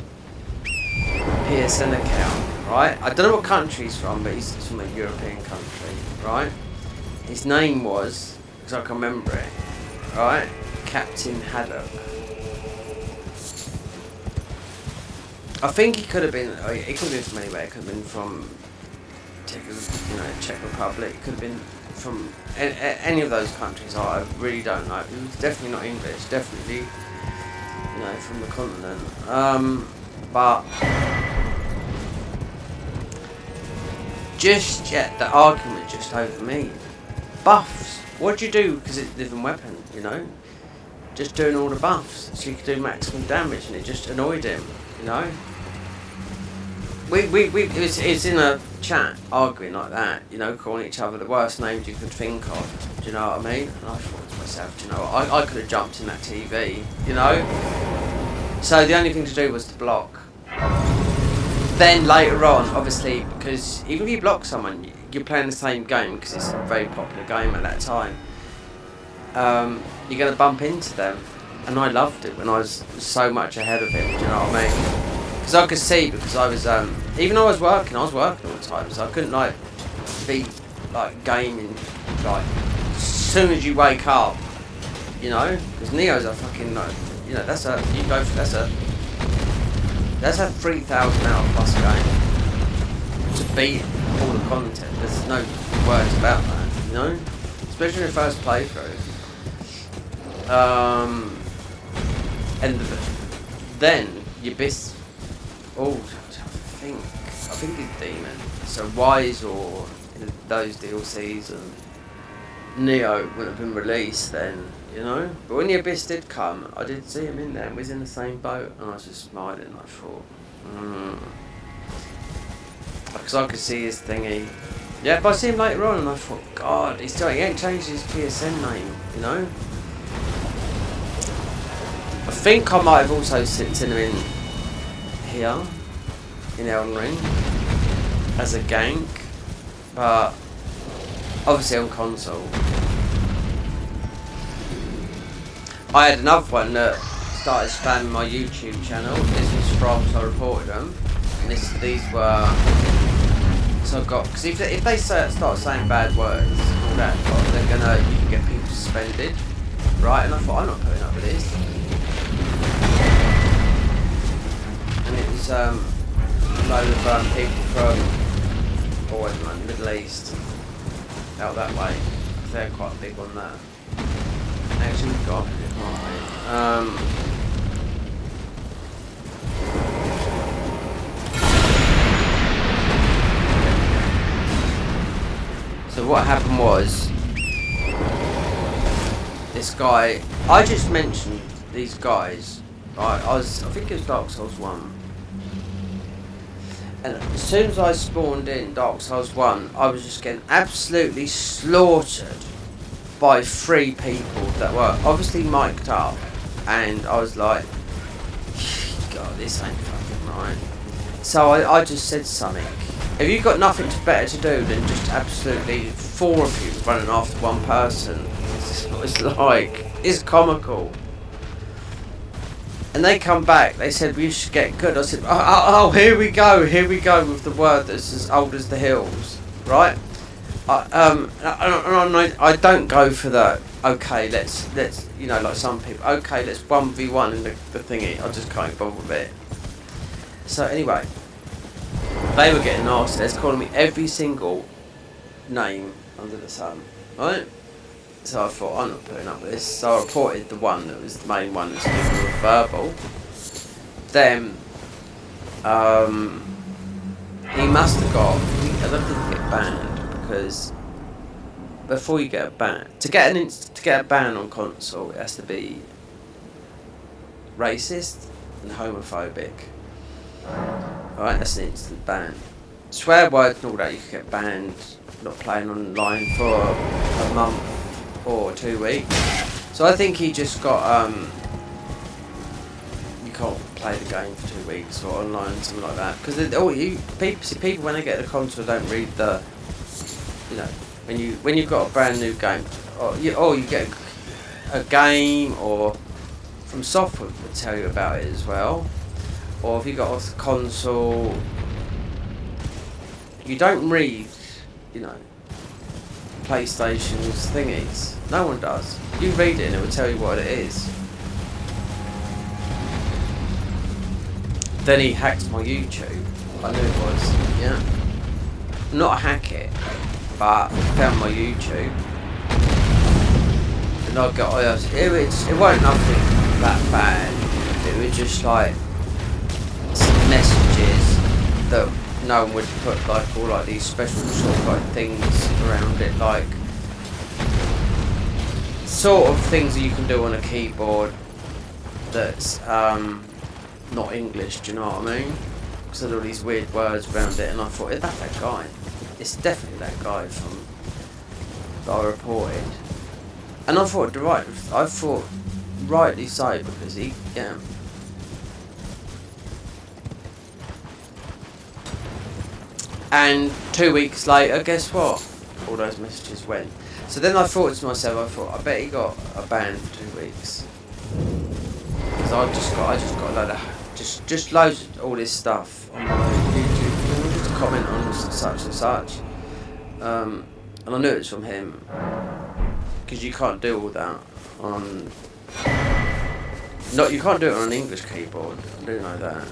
account, right? I don't know what country he's from, but he's from a European country, right? His name was, because I can remember it, right? Captain Haddock. I think he could have been. He could have been from anywhere. It could have been from, Czech Republic. It could have been from any of those countries. I really don't know. He was definitely not English. Definitely, from the continent. But just yet, the argument just over me. Buffs. What do you do? Because it's a different weapon, you know. Just doing all the buffs, so you could do maximum damage, and it just annoyed him, you know. It's in a chat arguing like that, you know, calling each other the worst names you could think of. Do you know what I mean? And I thought to myself, do you know what? I could have jumped in that TV, you know. So the only thing to do was to block. Then later on, obviously, because even if you block someone, you're playing the same game because it's a very popular game at that time. You're going to bump into them, and I loved it when I was so much ahead of him. Do you know what I mean? Because I could see, because I was even though I was working all the time, so I couldn't be gaming as soon as you wake up, you know. Because Neo's a fucking that's a 3,000 hour plus game to beat all the content. There's no words about that, you know, especially in the first playthrough. And then your abyss. Oh, I think it's Demon. So Wise or those DLCs and Neo would have been released then, you know. But when the Abyss did come, I did see him in there. And we was in the same boat, and I was just smiling. And I thought, because I could see his thingy. Yeah, but I see him later on, and I thought, God, he ain't changed his PSN name, you know. I think I might have also seen him in here in Elden Ring as a gank, but obviously on console. I had another one that started spamming my YouTube channel. This was from, so I reported them. And these were, so I got, because if they start saying bad words, you can get people suspended, right? And I thought, I'm not putting up with this. And it was a load of people from the Middle East, out that way. They're quite big on that. Actually, we've got it, can't we? So what happened was, this guy, I just mentioned these guys. I think it was Dark Souls 1. And as soon as I spawned in Dark Souls 1, I was just getting absolutely slaughtered by 3 people that were obviously mic'd up. And I was like, God, this ain't fucking right. So I just said something. If you've got nothing better to do than just absolutely 4 of you running after one person, it's like, it's comical. And they come back, they said, we should get good. I said, oh, here we go with the word that's as old as the hills, right? I don't go for the, okay, let's you know, like some people, okay, let's 1v1 in the thingy. I just can't bother with it. So anyway, they were getting nasty. They was calling me every single name under the sun, right? So I thought, I'm not putting up with this. So I reported the one that was the main one that's giving me verbal. Then, he must have got, I don't think he get banned, because before you get a ban, to get a ban on console, it has to be racist and homophobic. Alright, that's an instant ban. Swear words and all that, you can get banned, not playing online for a month or 2 weeks. So I think he just got you can't play the game for 2 weeks or online, something like that. Because people when they get the console don't read the, you know, when you've got a brand new game, or you get a game, or from software would tell you about it as well. Or if you got a console, you don't read, you know, PlayStation's thingies. No one does. You read it and it will tell you what it is. Then he hacked my YouTube. I knew it was, yeah. Not hack it, but found my YouTube. And I got, it wasn't nothing that bad. It was just like some messages that no one would put like all like these special sort of like things around it, like sort of things that you can do on a keyboard that's not English, do you know what I mean? Because there are all these weird words around it, and I thought, is that guy? It's definitely that guy from that I reported. And I thought rightly so, because he, yeah. And 2 weeks later, guess what? All those messages went. So then I thought to myself, I bet he got a ban for 2 weeks. Because I just got a load of, just loads of all this stuff on my YouTube, just comment on such and such. And I knew it was from him. Because you can't do all that on, you can't do it on an English keyboard. I do know that.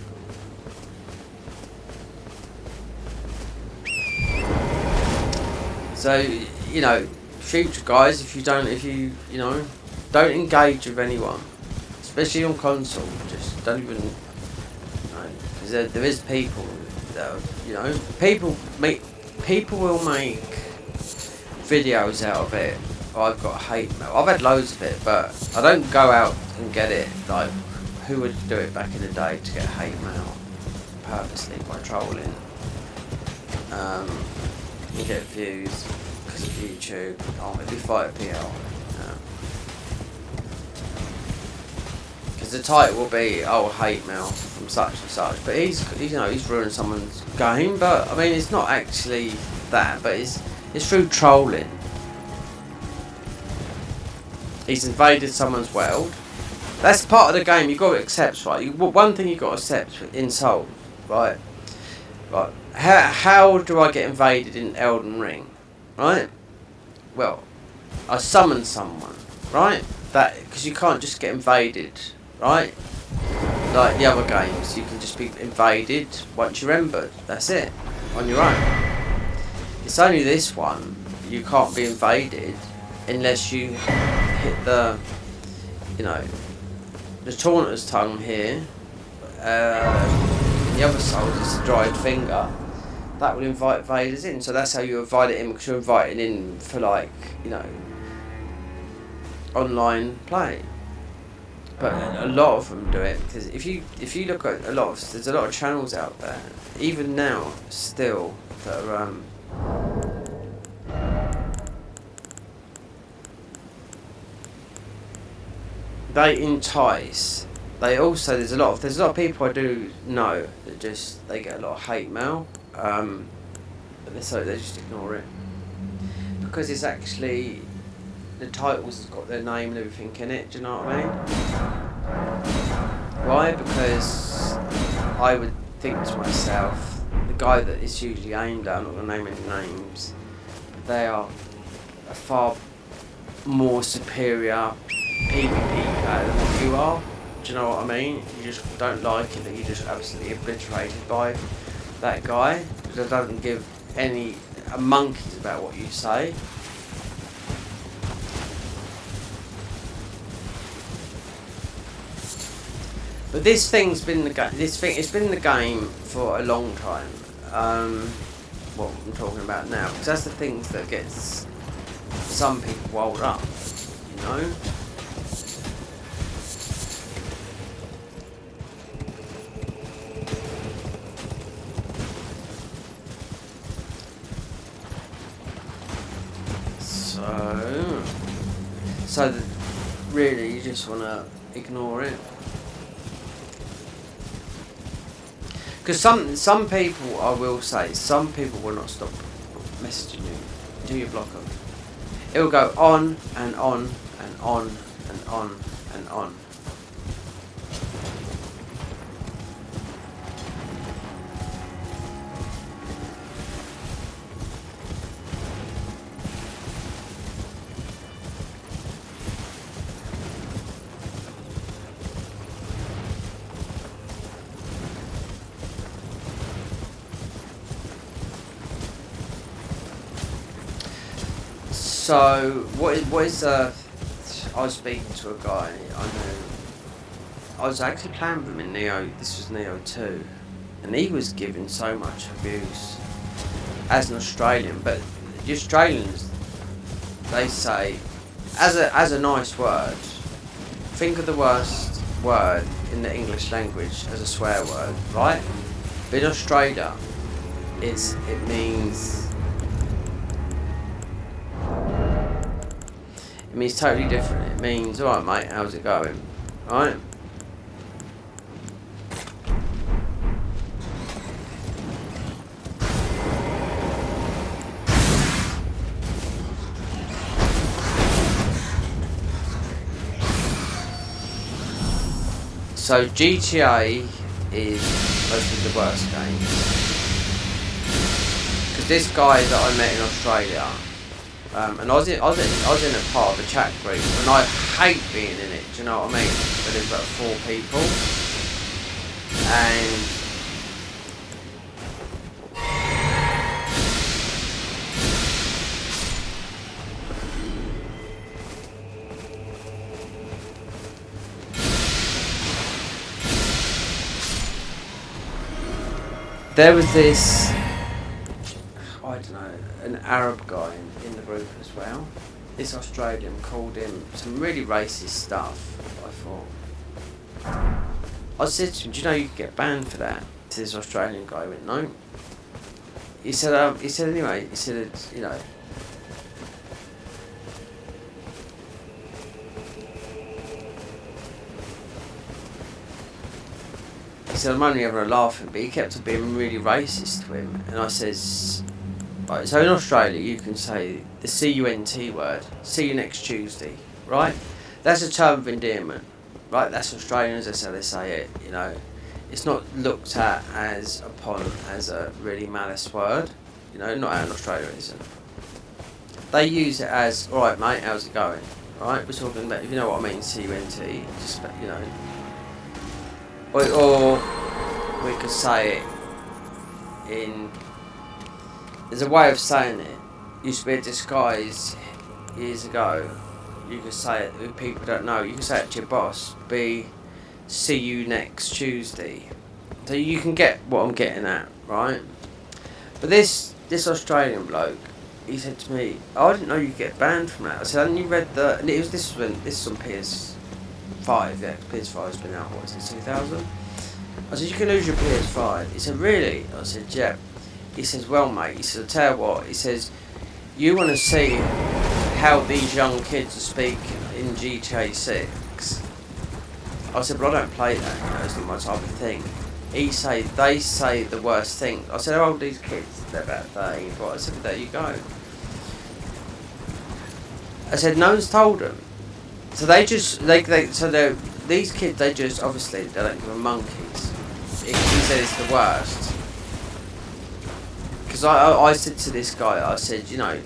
So, you know, future guys, if you don't engage with anyone, especially on console, just don't even, because there is people that, you know, people will make videos out of it. I've got hate mail. I've had loads of it, but I don't go out and get it. Like, who would do it back in the day to get hate mail purposely by trolling? You get views because of YouTube. Oh, maybe fight PL. Because the title will be, oh, hate mail from such and such. But he's ruined someone's game. But I mean, it's not actually that. But it's through trolling. He's invaded someone's world. That's part of the game. You've got to accept, right? One thing you've got to accept in Souls, right? Right. How do I get invaded in Elden Ring? Right? Well, I summon someone, right? That, because you can't just get invaded, right? Like the other games, you can just be invaded once you're embedded. That's it, on your own. It's only this one you can't be invaded unless you hit the, you know, the Taunter's tongue here. The other Souls is the dried finger. That will invite invaders in. So that's how you invite it in, because you're inviting in for, like, you know, online play. but a lot of them do it because if you look at there's a lot of channels out there, even now still, that are they entice. They also there's a lot of people I do know that just they get a lot of hate mail, but they just ignore it because it's actually the titles has got their name and everything in it. Do you know what I mean? Why? Because I would think to myself, the guy that it's usually aimed at, I'm not going to name any names, they are a far more superior PvP player than what you are. Do you know what I mean? You just don't like it that you're just absolutely obliterated by that guy because it doesn't give any monkeys about what you say. But this thing's been it's been the game for a long time. What I'm talking about now, because that's the things that gets some people wound up, you know. So really, you just want to ignore it. Because some people, I will say, some people will not stop messaging you until you block them. It will go on and on and on and on and on. So what is I was speaking to a guy I knew. I was actually playing with him in Neo. This was Neo 2, and he was given so much abuse as an Australian. But the Australians, they say, as a nice word, think of the worst word in the English language as a swear word, right? But in Australia, it means totally different. It means, alright mate, how's it going? Right? So GTA is supposed to be the worst game. Because this guy that I met in Australia, and I was in a part of a chat group, and I hate being in it. Do you know what I mean? But there's about 4 people, and there was this, I don't know, an Arab guy in the group as well. This Australian called him some really racist stuff. I thought, I said to him, do you know you could get banned for that? To this Australian guy, he went, no. He said anyway, he said, it's, you know, he said, I'm only ever laughing, but he kept on being really racist to him. And I says, right, so in Australia you can say the CUNT word, see you next Tuesday, right? That's a term of endearment, right? That's Australians, that's how they say it, you know. It's not looked at as a really malice word, you know, not out in Australia it isn't. They use it as, alright mate, how's it going? Right, we're talking about, if you know what I mean, CUNT, just, you know. Or we could say it in, there's a way of saying it. Used to be a disguise years ago. You could say it, if people don't know, you can say it to your boss, see you next Tuesday. So you can get what I'm getting at, right? But this Australian bloke, he said to me, oh, I didn't know you get banned from that. I said, hadn't you read the, and this is on PS, 5, yeah, PS5's been out, what, since 2000? I said, you can lose your PS5. He said, really? I said, yeah. He says, well, mate, he says, I'll tell you what, he says, you want to see how these young kids are speaking in GTA 6. I said, but I don't play that, you know, it's not my type of thing. They say the worst thing. I said, how old are these kids? They're about 13. But I said, well, there you go. I said, no one's told them. So these kids, they just, obviously, they don't give them monkeys. He said it's the worst. Because I said to this guy, I said, you know,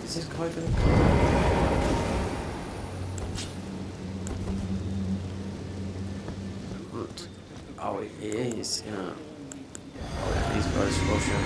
is this guy going to come? Oh, he is, yeah. Oh, these guys are Russian.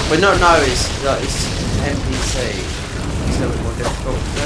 But no, it's NPC. It's a little bit more difficult to do.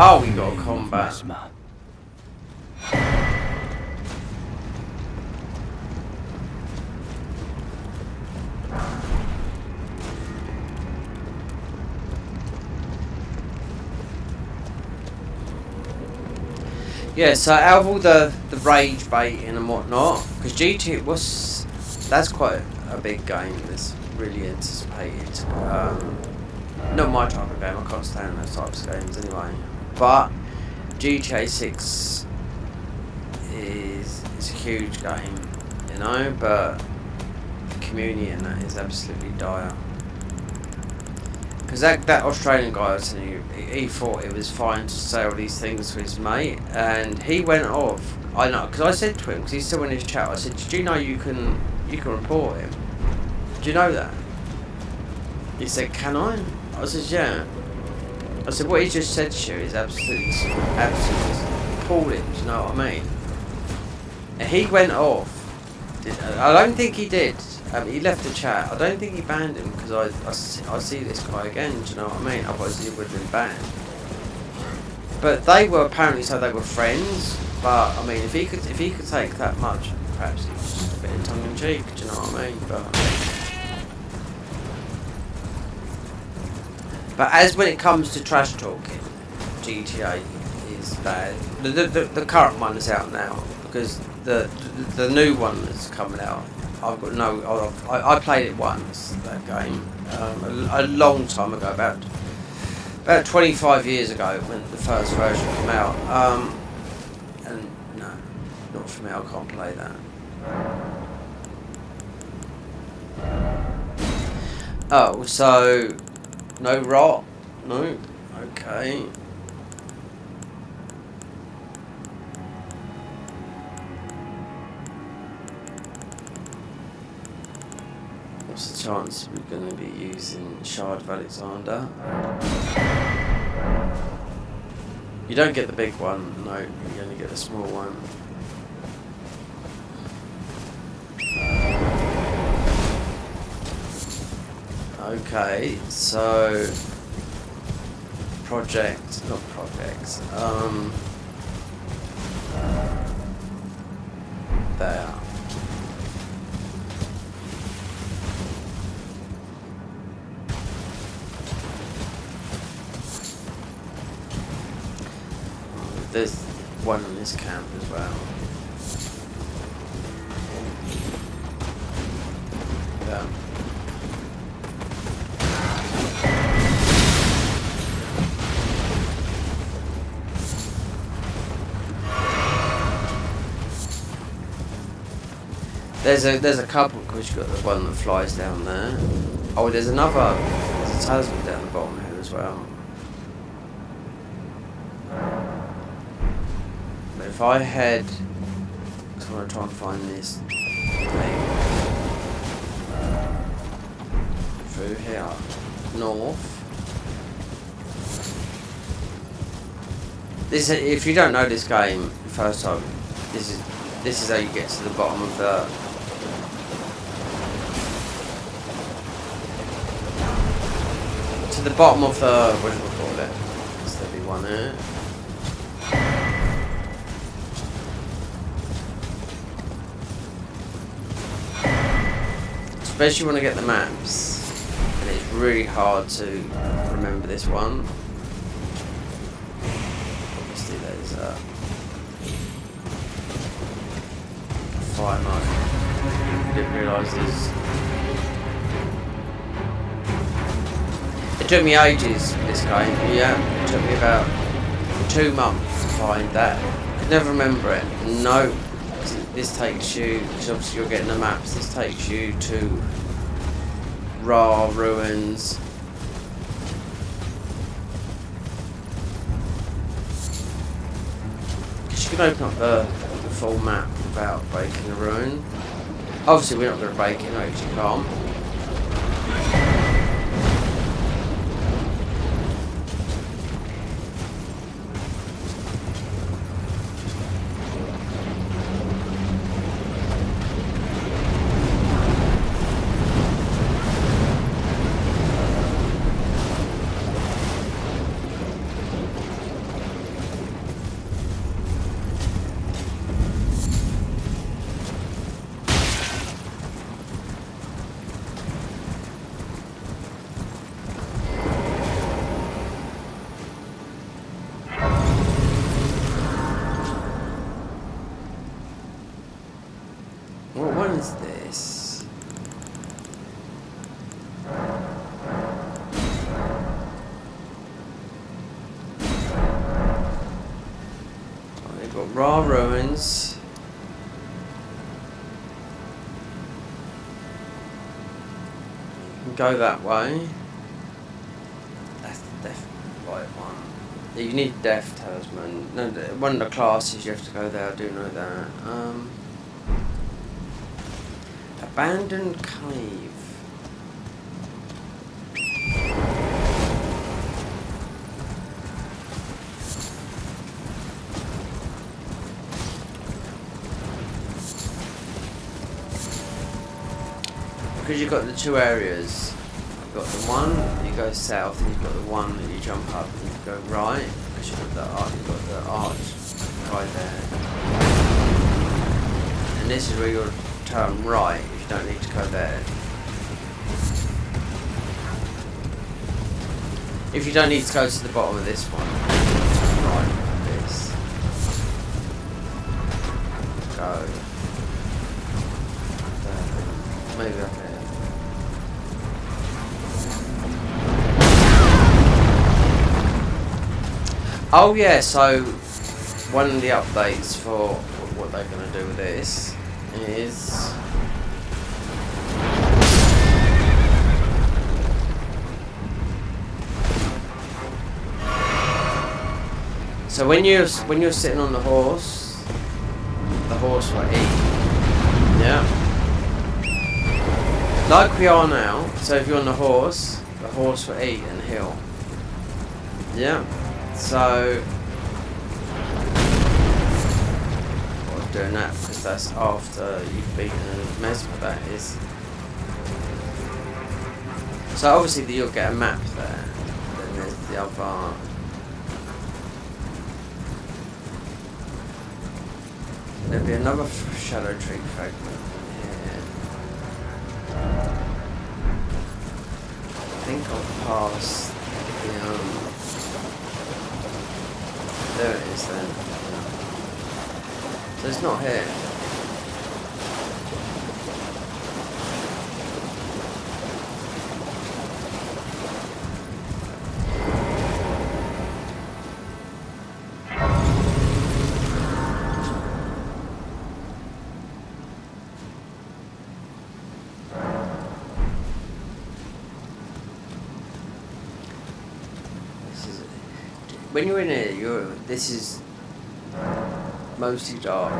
Oh, we got a combat. Yeah, so out of all the rage baiting and whatnot, because GT that's quite a big game that's really anticipated. Not my type of game, I can't stand those types of games anyway. But GTA 6 is a huge game, you know, but the community in that is absolutely dire. Because that Australian guy I was telling you, he thought it was fine to say all these things to his mate, and he went off. I know, because I said to him, because he's still in his chat, I said, "Did you know you can report him? Do you know that?" He said, "Can I?" I said, "Yeah." I said, "What he just said to you is absolutely appalling. Do you know what I mean?" And he went off. I don't think he did. He left the chat. I don't think he banned him because I see this guy again. Do you know what I mean? Otherwise he would have been banned. But they were apparently so they were friends. But I mean, if he could take that much, perhaps he was just a bit in tongue in cheek. Do you know what I mean? But as when it comes to trash talking, GTA is bad. The current one is out now because the new one that's coming out. I've got no. I played it once, that game, a long time ago, about 25 years ago when the first version came out. And no, not for me. I can't play that. Oh, so no rot? No. Okay. What's the chance we're going to be using Shard of Alexander? You don't get the big one, no, you only get the small one. Okay, so not project, there. There's one in this camp as well. Yeah. There's a couple because you've got the one that flies down there. Oh, there's a talisman down the bottom here as well. But if I head, I want to try and find this thing through here, north. This, if you don't know this game first time, this is how you get to the bottom of the. To the bottom of the, what do we call it? There'll be one here. Especially when I get the maps, and it's really hard to remember this one. Obviously there's a fire knife. I didn't realise there's. It took me ages, this game, yeah. It took me about 2 months to find that. I could never remember it. No. This takes you, because obviously you're getting the maps, this takes you to Ra ruins. Because you can open up the full map without breaking the ruin. Obviously we're not going to break it, no, because you can't. What one is this? Oh, they've got Ra ruins. You can go that way. That's the death right one. You need death talisman. No, one of the classes you have to go there. I do know that. Abandoned cave. Because you've got the 2 areas. You've got the one that you go south, and you've got the one that you jump up and you go right. Because you've got the arch right there. And this is where you'll turn right. Don't need to go there. If you don't need to go to the bottom of this one, right, this. Go. Maybe up here. Oh yeah, so one of the updates for what they're going to do with this is so when you're sitting on the horse will eat. Yeah. Like we are now. So if you're on the horse will eat and heal. Yeah. So doing that because that's after you've beaten a mesmer, that is. So obviously you'll get a map there. Then there's the other. There'll be another shadow tree fragment here. I think I'll pass the there it is then. So it's not here. When you're in here, this is mostly dark.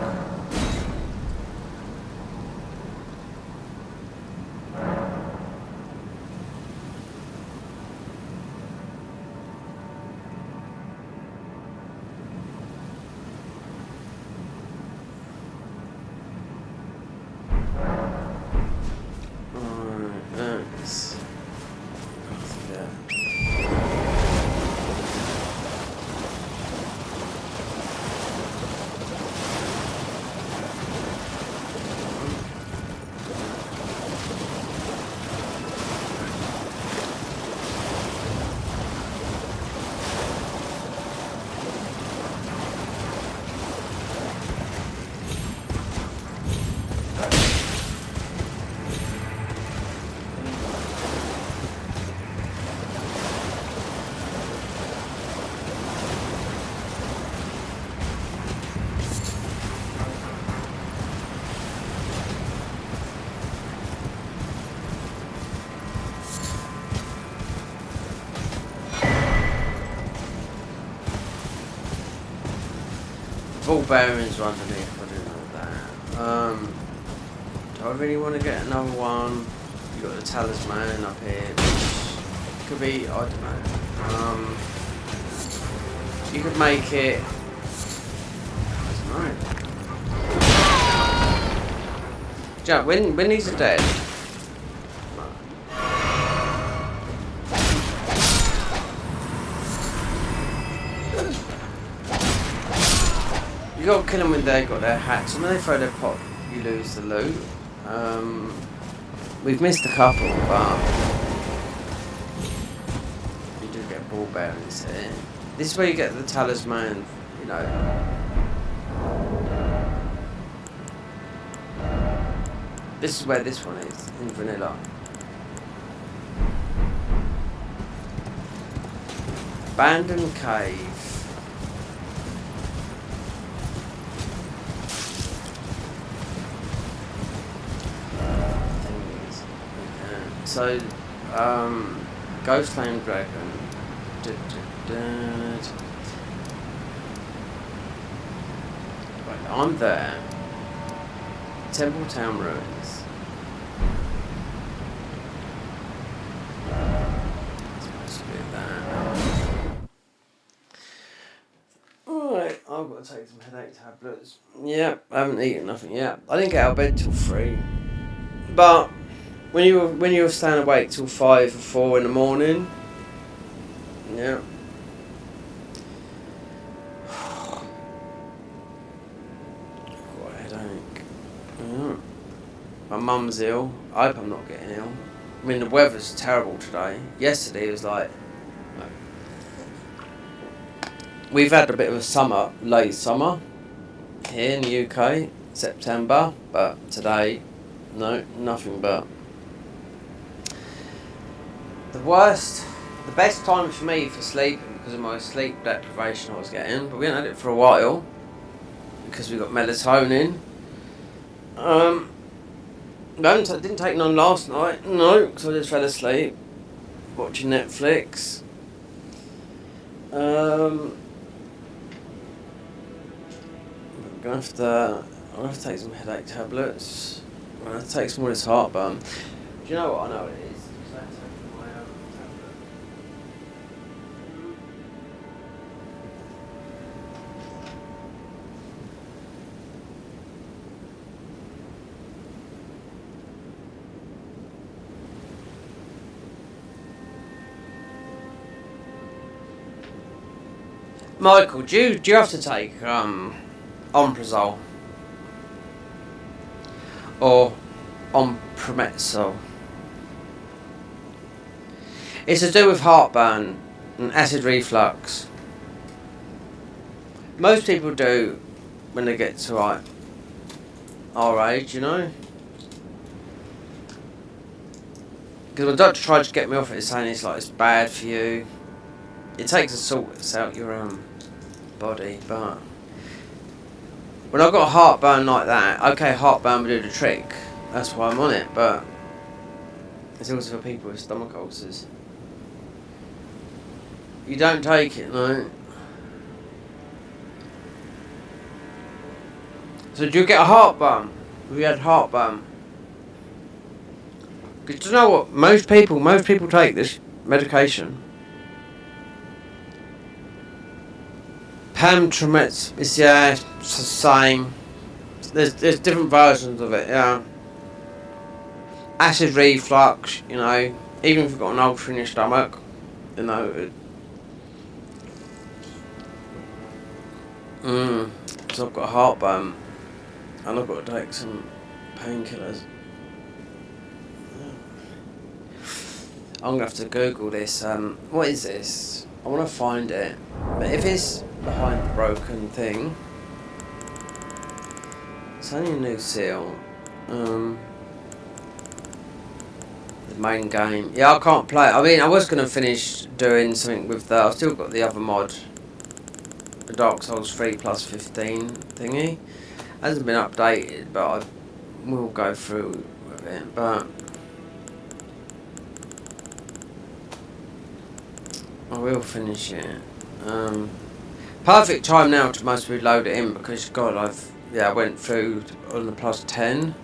Ball bearings are underneath, I do know that. Do I really want to get another one? You got the talisman up here, which could be, I don't know. You could make it, I don't know. Jack, when these are dead, you got to kill them when they got their hats. And when they throw their pot, you lose the loot. We've missed a couple, but you do get ball bearings here. This is where you get the talisman, you know. This is where this one is, in vanilla. Abandoned cave. So, Ghost Flame Dragon. Right, I'm there. Temple Town Ruins. Supposed to be that. Alright, I've got to take some headache tablets. Yeah, I haven't eaten nothing yet. I didn't get out of bed till 3. But when you were staying awake till 5 or 4 in the morning, yeah. Got a headache. Yeah. My mum's ill. I hope I'm not getting ill. I mean, the weather's terrible today. Yesterday was like, we've had a bit of a summer, late summer here in the UK, September, but today, no, nothing but. The best time for me for sleeping because of my sleep deprivation I was getting, but we hadn't had it for a while because we got melatonin. Didn't take none last night, no, because I just fell asleep watching Netflix. I'm gonna have to take some headache tablets. I'm gonna have to take some more of this heartburn. Do you know what? I know what it is. Michael, do you have to take omeprazole or omeprazole? It's to do with heartburn and acid reflux. Most people do when they get to like our age, you know. Because my doctor tried to get me off it, saying it's bad for you. It takes a salt out your body, but when I've got heartburn like that, okay, heartburn will do the trick. That's why I'm on it, but it's also for people with stomach ulcers. You don't take it, no. So do you get a heartburn? Have you had heartburn? Because you know what? Most people take this medication. Pamtramets is it's the same. There's different versions of it, yeah. Acid reflux, you know, even if you've got an ulcer in your stomach, you know. So I've got heartburn, and I've got to take some painkillers. I'm gonna have to Google this. What is this? I want to find it. But if it's behind the broken thing, it's only a new seal. The main game. Yeah, I can't play it. I mean, I was gonna finish doing something with that. I've still got the other mod, the Dark Souls 3 plus 15 thingy. Hasn't been updated, but I will go through with it. But I will finish it. Perfect time now to mostly load it in because God, I went through on the plus 10.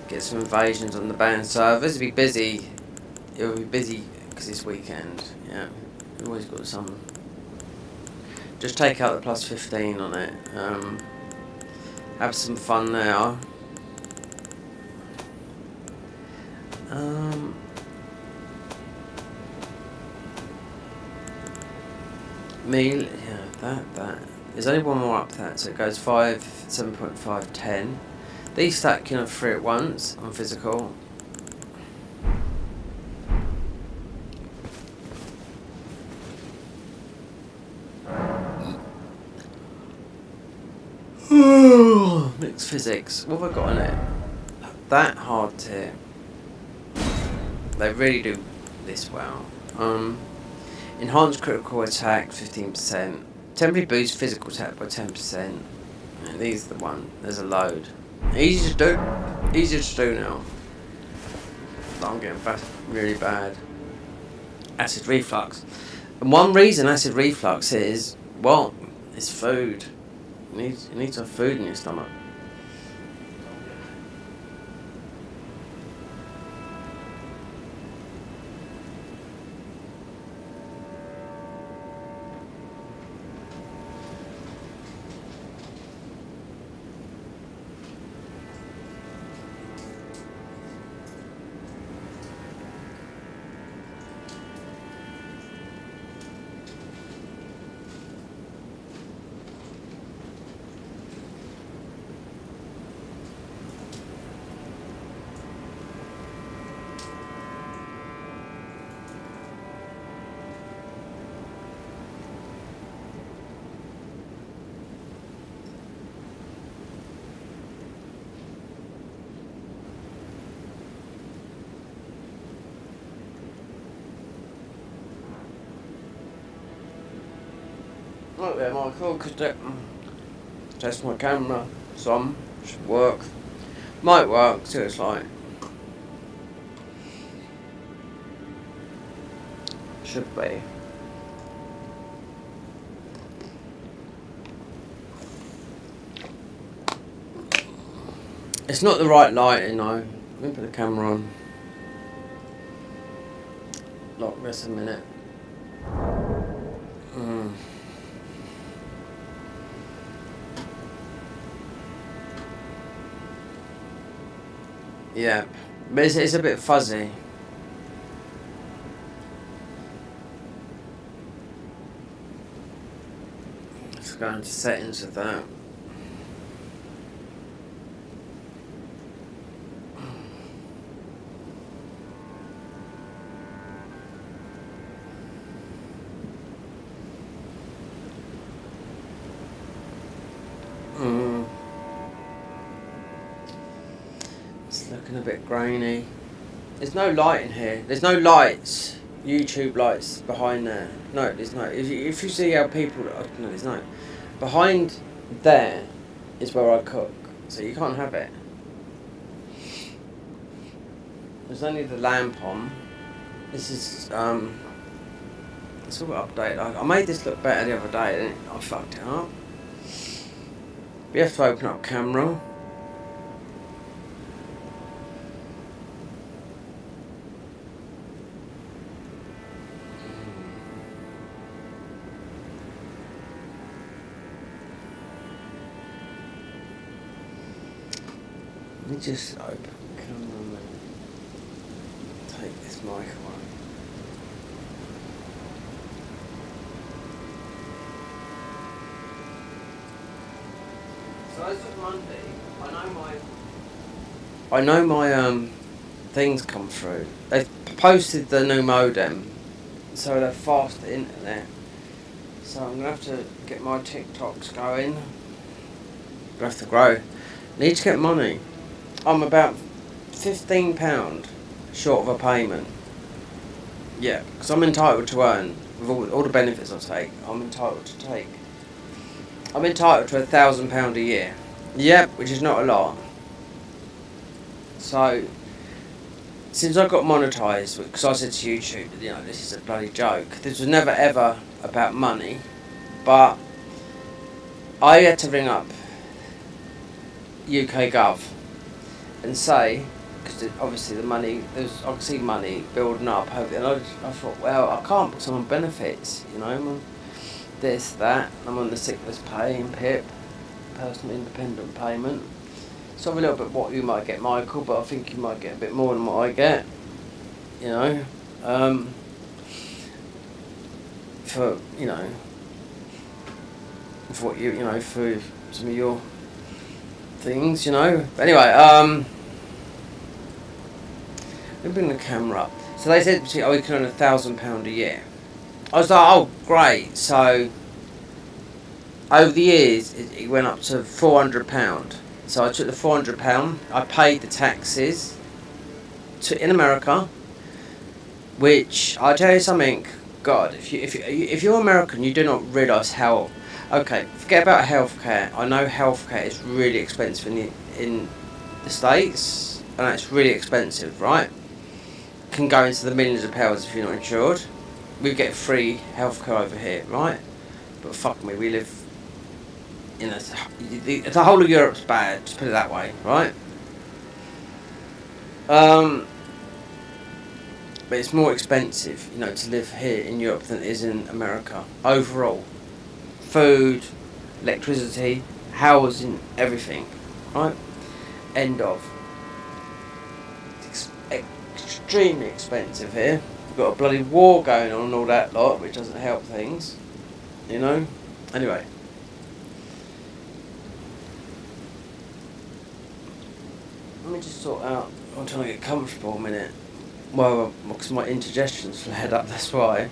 Get some invasions on the banned servers. It'll be busy. It'll be busy because it's weekend. Yeah, we've always got some. Just take out the plus 15 on it. Have some fun now. Meal, yeah, that. There's only one more up that, so it goes 5, 7.5, 10. These stack, 3 at once on physical. Mixed physics. What have I got on it? That hard tip. They really do this well. Enhanced critical attack 15%. Temporary boost physical attack by 10%. And these are the one. There's a load. Easy to do. Easier to do now. But I'm getting really bad acid reflux. And one reason acid reflux is, well, it's food. You need to have food in your stomach. Right there, Michael, could test my camera some, should work. Might work, see what it's like. Should be. It's not the right lighting though. Let me put the camera on. Lock this a minute. Yeah, but it's a bit fuzzy. go into settings of that. It's looking a bit grainy. There's no light in here. There's no lights. YouTube lights behind there. No, there's no. If you see how people... No, there's no. Behind there is where I cook. So you can't have it. There's only the lamp on. This is... It's all updated. I made this look better the other day, and I fucked it up. We have to open up camera. Let me just open the camera and take this mic away. So as of Monday, I know my things come through. They've posted the new modem, so they're fast internet. So I'm gonna have to get my TikToks going. Gonna have to grow. Need to get money. I'm about £15 short of a payment. Yeah, because I'm entitled to earn with all the benefits I take. I'm entitled to take. I'm entitled to £1,000 a year. Yep, which is not a lot. So, since I got monetised, because I said to YouTube, you know, this is a bloody joke. This was never ever about money, but I had to ring up UK Gov and say, because obviously the money, I could see money building up, and I thought, well, I can't put some on benefits, you know, I'm on this, that, I'm on the sickness pay and PIP, personal independent payment. So a little bit what you might get, Michael, but I think you might get a bit more than what I get, you know, for, you know, for what you know, for some of your things, you know. But anyway, let me bring the camera up. So they said, oh, we can earn £1,000 a year. I was like, oh, great. So over the years, it went up to £400. So I took the £400, I paid the taxes in America, which, I'll tell you something, God, if you're American, you do not realise how, okay, forget about healthcare. I know healthcare is really expensive in the States, and it's really expensive, right? Can go into the millions of pounds if you're not insured. We get free healthcare over here, right? But fuck me, we live... You know, the whole of Europe's bad, just put it that way, right? But it's more expensive, you know, to live here in Europe than it is in America. Overall. Food, electricity, housing, everything, right? End of. It's extremely expensive here. We've got a bloody war going on and all that lot, which doesn't help things, you know? Anyway. Let me just sort out, I'm trying to get comfortable a minute. Well, because my indigestion's flared up, that's why.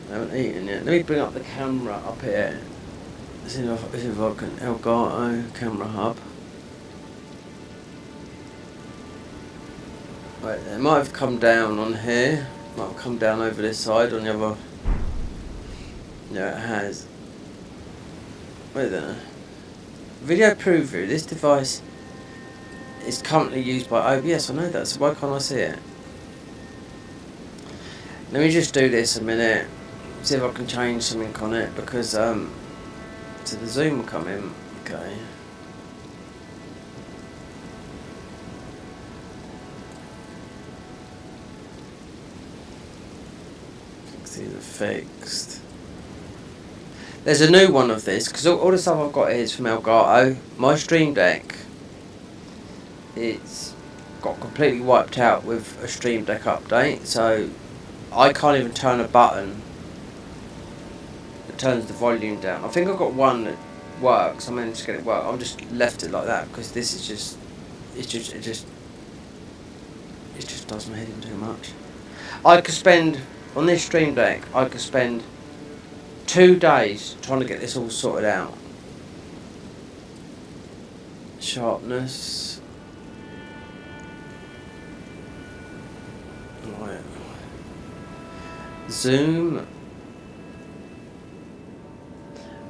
I haven't eaten yet. Let me bring up the camera up here. See if I can, Elgato camera hub. Right, it might have come down on here. Might have come down over this side on the other. Yeah, it has. Wait there. Video preview. This device is currently used by OBS. I know that, so why can't I see it? Let me just do this a minute. See if I can change something on it, because so the zoom will come in. Okay. These are fixed. There's a new one of this, because all the stuff I've got here is from Elgato. My Stream Deck, it's got completely wiped out with a Stream Deck update, so I can't even turn a button turns the volume down. I think I've got one that works. I managed to get it work. I've just left it like that because this is just, it just does my head in too much. I could spend, on this Stream Deck, I could spend 2 days trying to get this all sorted out. Sharpness. Right. Zoom.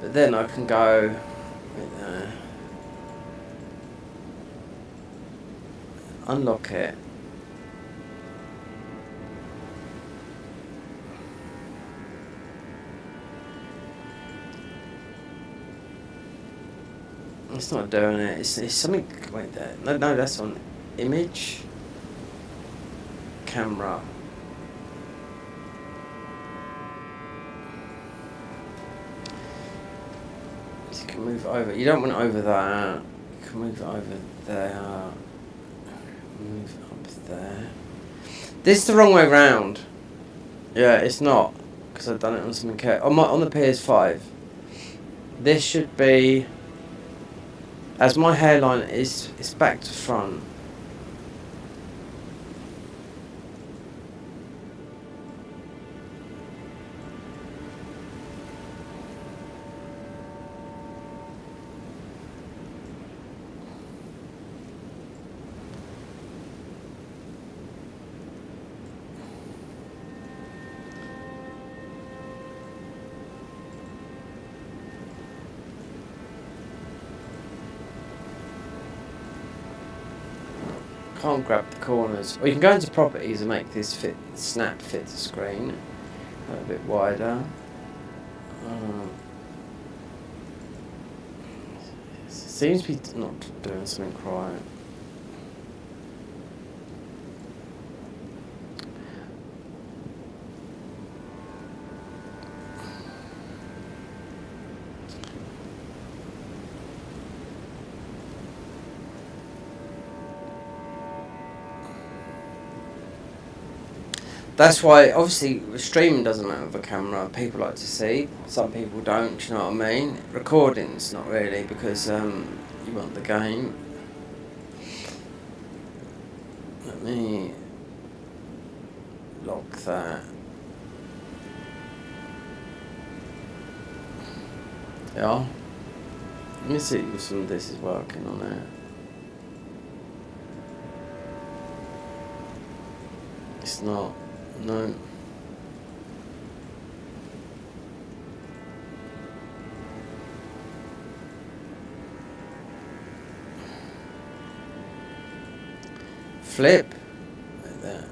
But then I can go unlock it. It's not doing it. It's something. Wait there. No, that's on image. Camera. You can move it over. You don't want it over there. You can move it over there. Move it up there. This is the wrong way round. Yeah, it's not, because I've done it on something on the PS5. This should be, as my hairline is back to front. Can't grab the corners. Or you can go into properties and make this snap fit the screen a bit wider. Seems to be not doing something right. That's why, obviously, streaming doesn't matter with a camera. People like to see. Some people don't, do you know what I mean? Recording's not really, because you want the game. Let me lock that. Yeah. Let me see if some of this is working on it. It's not. No. Flip. Like that.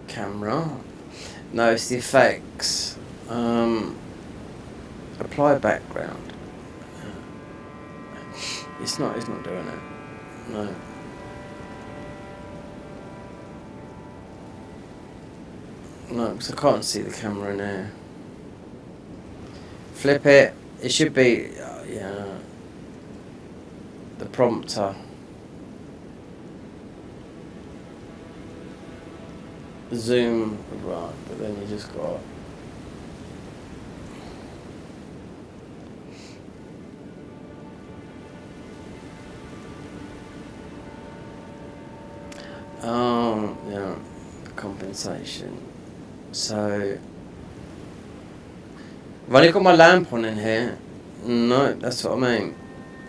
Camera. No, it's the effects. Apply background. It's not doing it. No. No, because I can't see the camera in there. Flip it. It should be, yeah, the prompter. Zoom, right, but then you just got... yeah, compensation. So, I've only got my lamp on in here. No, that's what I mean.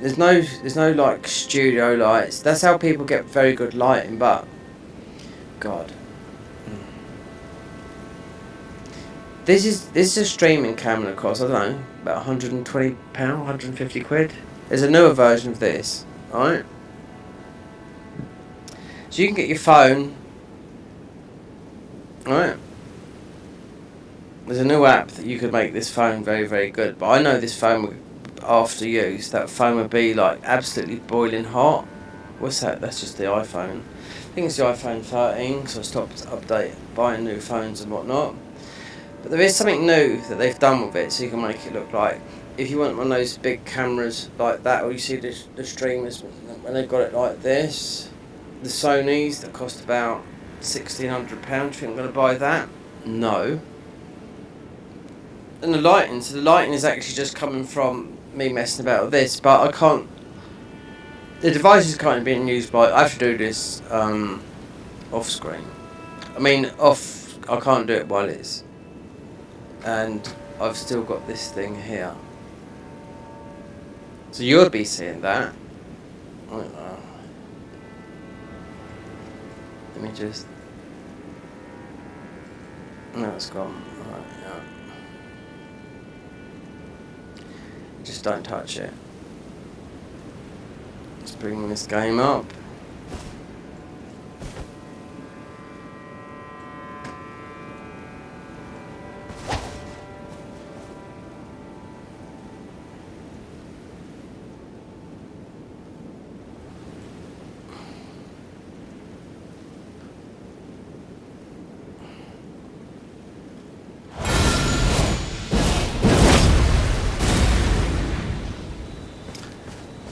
There's no like studio lights. That's how people get very good lighting. But, God, this is a streaming camera. Cost, I don't know, about £120, 150 quid. There's a newer version of this, right? So you can get your phone, right? There's a new app that you could make this phone very, very good. But I know this phone, after use, that phone would be like absolutely boiling hot. What's that? That's just the iPhone. I think it's the iPhone 13, so I stopped buying new phones and whatnot. But there is something new that they've done with it, so you can make it look like, if you want one of those big cameras like that, or you see the streamers when they've got it like this, the Sonys that cost about £1,600, do you think I'm going to buy that? No. And the lighting, so the lighting is actually just coming from me messing about with this, but I can't. The device is currently being used by. I have to do this off screen. I mean, off. I can't do it while it's. And I've still got this thing here. So you'll be seeing that. I don't know. Let me just. No, it's gone. Right, yeah. Just don't touch it. Just bring this game up.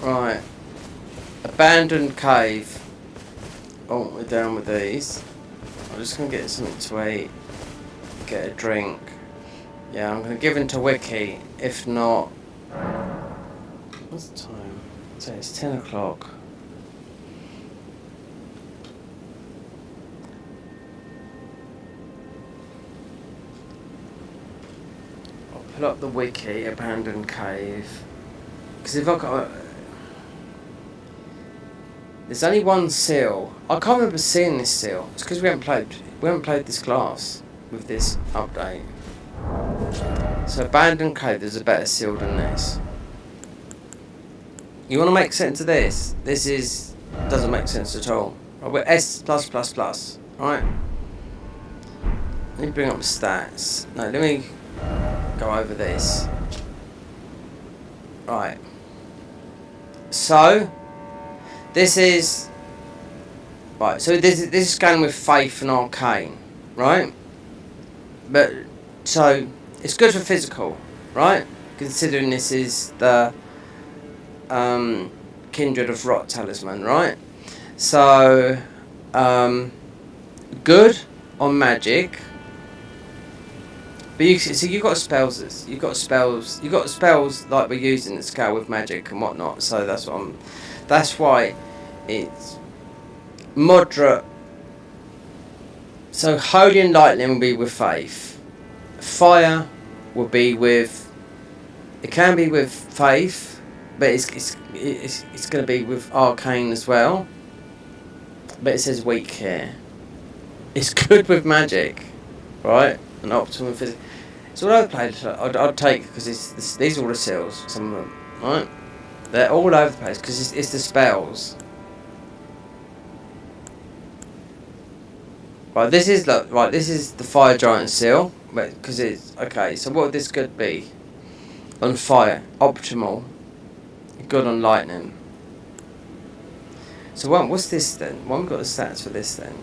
Right. Abandoned cave. Oh, we're down with these. I'm just going to get something to eat. Get a drink. Yeah, I'm going to give in to Wiki. If not... What's the time? So it's 10 o'clock. I'll pull up the Wiki, Abandoned Cave. Because if I got... There's only one seal. I can't remember seeing this seal. It's because we haven't played this class with this update. So Abandoned Cave, there's a better seal than this. You want to make sense of this? This doesn't make sense at all. Right, we're S+++. Right. Let me bring up the stats. No, let me go over this. Right. So. This is right. So this is going with faith and arcane, right? But so it's good for physical, right? Considering this is the Kindred of Rot talisman, right? So good on magic. But you've got spells. You've got spells like we're using the scale with magic and whatnot. So that's why it's moderate. So holy and lightning will be with faith. Fire will be with. It can be with faith, but it's going to be with arcane as well. But it says weak here. It's good with magic, right? And optimum physics. So what I've played, I'd take because these are all the seals. Some of them, right? They're all over the place because it's the spells. Right, this is the fire giant seal, because it's okay. So what this could be on fire, optimal, good on lightning. So what's this then? What have we got the stats for this then?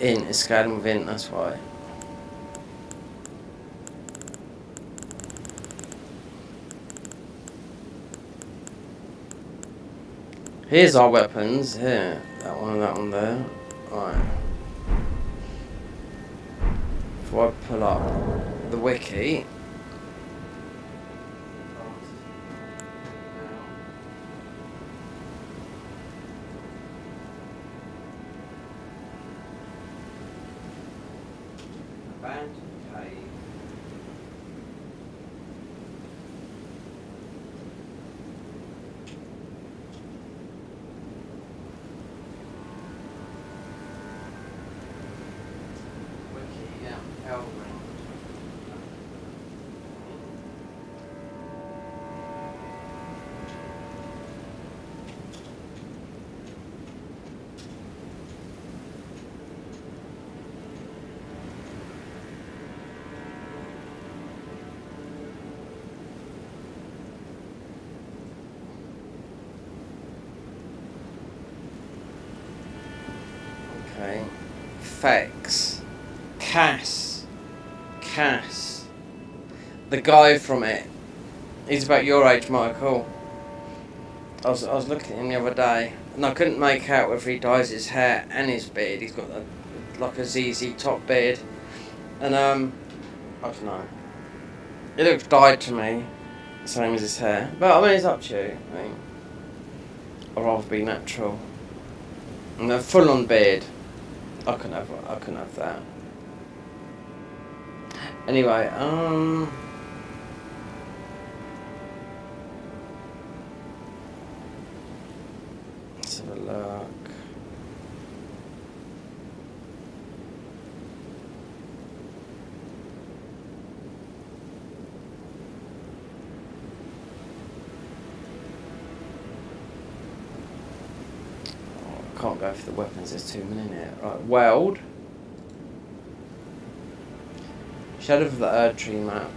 It's scaling within, that's why. Here's our weapons, here. That one and that one there. Right. Before I pull up the wiki. Abandoned cave. Wiki, yeah, Elden. Okay. Fex. Cass. The guy from it. He's about your age, Michael. I was looking at him the other day, and I couldn't make out whether he dyes his hair and his beard. He's got like a ZZ top beard, and I don't know. It looks dyed to me, same as his hair. But I mean, it's up to you. I mean, I'd rather be natural. And a full-on beard, I couldn't have that. Anyway, let's have a look. Oh, I can't go for the weapons, there's too many in it. Right, weld. Shadow of the Erd Tree map.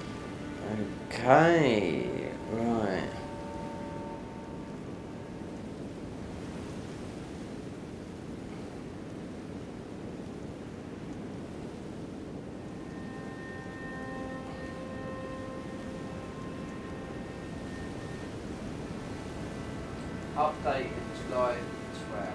Okay, right. Updated July 12.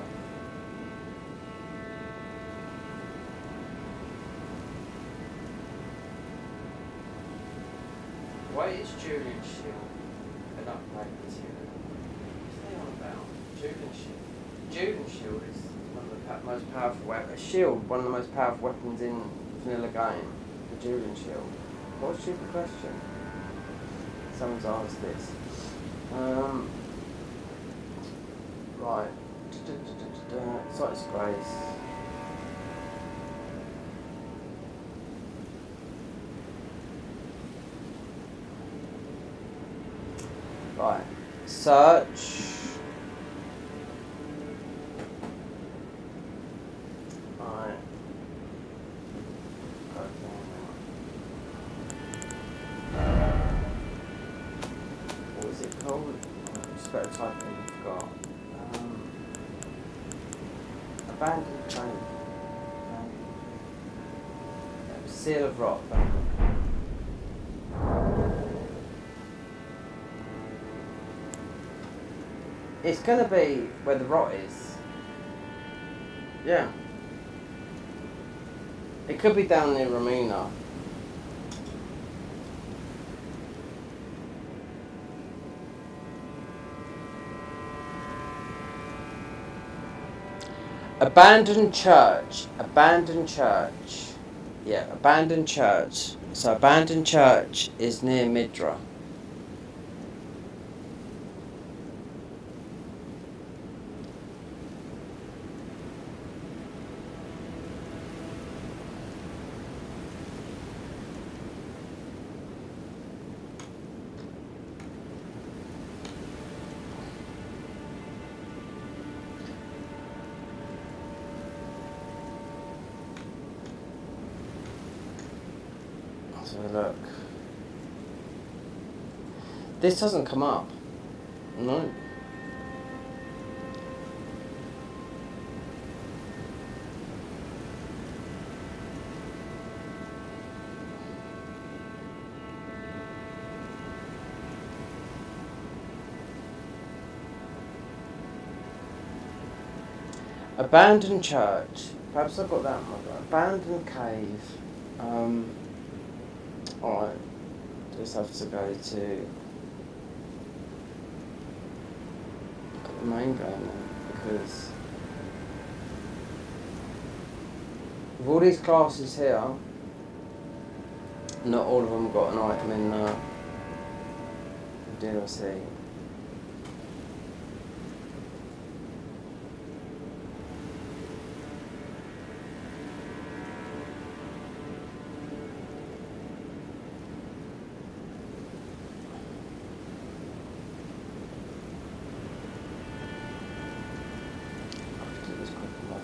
Why is Julian Shield an upgrade material? What's they on about? Julian Shield. Julian Shield is one of the most powerful weapons. Shield, one of the most powerful weapons in vanilla game. The Julian Shield. What a stupid question. Someone's asked this. Right. Sightless Grace. Right. Search. Right. What was it called? Just better type in, I forgot. Abandoned Train. Seal of Rock. It's gonna be where the rot is. Yeah. It could be down near Ramina. Abandoned church. Abandoned church. Yeah, abandoned church. So abandoned church is near Midra. So look. This doesn't come up. No. Abandoned church. Perhaps I've got that one. Abandoned cave. Alright. Just have to go to look at the main game then, because with all these classes here, not all of them got an item in DLC.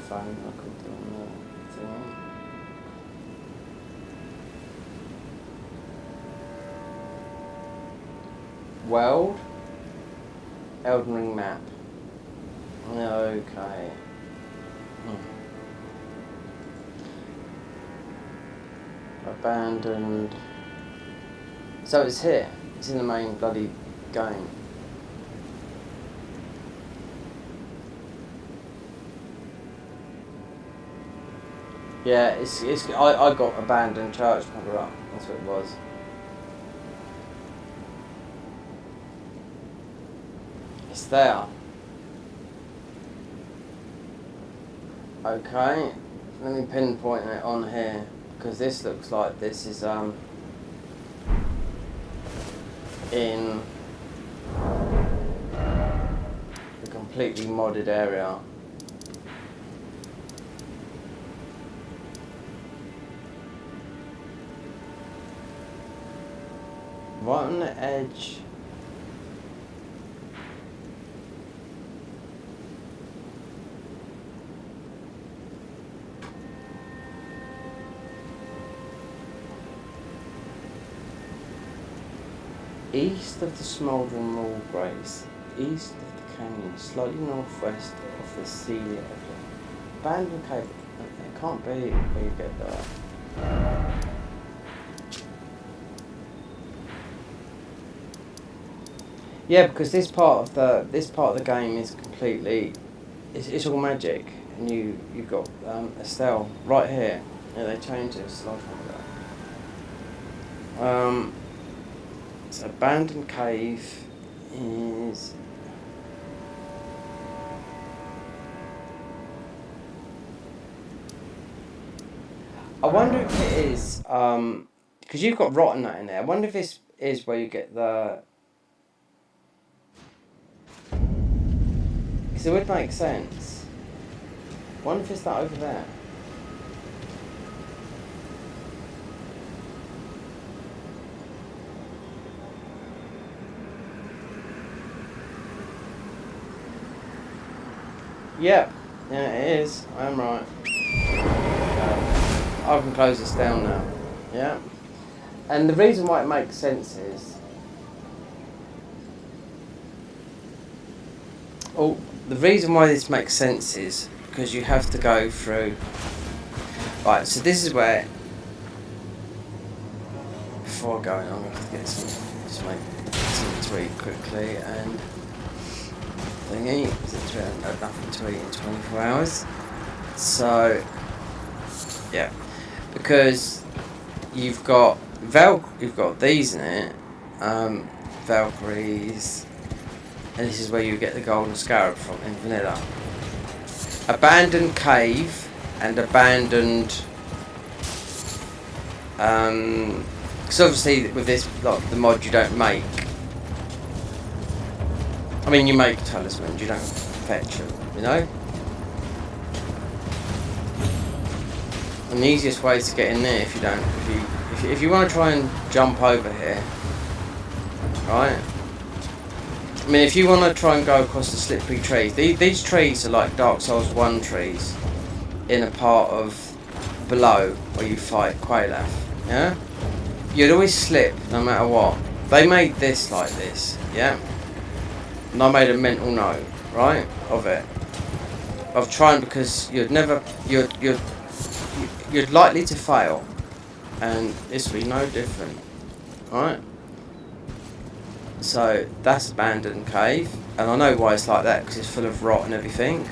I could do on the thing. Weld. Elden Ring map. Okay. Abandoned. So it's here. It's in the main bloody game. Yeah, I got abandoned church cover up. That's what it was. It's there. Okay, let me pinpoint it on here because this looks like this is in a completely modded area. Right on the edge. East of the smouldering wall grace, east of the canyon, slightly northwest of the sea area. Abandoned cave. It can't be where you get there. Yeah, because this part of the game is completely, it's all magic, and you've got Estelle right here. Yeah, they changed this a long time ago. So abandoned cave is. I wonder if it is because you've got rotten that in there. I wonder if this is where you get the. Because it would make sense. I wonder if it's that over there. Yep, yeah, it is. I am right. I can close this down now. Yeah. And the reason why it makes sense is. Oh, the reason why this makes sense is because you have to go through. Right, so this is where. Before going on, I'm going to have to get some. Just make some to eat quickly and. Thingy, because I had nothing to eat in 24 hours. So, yeah, because you've got these in it, Valkyries, and this is where you get the golden scarab from in vanilla. Abandoned cave and abandoned. Because obviously with this, like the mod, you don't make. I mean, you make talismans, you don't fetch them, you know? And the easiest way to get in there if you want to try and jump over here, right? I mean, if you want to try and go across the slippery trees, these trees are like Dark Souls 1 trees in a part of below where you fight Quaylaf, yeah? You'd always slip no matter what. They made this like this, yeah? And I made a mental note, right, of it. Of trying, because you're likely to fail, and this will be no different, right? So that's abandoned cave, and I know why it's like that because it's full of rot and everything.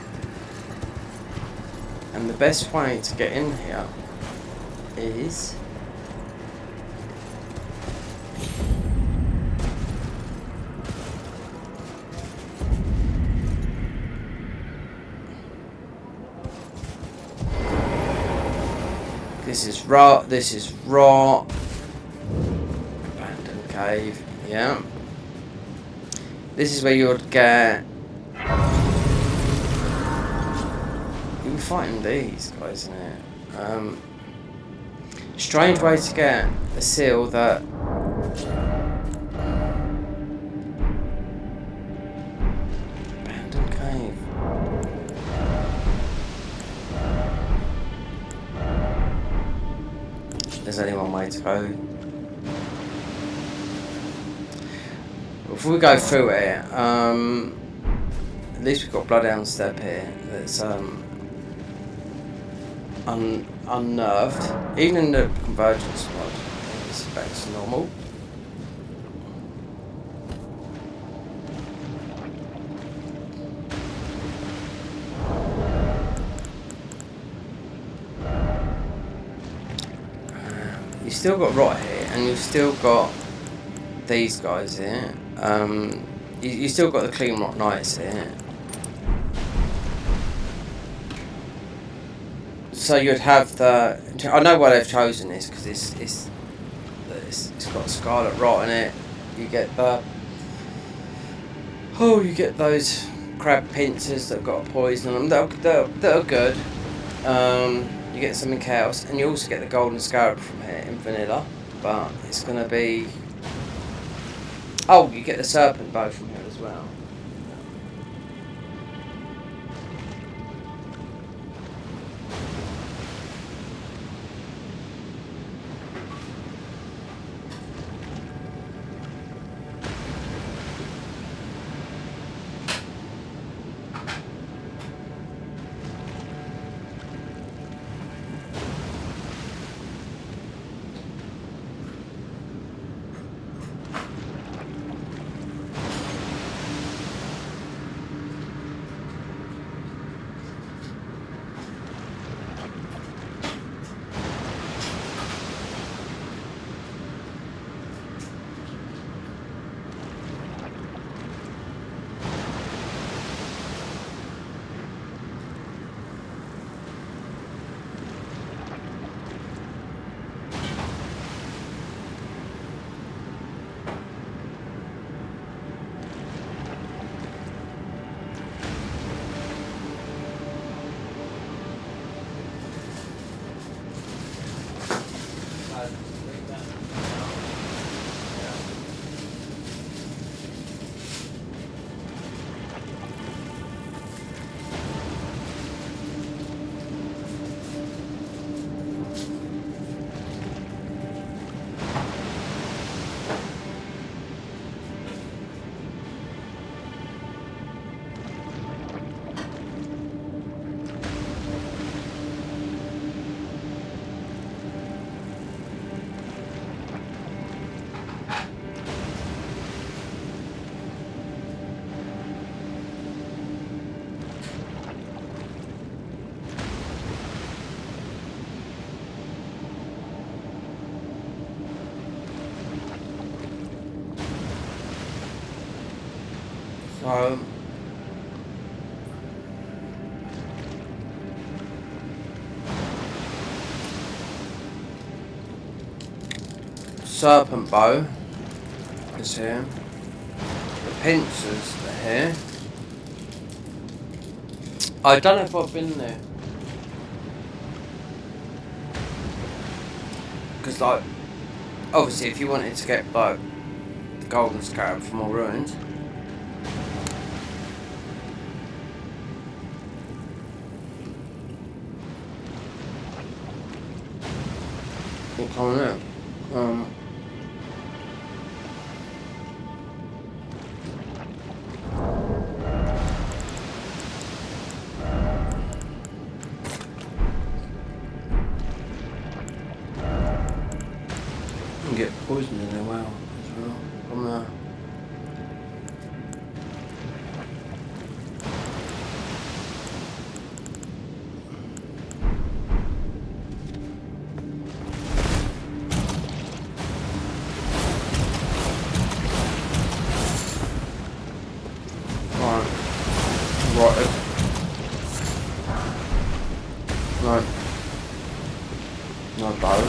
And the best way to get in here is. This is raw. Abandoned cave, yeah. This is where you would get. You're fighting these guys, isn't it? Strange way to get a seal that. Abandoned cave. There's only one way to go. Before we go through it, at least we've got Bloodhound Step here that's unnerved. Even in the convergence mod, it's back to normal. you've still got rot here, and you've still got these guys here. You still got the clean rot knights here. So you'd have the. I know why they've chosen this because it's got scarlet rot in it. You get the. Oh, you get those crab pincers that have got a poison on them. They're good. You get something else, and you also get the golden scarab from here in vanilla, but it's gonna be. Oh, you get the serpent bow from here as well. Serpent bow is here. The pincers are here. I don't know if I've been there. Because, like, obviously if you wanted to get, like, the golden scarab from all ruins. What coming out? Get poisoned in there, wow, as well, from there. Right. No bow.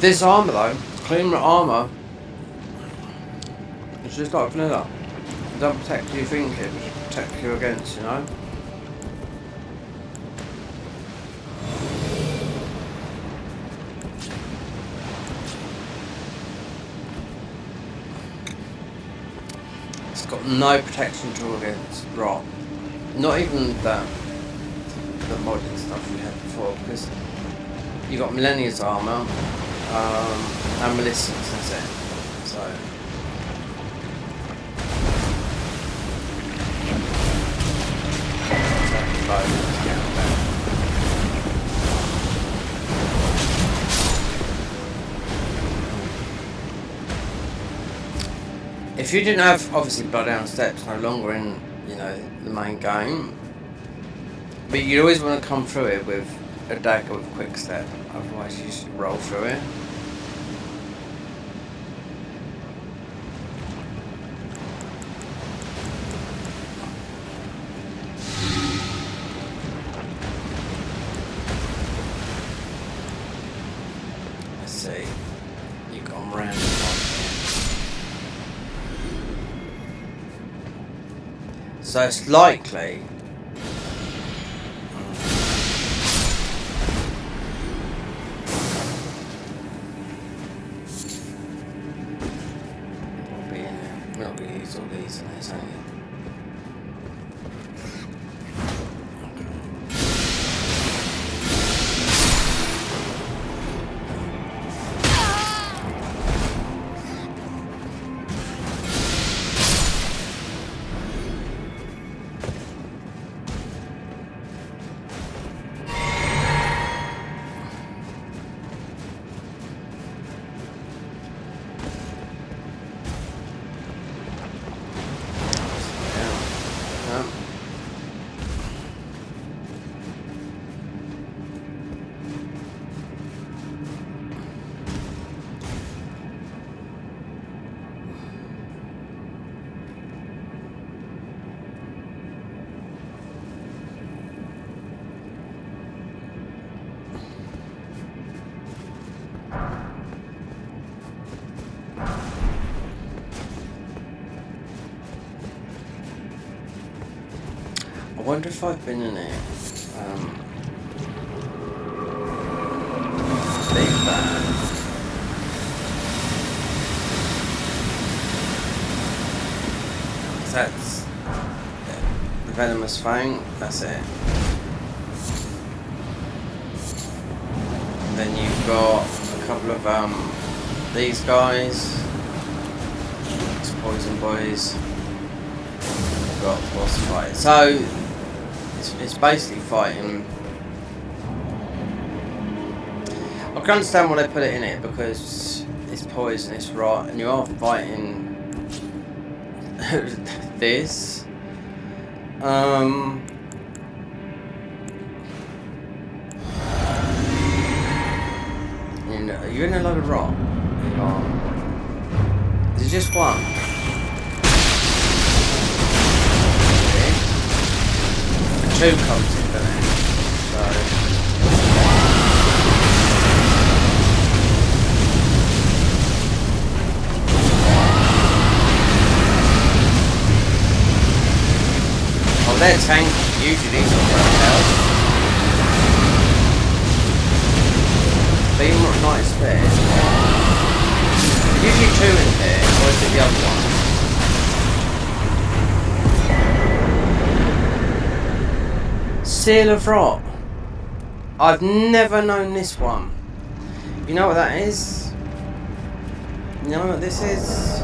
This armour though, clean armour, it's just like vanilla. It doesn't protect you think it protects you against, you know? It's got no protection draw against rot. Not even the modded stuff we had before, because you got Millennia's armour. And Melissa's, that's it. So. If you didn't have, obviously, Bloodhound Steps no longer in, you know, the main game, but you'd always want to come through it with a dagger with quick step, otherwise you just roll through it. Let's see, you've gone round and round. So it's likely we'll be use all these in this, ain't you? I wonder if I've been in it. Big bad. That's the venomous fang. That's it. And then you've got a couple of these guys. It's poison boys. You've got boss fight. So it's basically fighting. I can understand why they put it in it, because it's poison, it's rot, and you are fighting this. You know, you're in a load of rot. You are. Is it just one? Two comes in there, so oh, they're tanky. Usually these are very health. Beam nice there. Usually two in there, or is it the other one? Seal of Rot. I've never known this one. You know what that is? You know what this is?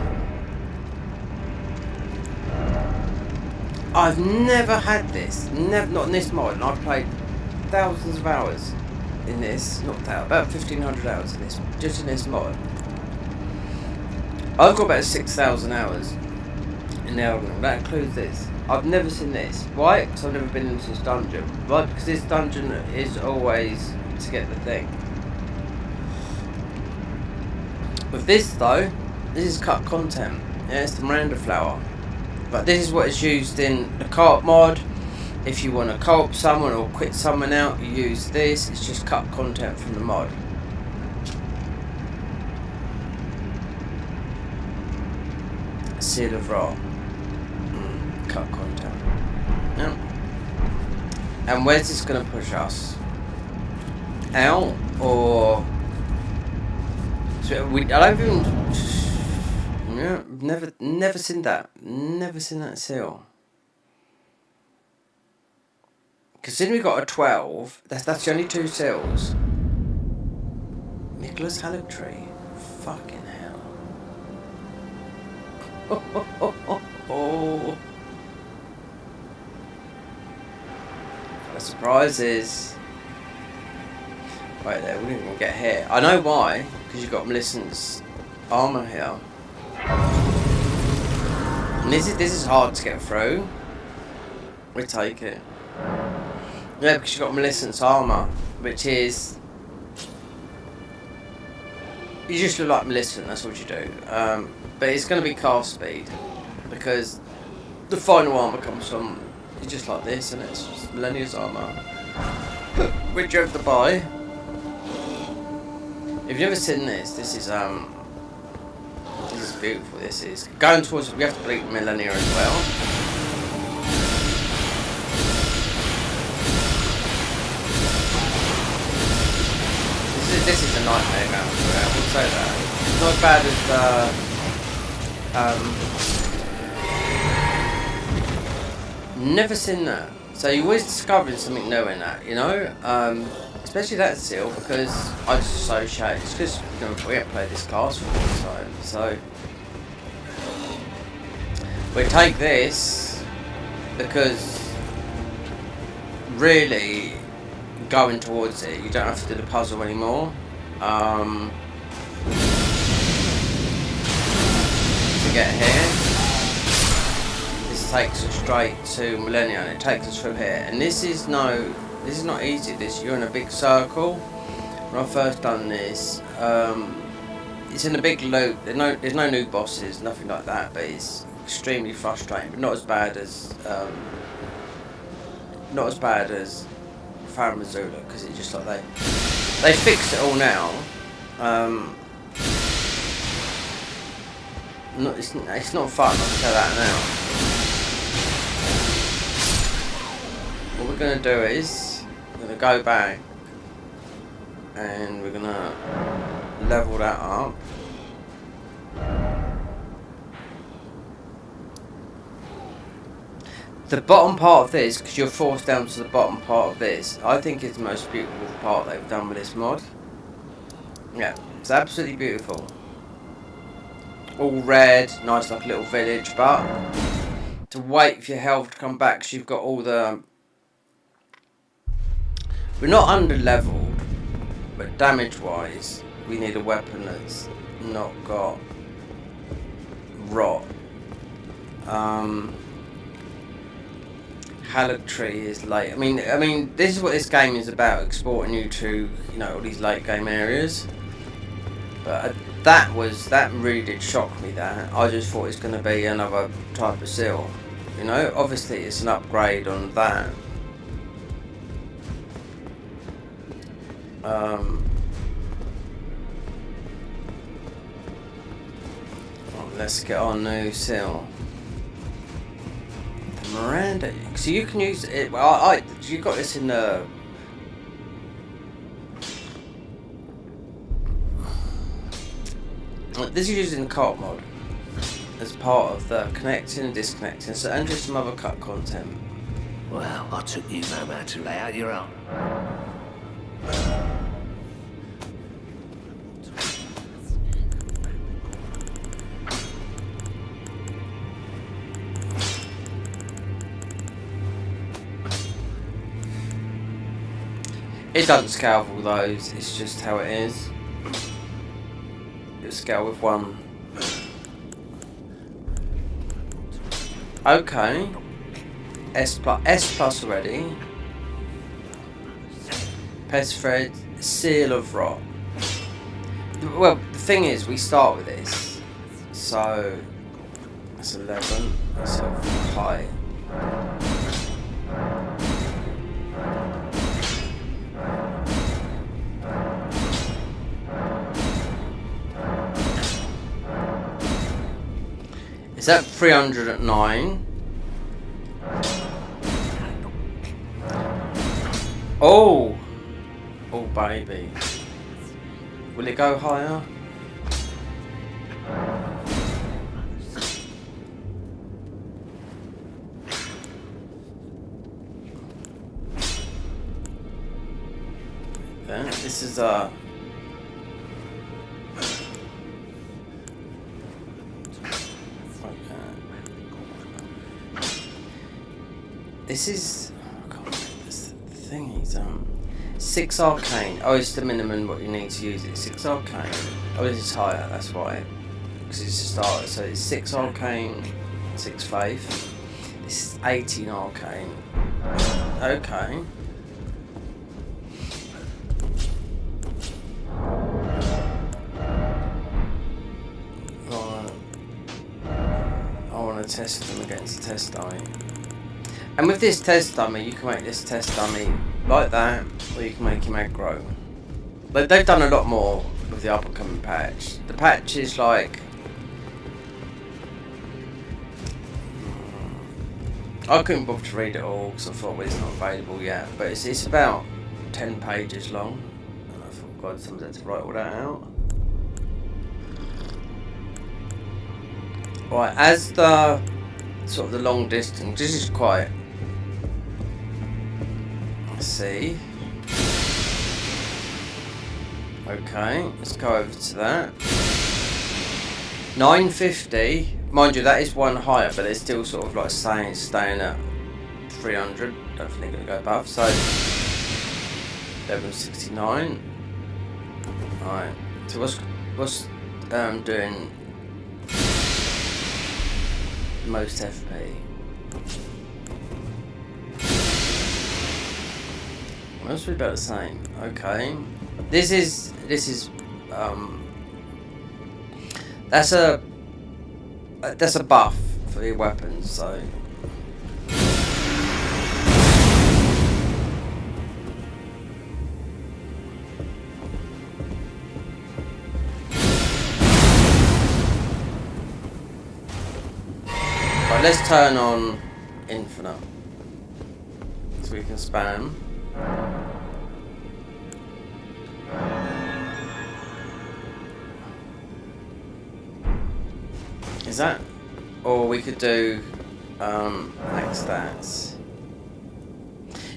I've never had this. Never, not in this mod. And I've played thousands of hours in this. Not thousands, about 1,500 hours in this. Just in this mod. I've got about 6,000 hours in Elden. That includes this. I've never seen this. Why? Because I've never been into this dungeon. Why? Because this dungeon is always to get the thing. With this though, this is cut content. Yeah, it's the Miranda flower. But this is what is used in the co-op mod. If you want to co-op someone or quit someone out, you use this. It's just cut content from the mod. Seal of Rot. Cut content. Yeah. And where's this going to push us? Out or? So I don't even. Yeah, never seen that. Never seen that seal. Considering we got a 12, that's the only two seals. Nicholas Hallocktree. Fucking hell. Oh. The surprise is. Right there, we didn't even get hit. I know why, because you've got Millicent's armour here. And this is hard to get through. We take it. Yeah, because you've got Millicent's armour, which is... You just look like Millicent, that's what you do. But it's going to be cast speed, because the final armour comes from... It's just like this, and it's just Millennia's armour. Which you have to buy. If you've never seen this is beautiful. This is going towards. We have to bleep Millennia as well. This is a nightmare going through it. I will say that. It's not as bad as never seen that. So you're always discovering something new in that, you know. Especially that seal, because I just associate. It's because we haven't played this class for a long time, so we take this because really going towards it, you don't have to do the puzzle anymore. To get here, this takes us straight to Millennia, and it takes us through here. And this is not easy. You're in a big circle. When I first done this, it's in a big loop. There's no new bosses, nothing like that. But it's extremely frustrating, but not as bad as Farah Missoula, because it's just like they fixed it all now. It's not fun. I'll tell that now. What we're gonna do is we're gonna go back and we're gonna level that up. The bottom part of this, because you're forced down to the bottom part of this, I think is the most beautiful part they've done with this mod. Yeah, it's absolutely beautiful. All red, nice like a little village, but to wait for your health to come back, because you've got all the... We're not under leveled, but damage wise, we need a weapon that's not got rot. Halletree is late. I mean, this is what this game is about, exporting you to, you know, all these late game areas. But that really did shock me. That I just thought it's going to be another type of seal. You know, obviously it's an upgrade on that. Let's get our new seal. Miranda, so you can use it. Well, you got this in the. This is used in the cart mod as part of the connecting and disconnecting, so and just some other cut content. Well, I took you no man to lay out your own. It doesn't scale with all those, it's just how it is. It'll scale with one. Okay. S plus already. Pest thread, seal of rot. Well, the thing is, we start with this. So, that's 11. That's so high. Is that 309? Oh! Oh baby. Will it go higher? Yeah, this is This is, I can't remember this thing is 6 arcane. Oh, it's the minimum what you need to use it. 6 arcane. Oh, this is higher. That's why, because it's a starter. So it's 6 arcane. 6 faith. This is 18 arcane. Okay. Right. I want to test them against the test dummy. And with this test dummy, you can make this test dummy like that, or you can make him aggro. But they've done a lot more with the up and coming patch. The patch is like... I couldn't bother to read it all because I thought it's not available yet, but it's about 10 pages long. And I thought, God, someone's had to write all that out. Right, as the sort of the long distance, this is quite... Let's see. Okay, let's go over to that. 950. Mind you, that is one higher, but it's still sort of like staying at 300. Don't think they're going to go above. So, 1169. Alright. So what's doing most FP? Must be about the same. Okay. This is that's a buff for your weapons, so right, let's turn on infinite so we can spam. Is that? Or we could do max stats.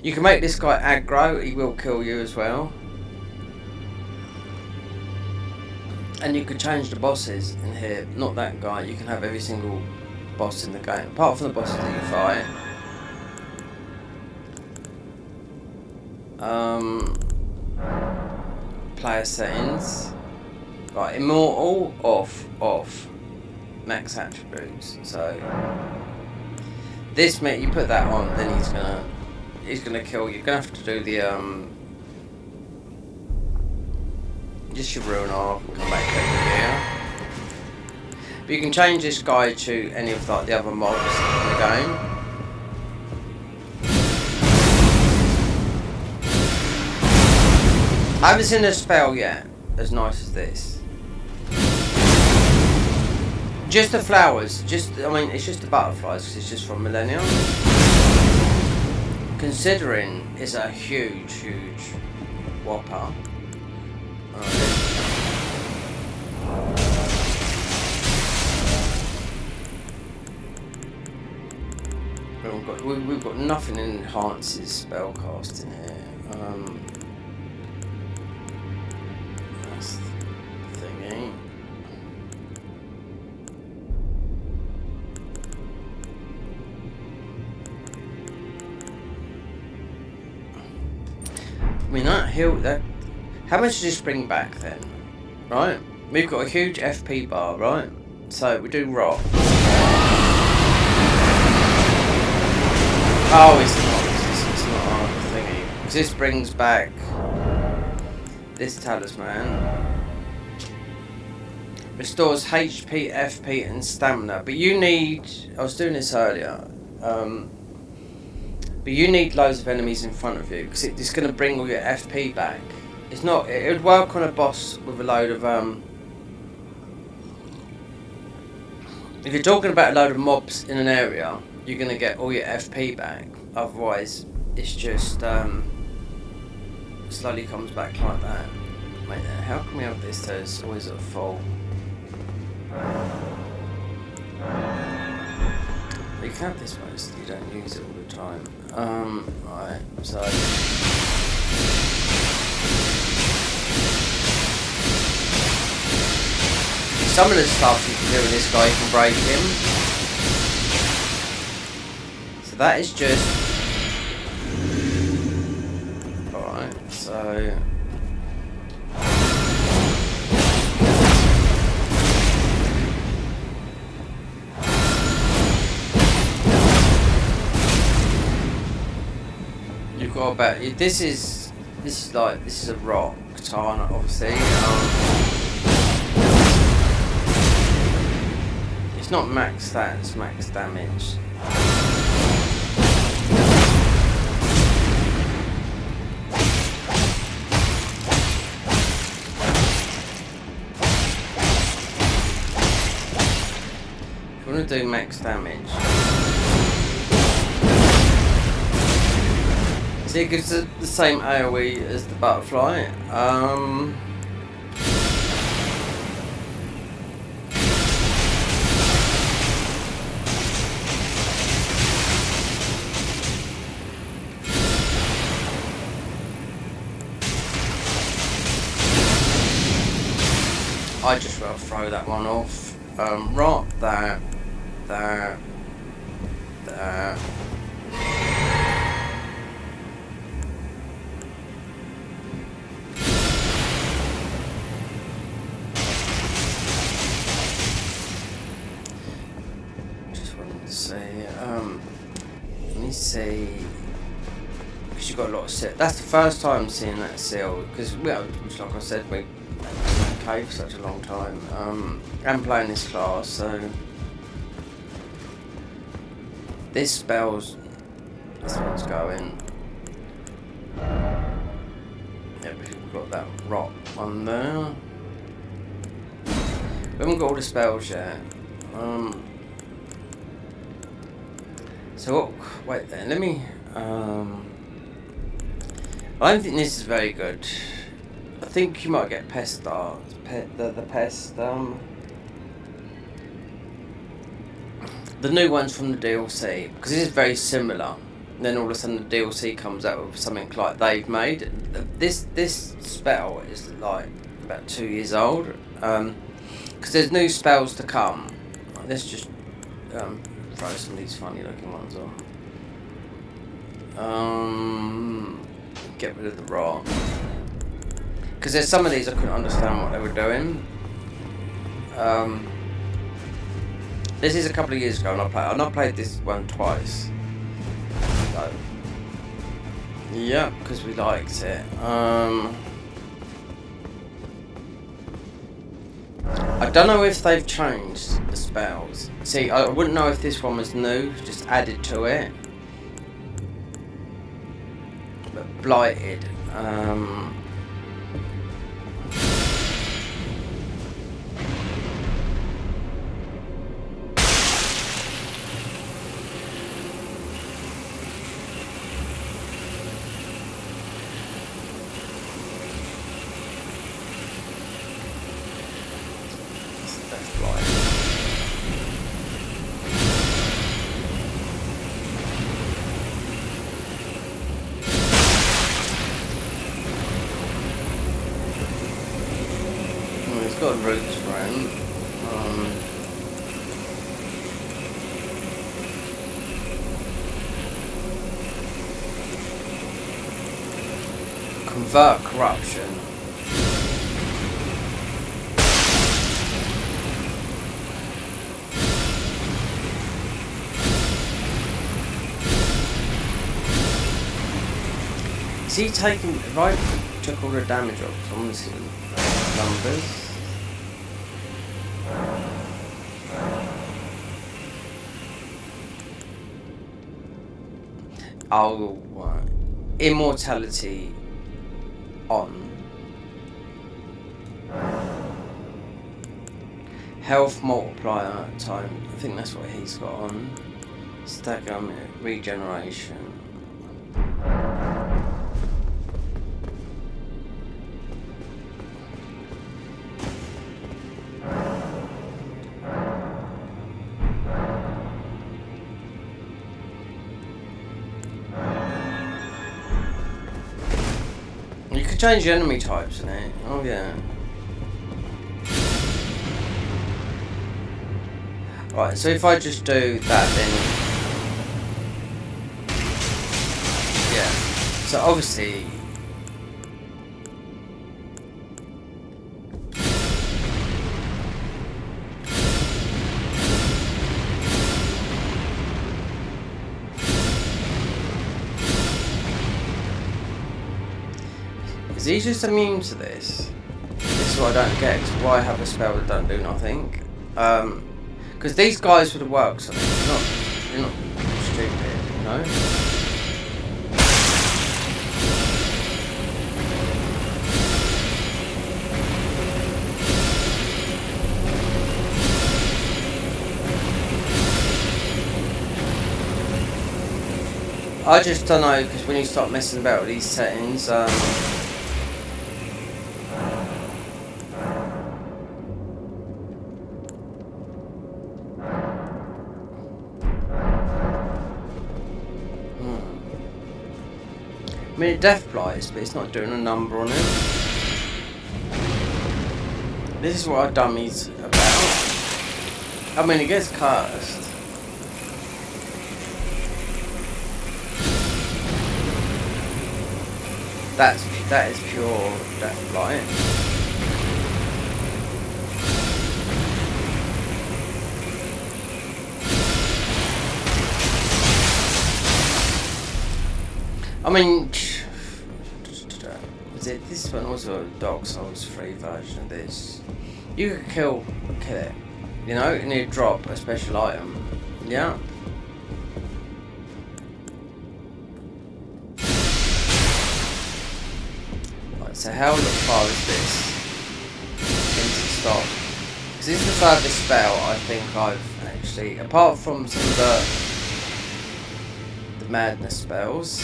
You can make this guy aggro, he will kill you as well. And you could change the bosses in here, not that guy, you can have every single boss in the game, apart from the bosses that you fight. Player settings. Right, immortal, off. Max attributes. So this mate, you put that on, then he's gonna kill you. You're gonna have to do the just your ruin off and come back over here. But you can change this guy to any of like the other mobs in the game. I haven't seen a spell yet as nice as this. Just the flowers, I mean, it's just the butterflies because it's just from Millennium. Considering it's a huge whopper. We've got nothing that enhances spellcasting here. That's the thingy. I mean that how much does this bring back then? Right? We've got a huge FP bar, right? So we do rock. Oh, it's not our thingy. Because this brings back this talisman. Restores HP, FP and stamina. But you need, I was doing this earlier, but you need loads of enemies in front of you because it's going to bring all your FP back. It's not. It would work on a boss with a load of if you're talking about a load of mobs in an area, you're going to get all your FP back. Otherwise, it's just slowly comes back like that. Wait, how can we have this so it's always at full? You can have this most, you don't use it all the time. Right, so some of the stuff you can do with this guy, you can break him. So that is just alright, so forgot about you. This is a rock katana, obviously. It's not max stats, max damage. If you want to do max damage, see, it gives the same AoE as the butterfly. I just will throw that one off. Right, that. Just wanted to say, let me see. Because you've got a lot of seal. That's the first time seeing that seal. Because, well, like I said, we for such a long time. I'm playing this class, so this one's going. Yep, we've got that rock one there. We haven't got all the spells yet. So wait there. Let me. I don't think this is very good. I think you might get pest stars. The pest. The new ones from the DLC, because this is very similar. And then all of a sudden the DLC comes out with something like they've made. This spell is like about 2 years old. Because there's new spells to come. Let's just throw some of these funny looking ones on. Get rid of the rock. Because there's some of these I couldn't understand what they were doing. This is a couple of years ago, and I played this one twice. So, yeah, because we liked it. I don't know if they've changed the spells. See, I wouldn't know if this one was new, just added to it. But blighted. Got roots for him. Convert corruption. Is he taking? If I took all the damage off, I want to see the numbers. Oh, immortality on. Health multiplier time. I think that's what he's got on. Stagger regeneration. You could change the enemy types in it. Oh yeah. Right, so if I just do that then... Yeah. So obviously... he just immune to this? This is what I don't get. Cause why have a spell that don't do nothing? Because these guys would have worked on it. You're not stupid, you know. I just don't know, because when you start messing about with these settings, I mean, it death blights, but it's not doing a number on it. This is what our dummy's about. I mean, it gets cursed. That is pure death blight. I mean, was it this one was a Dark Souls 3 version of this? You could kill it, you know, and you'd drop a special item. Yeah. So how far is this into stop? Because this is the furthest spell I think I've actually, apart from some of the madness spells.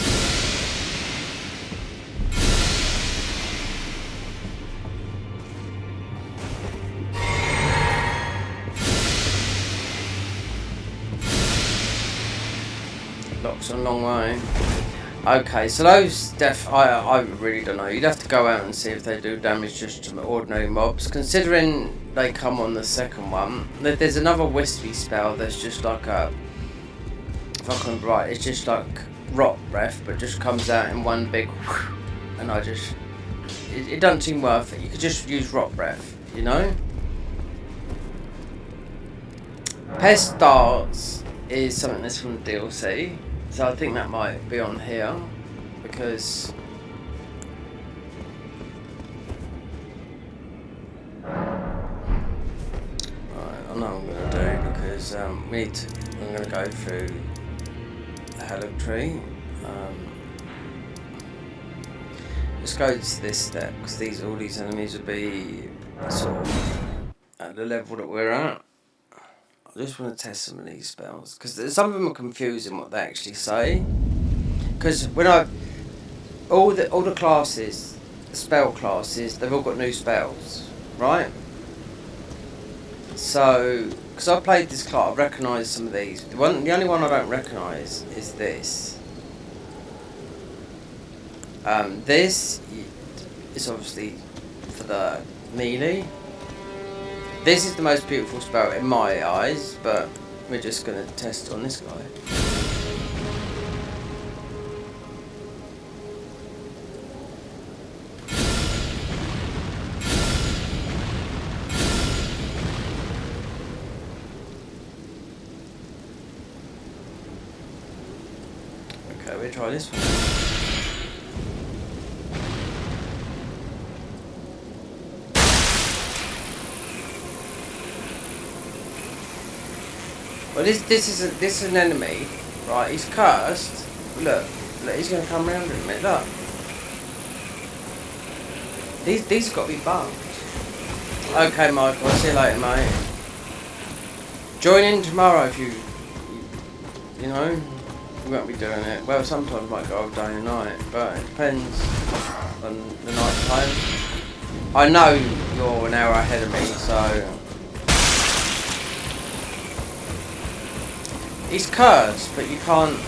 Locks on a long way. Okay, so those I really don't know. You'd have to go out and see if they do damage just to ordinary mobs. Considering they come on the second one, there's another wispy spell that's just like a, if I can right, it's just like rot breath, but just comes out in one big, and it doesn't seem worth it. You could just use rot breath, you know. Pest darts is something that's from the DLC. So I think that might be on here, because right, I know what I'm going to do, because I'm going to go through the Hello Tree. Let's go to this step, because all these enemies will be sort of at the level that we're at. I just want to test some of these spells, because some of them are confusing what they actually say. Because when all the classes, the spell classes, they've all got new spells, right? So, because I played this class, I recognise some of these. The only one I don't recognise is this. This is obviously for the melee. This is the most beautiful spell in my eyes, but we're just going to test on this guy. Okay, we'll try this one. Well, this is an enemy, right? He's cursed. Look, he's gonna come round in a minute. Look, these got to be bugged. Okay, Michael. I'll see you later, mate. Join in tomorrow if you know. We won't be doing it. Well, sometimes I might go all day and night, but it depends on the night time. I know you're an hour ahead of me, so. He's cursed, but you can't.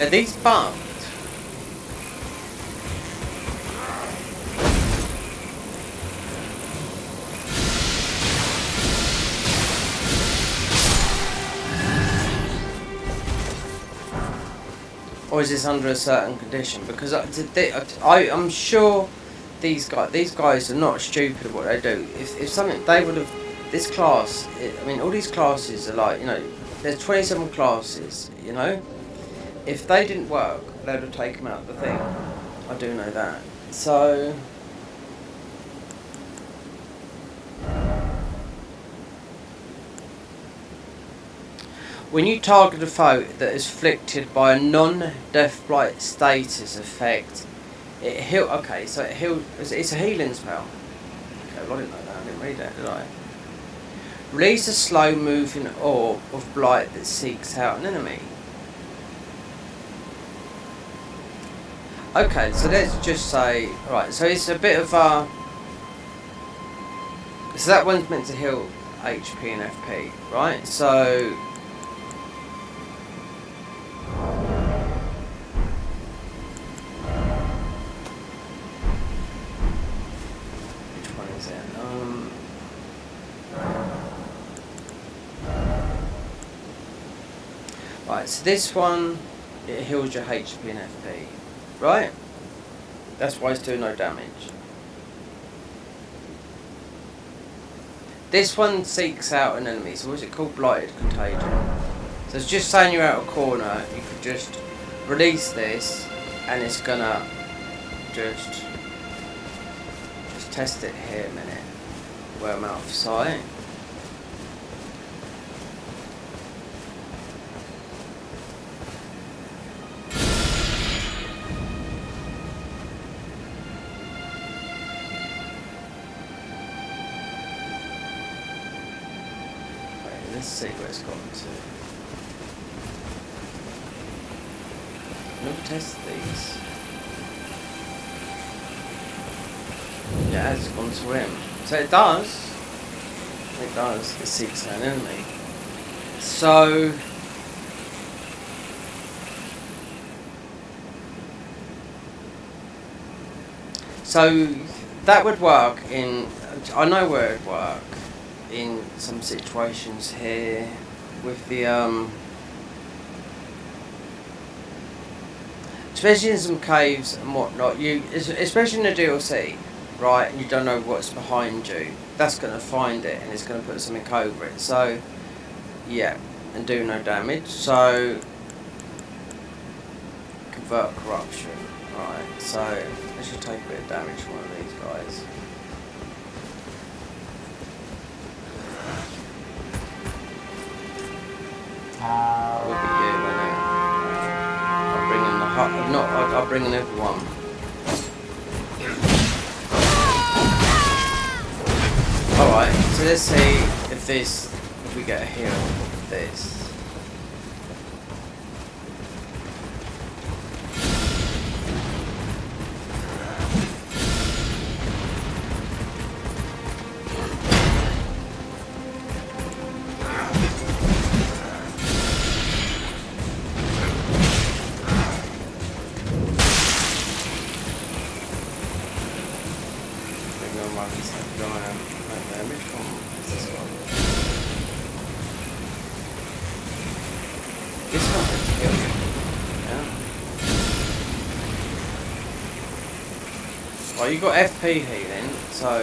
Are these bugged? Or is this under a certain condition? Because I'm sure these guys are not stupid at what they do. If something they would have. This class, I mean, all these classes are like, you know, there's 27 classes, you know? If they didn't work, they would have taken them out of the thing. I do know that. So when you target a foe that is afflicted by a non-death blight status effect, it heal. Okay, so it heal. It's a healing spell. Okay, well I didn't know that. I didn't read that, did I? Release a slow-moving orb of blight that seeks out an enemy. Okay, so let's just say, right. So it's a bit of a. So that one's meant to heal HP and FP, right? So. Right, so this one, it heals your HP and FP, right? That's why it's doing no damage. This one seeks out an enemy, so what's it called? Blighted Contagion. So it's just saying you're out of corner, you could just release this, and it's gonna just test it here a minute, where I'm out of sight. Let's see where it's gone to. Never test these. Yeah, it's gone to him. So it does. It does. It seeks an enemy. So that would work in. I know where it would work. In some situations here with the especially in some caves and whatnot, you especially in the DLC, right, and you don't know what's behind you, that's going to find it and it's going to put something over it, so yeah, and do no damage. So convert corruption, right, so I should take a bit of damage from one of these guys. Will be you, won't it? I'll bring in the hut. Not. I'll bring in everyone. All right. So let's see if we get a heal with this. Well, you got FP healing, so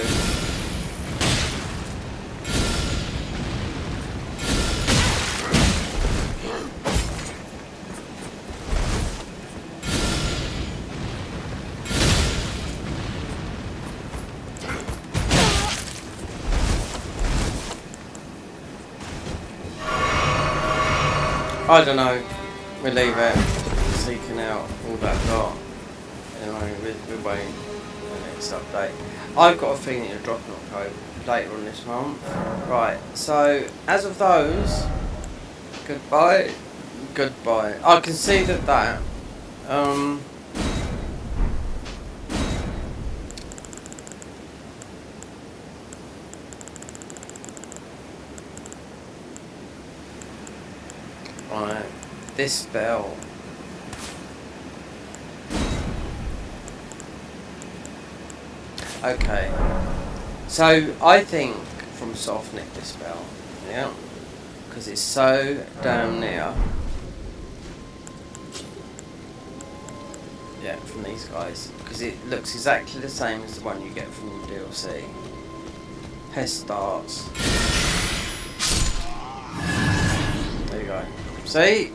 I don't know. We leave it. Seeking out all that lot. Anyway, we're waiting for the next update. I've got a feeling you're dropping a code later on this month. Right, so as of those, goodbye. Goodbye. I can see that right, this spell. Okay, so I think from soft nick this spell, yeah, because it's so damn near. Yeah, from these guys, because it looks exactly the same as the one you get from the DLC. Pest starts. There you go. See?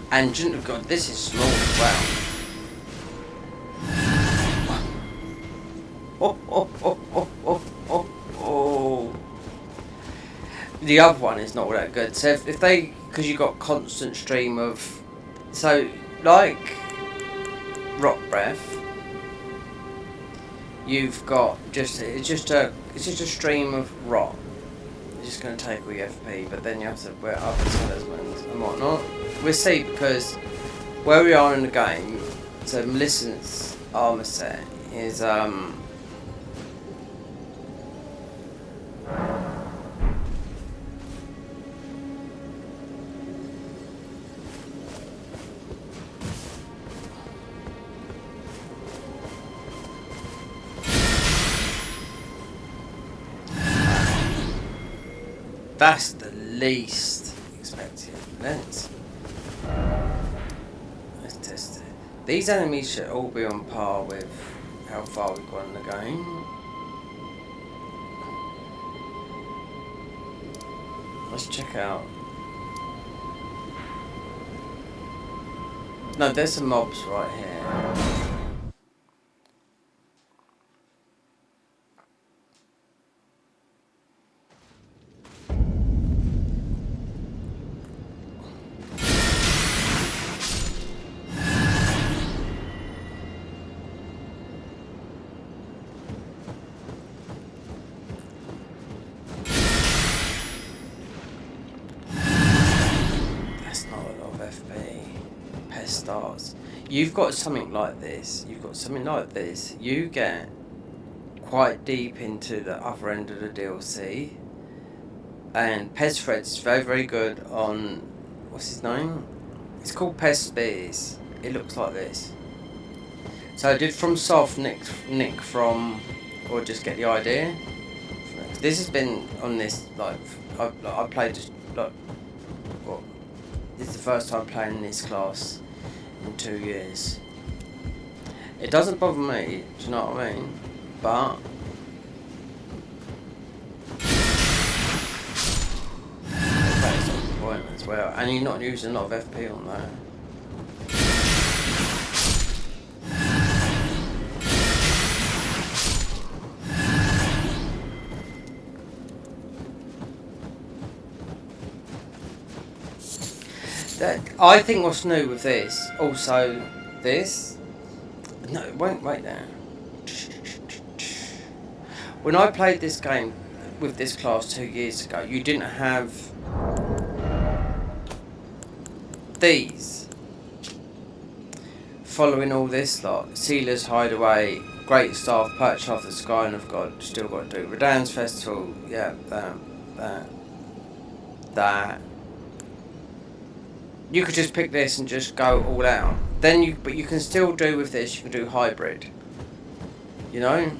And God, this is small as well. The other one is not all that good. So if they, because you got constant stream of, so like rock breath, you've got it's just a stream of rock. It's just going to take all your FP, but then you have to wear other talismans and whatnot. We'll see, because where we are in the game, so Millicent's armor set is that's the least expected. Let's test it. These enemies should all be on par with how far we've gone in the game. Let's check out. No, there's some mobs right here. Starts. You've got something like this. You get quite deep into the other end of the DLC, and Pez is very, very good on, what's his name? It's called Pez Spears. It looks like this. So did From Soft nick from, or just get the idea? This has been on this, like, I played just like, what? This is the first time playing this class in 2 years. It doesn't bother me, do you know what I mean? But that's not the point as well. And you're not using a lot of FP on that. I think what's new with this, also this, no, it won't wait there. When I played this game with this class 2 years ago, you didn't have these. Following all this lot, Sealer's Hideaway, Great Staff, Perch Off the Sky, and I've still got to do Radan's Festival, yeah, that. You could just pick this and just go all out. But you can still do with this, you can do hybrid. You know?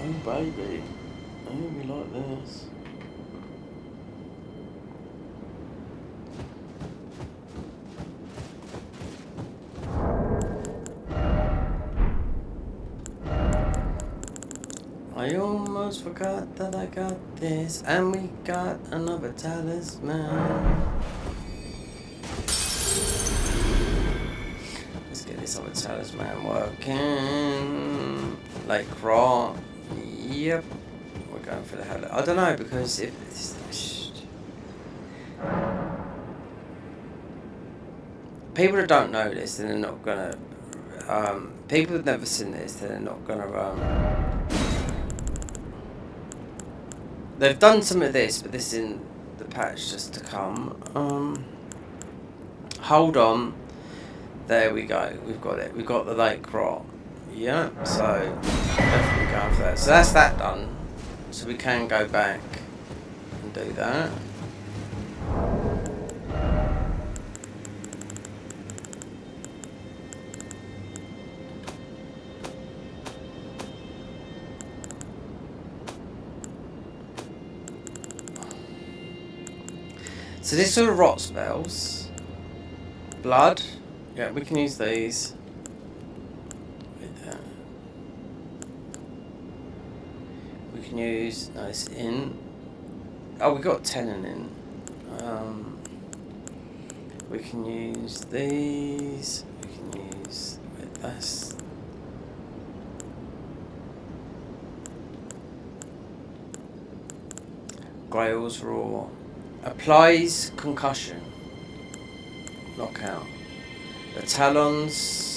Oh baby, I hope you like this. I almost forgot that I got this, and we got another talisman. Let's get this other talisman working. Like raw. Yep. We're going for the hell. I don't know, because if people that don't know this, then they're not gonna. People who've never seen this, then they're not gonna. They've done some of this, but this is in the patch just to come. Hold on. There we go. We've got it. We've got the lake rot. Yeah, so definitely going for that. So that's that done. So we can go back and do that. So this sort of rot spells. Blood. Yeah, we can use these. We can can use, no, it's in. Oh, we got 10 in. We can use these. We can use, wait, that's. Grail's Roar. Applies concussion. Knockout. The Talons.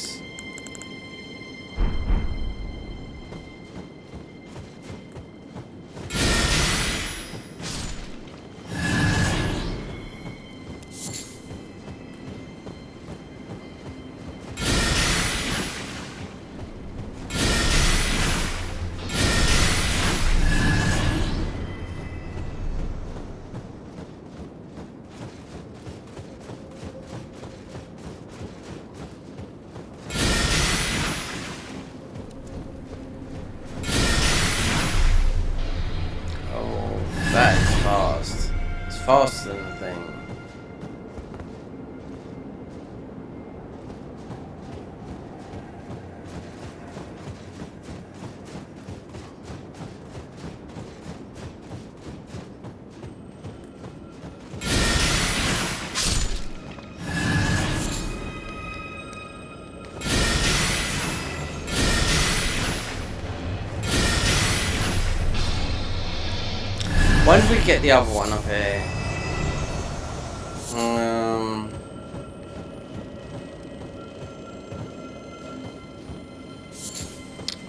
That is fast. It's faster than the thing. When did we get the other one up here?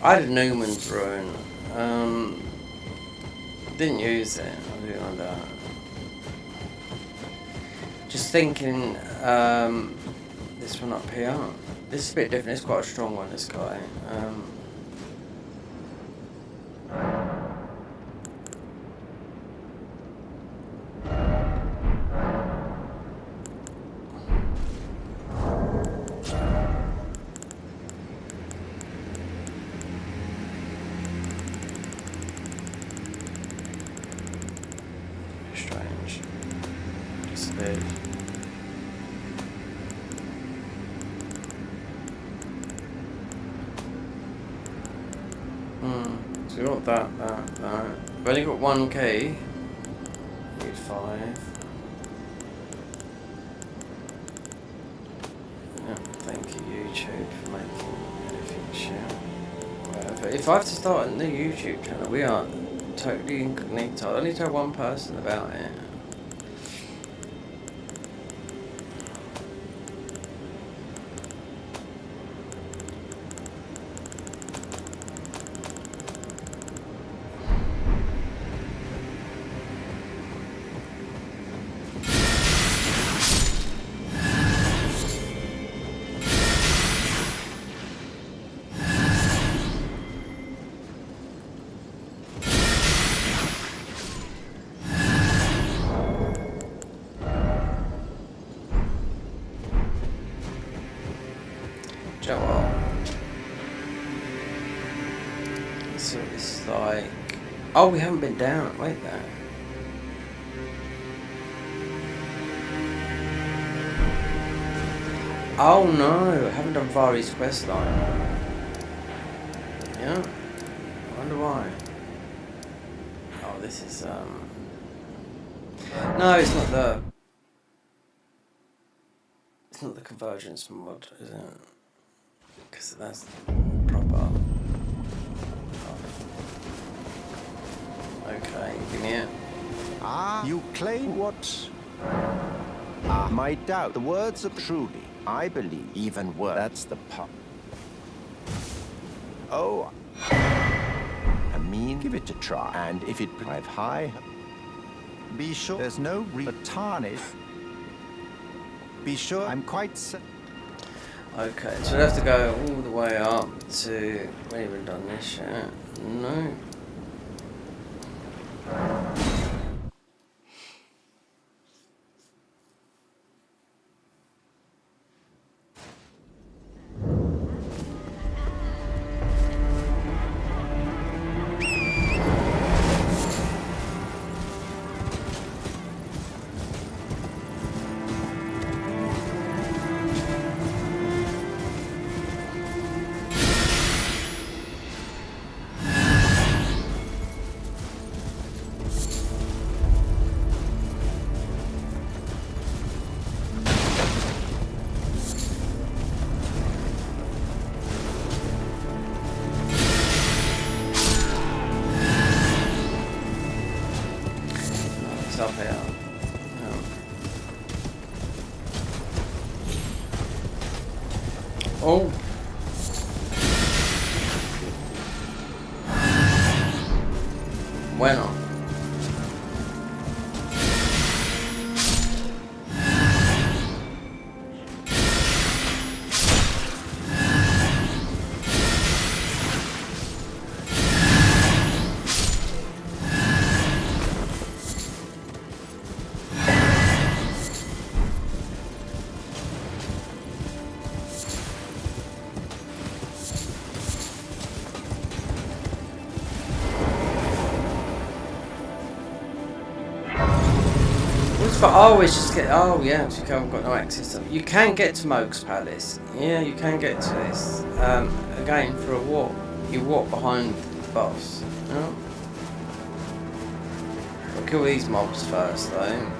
I had a Newman's Rune. Didn't use it. I'll do it like that. Just thinking, this one up here. This is a bit different. It's quite a strong one. This guy. Strange. Just a bit. So we got that. We've only got one key. Need 5. Yeah, thank you YouTube for making anything shit. Whatever. If I have to start a new YouTube channel, we are totally incognito. I only tell one person about it. So it's like, oh, we haven't been down. Wait there. Oh no, I haven't done Vari's quest line. Yeah, I wonder why. Oh, this is no, it's not the convergence mod, is it? Because that's proper. Okay, give me it. Ah, you claim what? Ah, my doubt. The words are truly, I believe, even worse. That's the pub. Oh, I mean, give it a try. And if it drive high, be sure there's no tarnish. Be sure I'm quite certain. Okay, so we have to go all the way up to. We haven't even done this yet. No. Oh. Bueno. But I always just get. Oh yeah, because you haven't got no access to. You can get to Moog's Palace. Yeah, you can get to this. Again for a walk. You walk behind the boss. Oh. We'll kill these mobs first, though.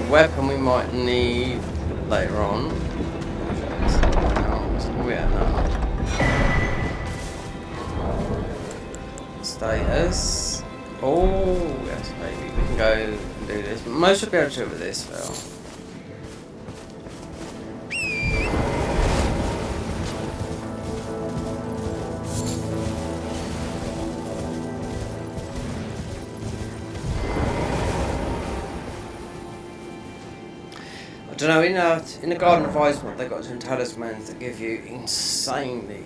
Weapon we might need later on. Status. Oh, yes, maybe we can go and do this. Most should be able to do it with this, Phil. I don't know, in the Garden of Iceman, they've got some talismans that give you insanely,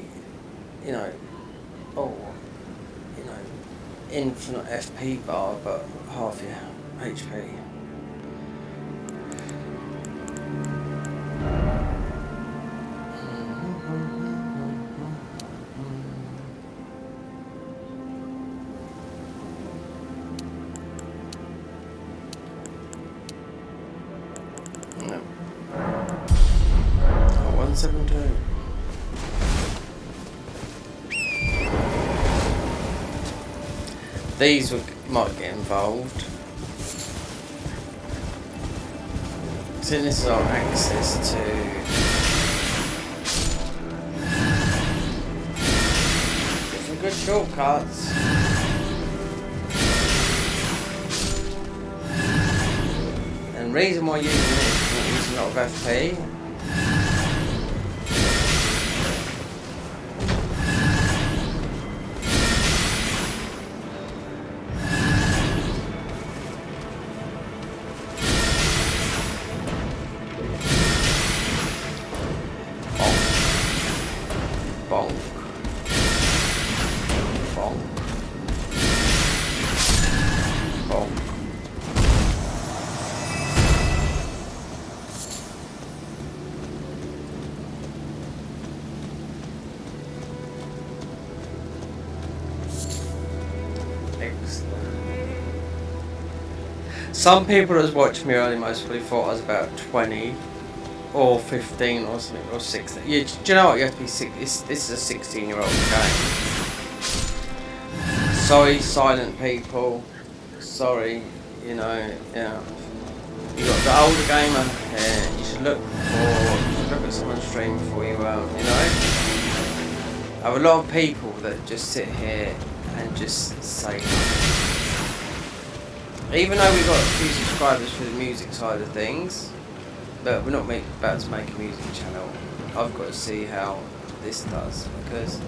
infinite FP bar, but half your HP. No. 172. These might get involved. So this is our access to some good shortcuts. And the reason why using this is using a lot of FP. Some people that was watching me earlier most probably thought I was about 20 or 15 or something, or 16. Do you know what? You have to be this is a 16-year-old game. Sorry, silent people. Sorry, yeah. You got the older gamer here. You should look at someone's stream before you I have a lot of people that just sit here and just say nothing. Even though we've got a few subscribers for the music side of things, but we're not about to make a music channel. I've got to see how this does, because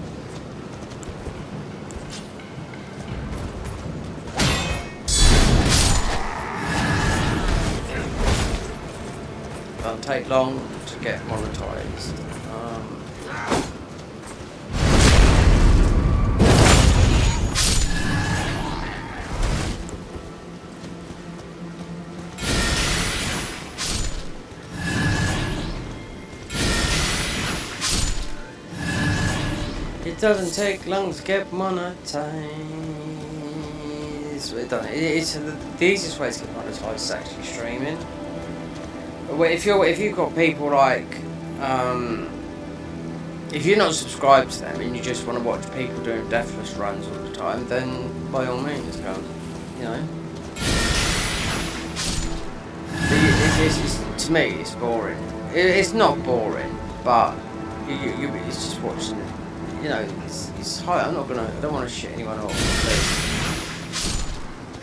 it doesn't take long to get monetized. It doesn't take long to get monetized. It's the easiest way to get monetized is actually streaming. But if you've got people like, if you're not subscribed to them and you just want to watch people doing deathless runs all the time, then by all means, go, you know. To me, it's boring. It's not boring, but it's just watching. You know, it's high. I don't want to shit anyone off.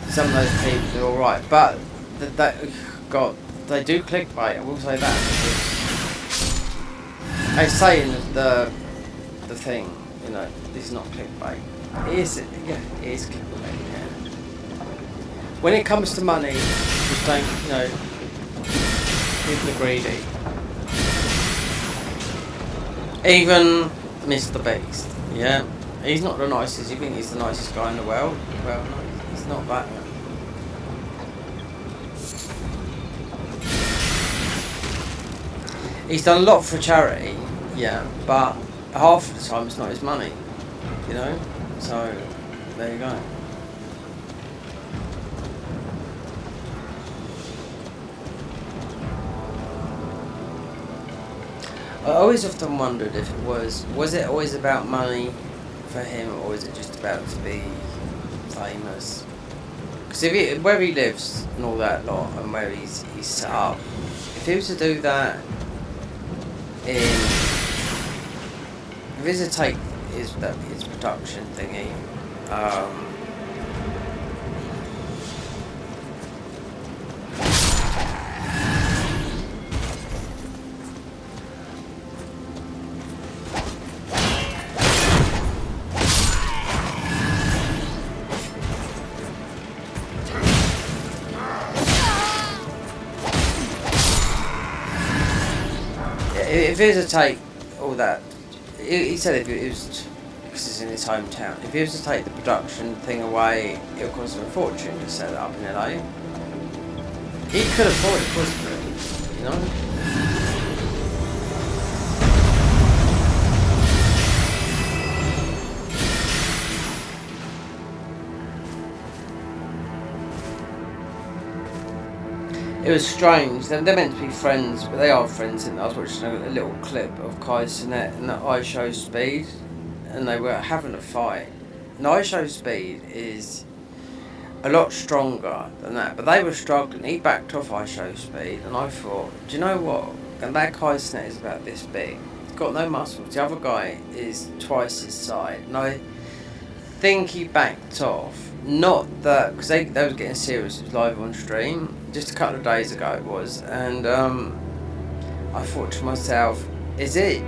Some of those people are all right, but they do clickbait. I will say that. They say in the thing, you know, this is not clickbait. It is clickbait. Yeah. When it comes to money, just don't, you know, people are greedy. Even Mr. Beast, yeah, he's not the nicest. You think he's the nicest guy in the world? Well, no, he's not that. He's done a lot for charity, yeah, but half of the time it's not his money, you know. So there you go. I always often wondered if it was it always about money for him, or was it just about to be famous? Because where he lives and all that lot, and where he's set up, if he was to do that if he was to take his production thingy, if he was to take all that, he said if it was, because it's in his hometown, if he was to take the production thing away, it would cost him a fortune to set it up in LA. He could afford it, couldn't he? You know? It was strange. They're meant to be friends, but they are friends. And I was watching a little clip of Kai Cenat and I Show Speed, and they were having a fight. And I Show Speed is a lot stronger than that, but they were struggling. He backed off I Show Speed, and I thought, do you know what? And that Kai Cenat is about this big. He's got no muscles. The other guy is twice his size. And I think he backed off. Not that, because they were getting serious. It was live on stream just a couple of days ago it was, and I thought to myself, is it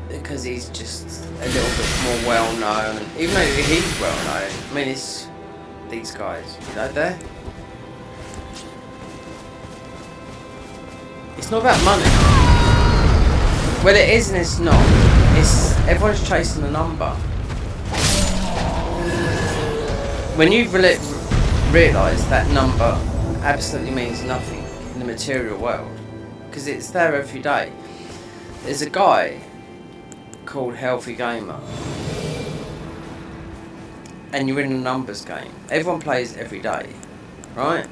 because he's just a little bit more well known, even though he's well known? I mean, it's these guys, you know, it's not about money. Well, it is and it's not. It's everyone's chasing a number. When you realise that number absolutely means nothing in the material world, because it's there every day. There's a guy called Healthy Gamer, and you're in a numbers game. Everyone plays every day, right?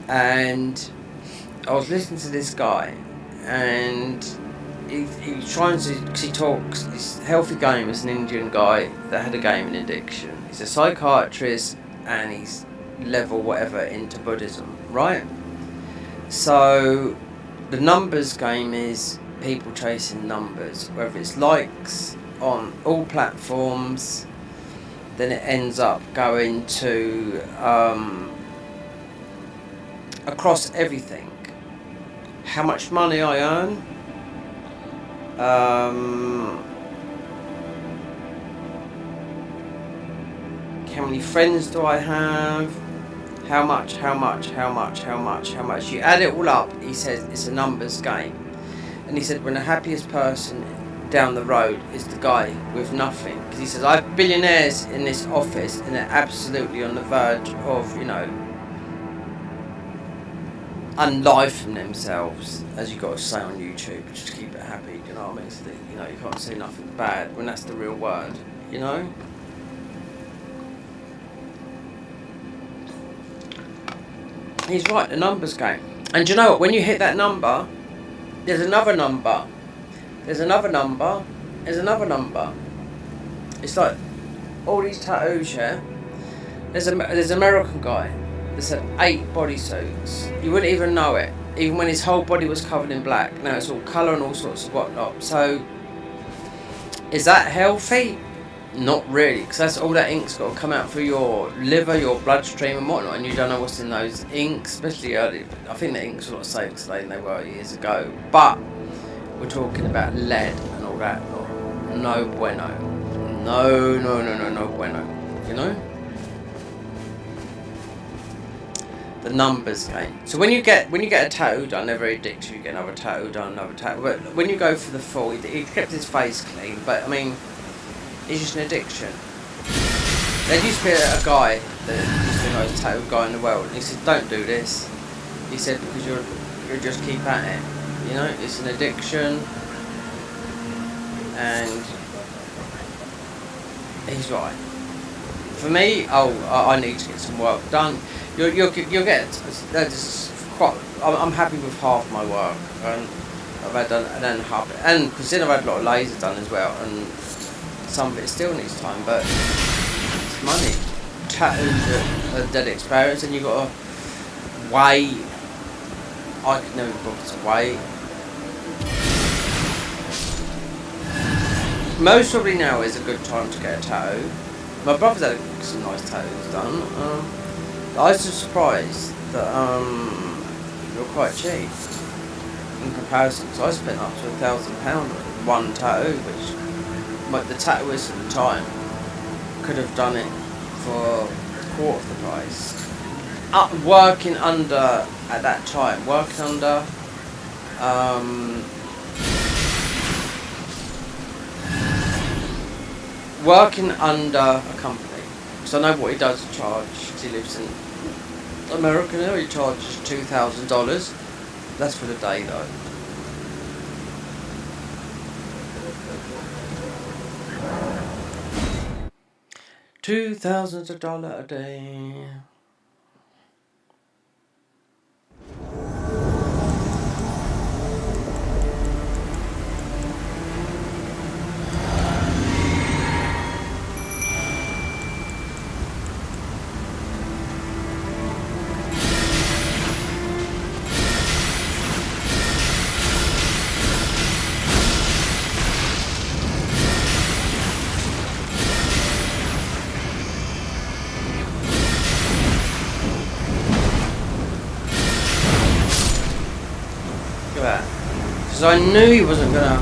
And I was listening to this guy, and he's trying to, because he talks, this Healthy Gamer is an Indian guy that had a gaming addiction. He's a psychiatrist, and he's level whatever into Buddhism, right? So the numbers game is people chasing numbers, whether it's likes on all platforms, then it ends up going to across everything. How much money I earn, how many friends do I have, how much. You add it all up, he says it's a numbers game. And he said when the happiest person down the road is the guy with nothing. Because he says, I have billionaires in this office and they're absolutely on the verge of, you know, unlifing themselves, as you got to say on YouTube, just to keep it happy, you know what I mean? So that, you know, you can't say nothing bad when that's the real word, you know? He's right, the numbers game. And do you know what? When you hit that number, there's another number. There's another number. There's another number. It's like all these tattoos, yeah? There's an American guy that had 8 bodysuits. You wouldn't even know it, even when his whole body was covered in black. Now it's all colour and all sorts of whatnot. So, is that healthy? Not really, because that's all that ink's got to come out through your liver, your bloodstream and whatnot, and you don't know what's in those inks, especially early. I think the inks are a lot safer today than they were years ago. But we're talking about lead and all that. No bueno. No bueno. You know? The numbers game. So when you get a tattoo done, they're very addictive. You get another tattoo done, another tattoo. But when you go for the full, he kept his face clean. But I mean, it's just an addiction. There used to be a guy that used to be the most tattooed guy in the world, and he said, "Don't do this." He said, "Because you'll just keep at it. You know, it's an addiction." And he's right. For me, I need to get some work done. You'll get. That's quite. I'm happy with half my work, and I've had done, and then half. And considering I've had a lot of laser done as well, and some of it still needs time, but it's money. Tattoos are a dead experience, and you got to wait. I could never bother to wait. Most probably now is a good time to get a tattoo. My brother's had some nice tattoos done. I was just surprised that they were quite cheap in comparison, because I spent up to £1,000 on one tattoo, which the tattooist at the time could have done it for a quarter of the price. Working under at that time, working under a company. So I know what he does charge, because he lives in America now. He charges $2,000. That's for the day though. $2,000 a day. Because I knew he wasn't gonna.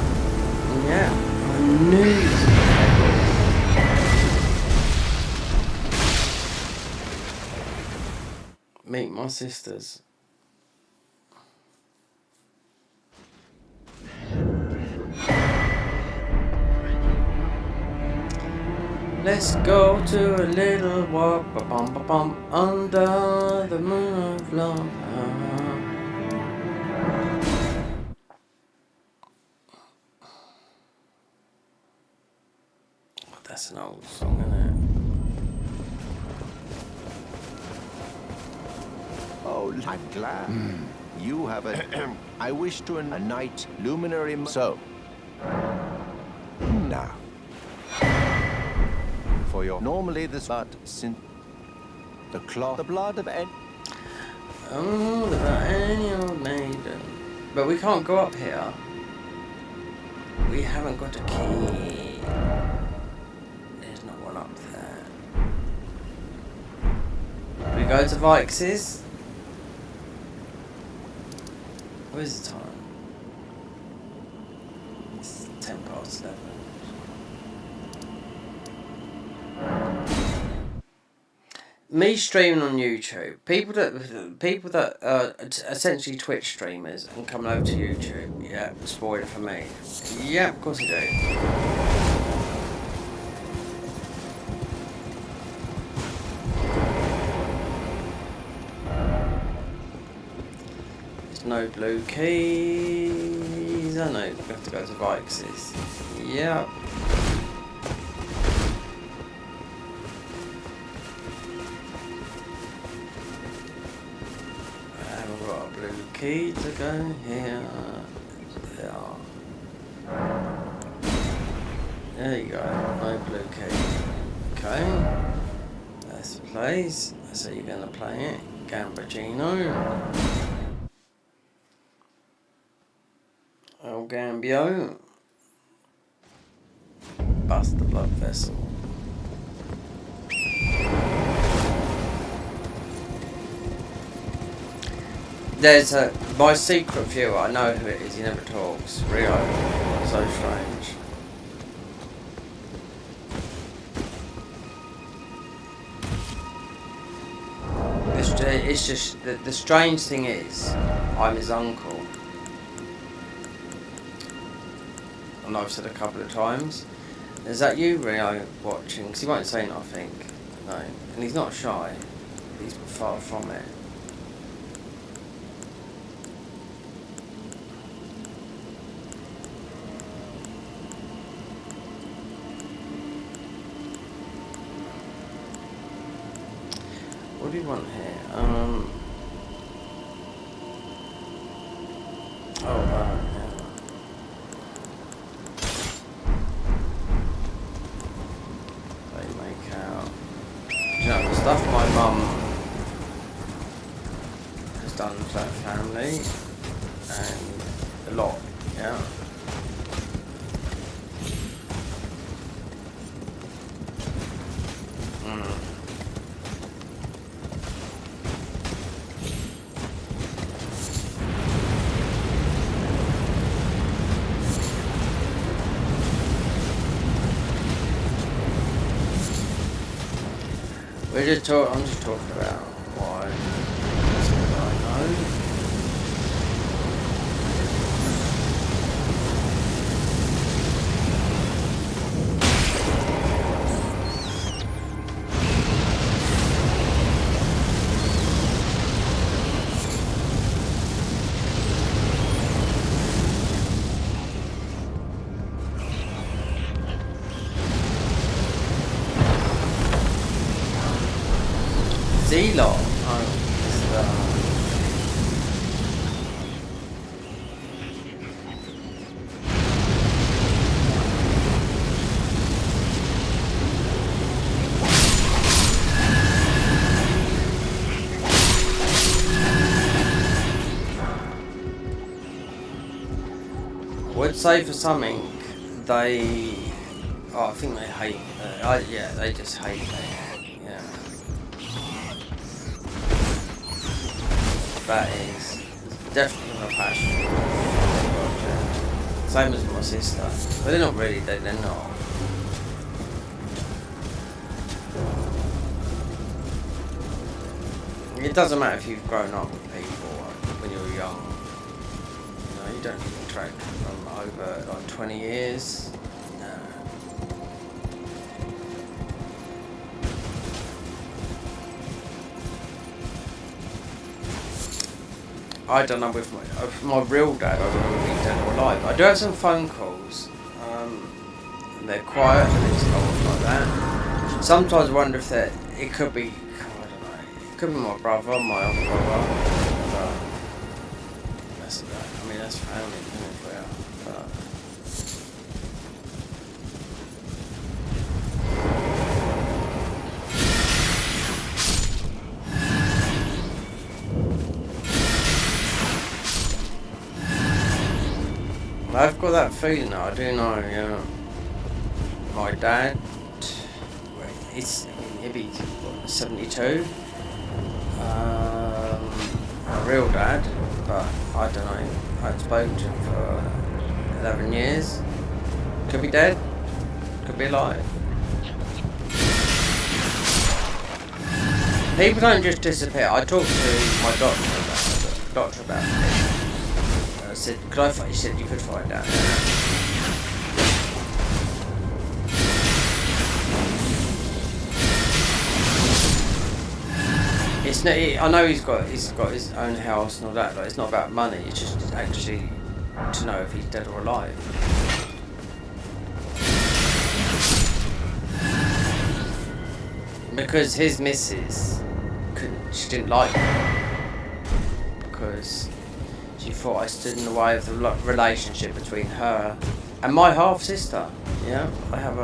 Yeah, I knew he wasn't gonna. Meet my sisters. Let's go to a little walk, ba-bum, under the moon of love. That's an old song, isn't it? Oh, I'm glad. You have a... I wish to a night luminary... So. Now. For your... Normally this... But since... The cloth... The blood of any... Oh, the blood of any old maiden. But we can't go up here. We haven't got a key. There's not one up there. We go to Vix's. Where's the time? It's 11:10. Me streaming on YouTube. People that are essentially Twitch streamers and coming over to YouTube. Yeah, spoil it for me. Yeah, of course I do. No blue keys. I know, we have to go to Vix's. Yep. key to go here. There. There you go. No blue key. Okay. That's the place. So you're going to play it. Gambrigino. El Gambio. Bust the blood vessel. There's my secret viewer, I know who it is, he never talks. Rio. So strange. It's just, the strange thing is, I'm his uncle. I know I've said a couple of times. Is that you, Rio, watching? Because he won't say nothing. No. And he's not shy. He's far from it. What do you want here? Yeah. They make out. Do you know, the stuff my mum has done for that family, and a lot, yeah. I'm just talking about why I know. Zelo. Would say for something they. Oh, I think they hate. Yeah, they just hate it. Yeah. That is definitely my passion. Same as my sister. But they're not really, they're not. It doesn't matter if you've grown up with people when you're young. You know, you don't keep track from over like 20 years. No. I don't know with my real dad, I remember being dead or alive. I do have some phone calls, and they're quiet and it's off like that. Sometimes I wonder if it could be, I don't know, it could be my brother, my other brother, but that's that. I mean, that's family, isn't it, for you? But I've got that feeling though, I do know, yeah. My dad, he'll be 72. My real dad, but I don't know, I haven't spoken to him for 11 years. Could be dead, could be alive. People don't just disappear. I talked to my doctor about it. I said, he said you could find out. It's not, I know he's got his own house and all that, but it's not about money, it's just actually to know if he's dead or alive. Because his missus she didn't like him. Because She thought I stood in the way of the relationship between her and my half sister. Yeah, I have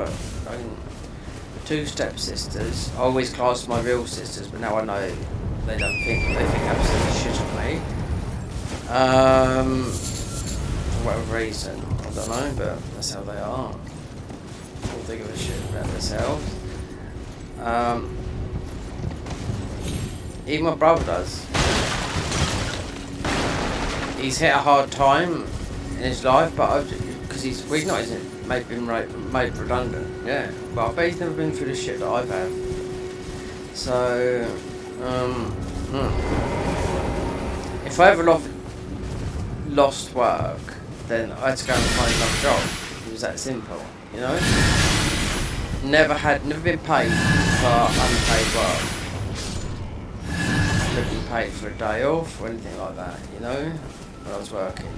two stepsisters. I always classed my real sisters, but now I know they think absolutely shit of me. For whatever reason, I don't know, but that's how they are. All they give a shit about themselves. Even my brother does. He's hit a hard time in his life, but because he's not, isn't it? Been made redundant. Yeah, but I bet he's never been through the shit that I've had. So, if I ever lost work, then I had to go and find another job. It was that simple, you know. Never been paid for unpaid work. Never been paid for a day off or anything like that, you know, when I was working.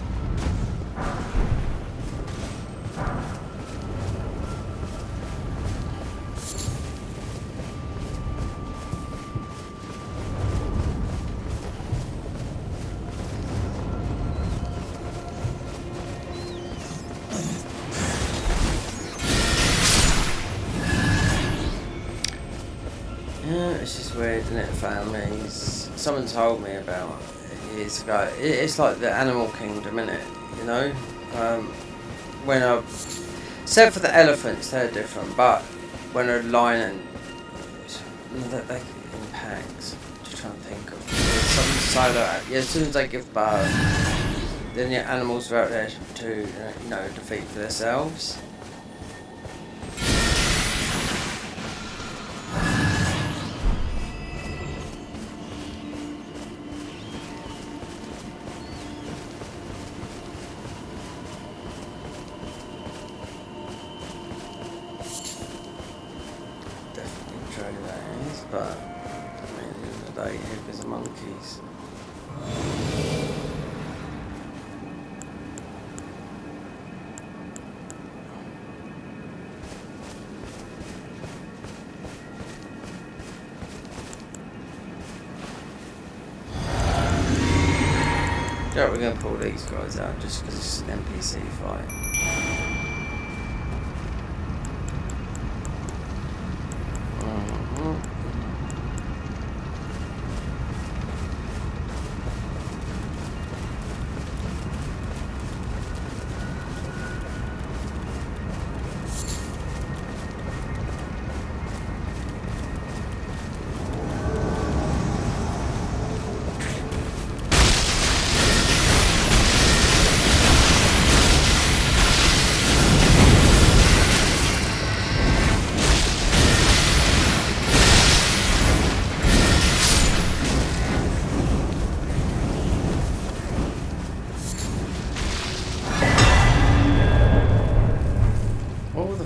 It's just weird, isn't it, families? Someone told me about years ago. It's like the animal kingdom, isn't it? You know? Except for the elephants, they're different, but when a lion they in packs. Just trying to think of something solo. Yeah, as soon as they give birth, then the animals are out there to defeat for themselves. But I mean, at the end of the day, hippos are monkeys. Yeah, we're gonna pull these guys out just because it's an NPC fight.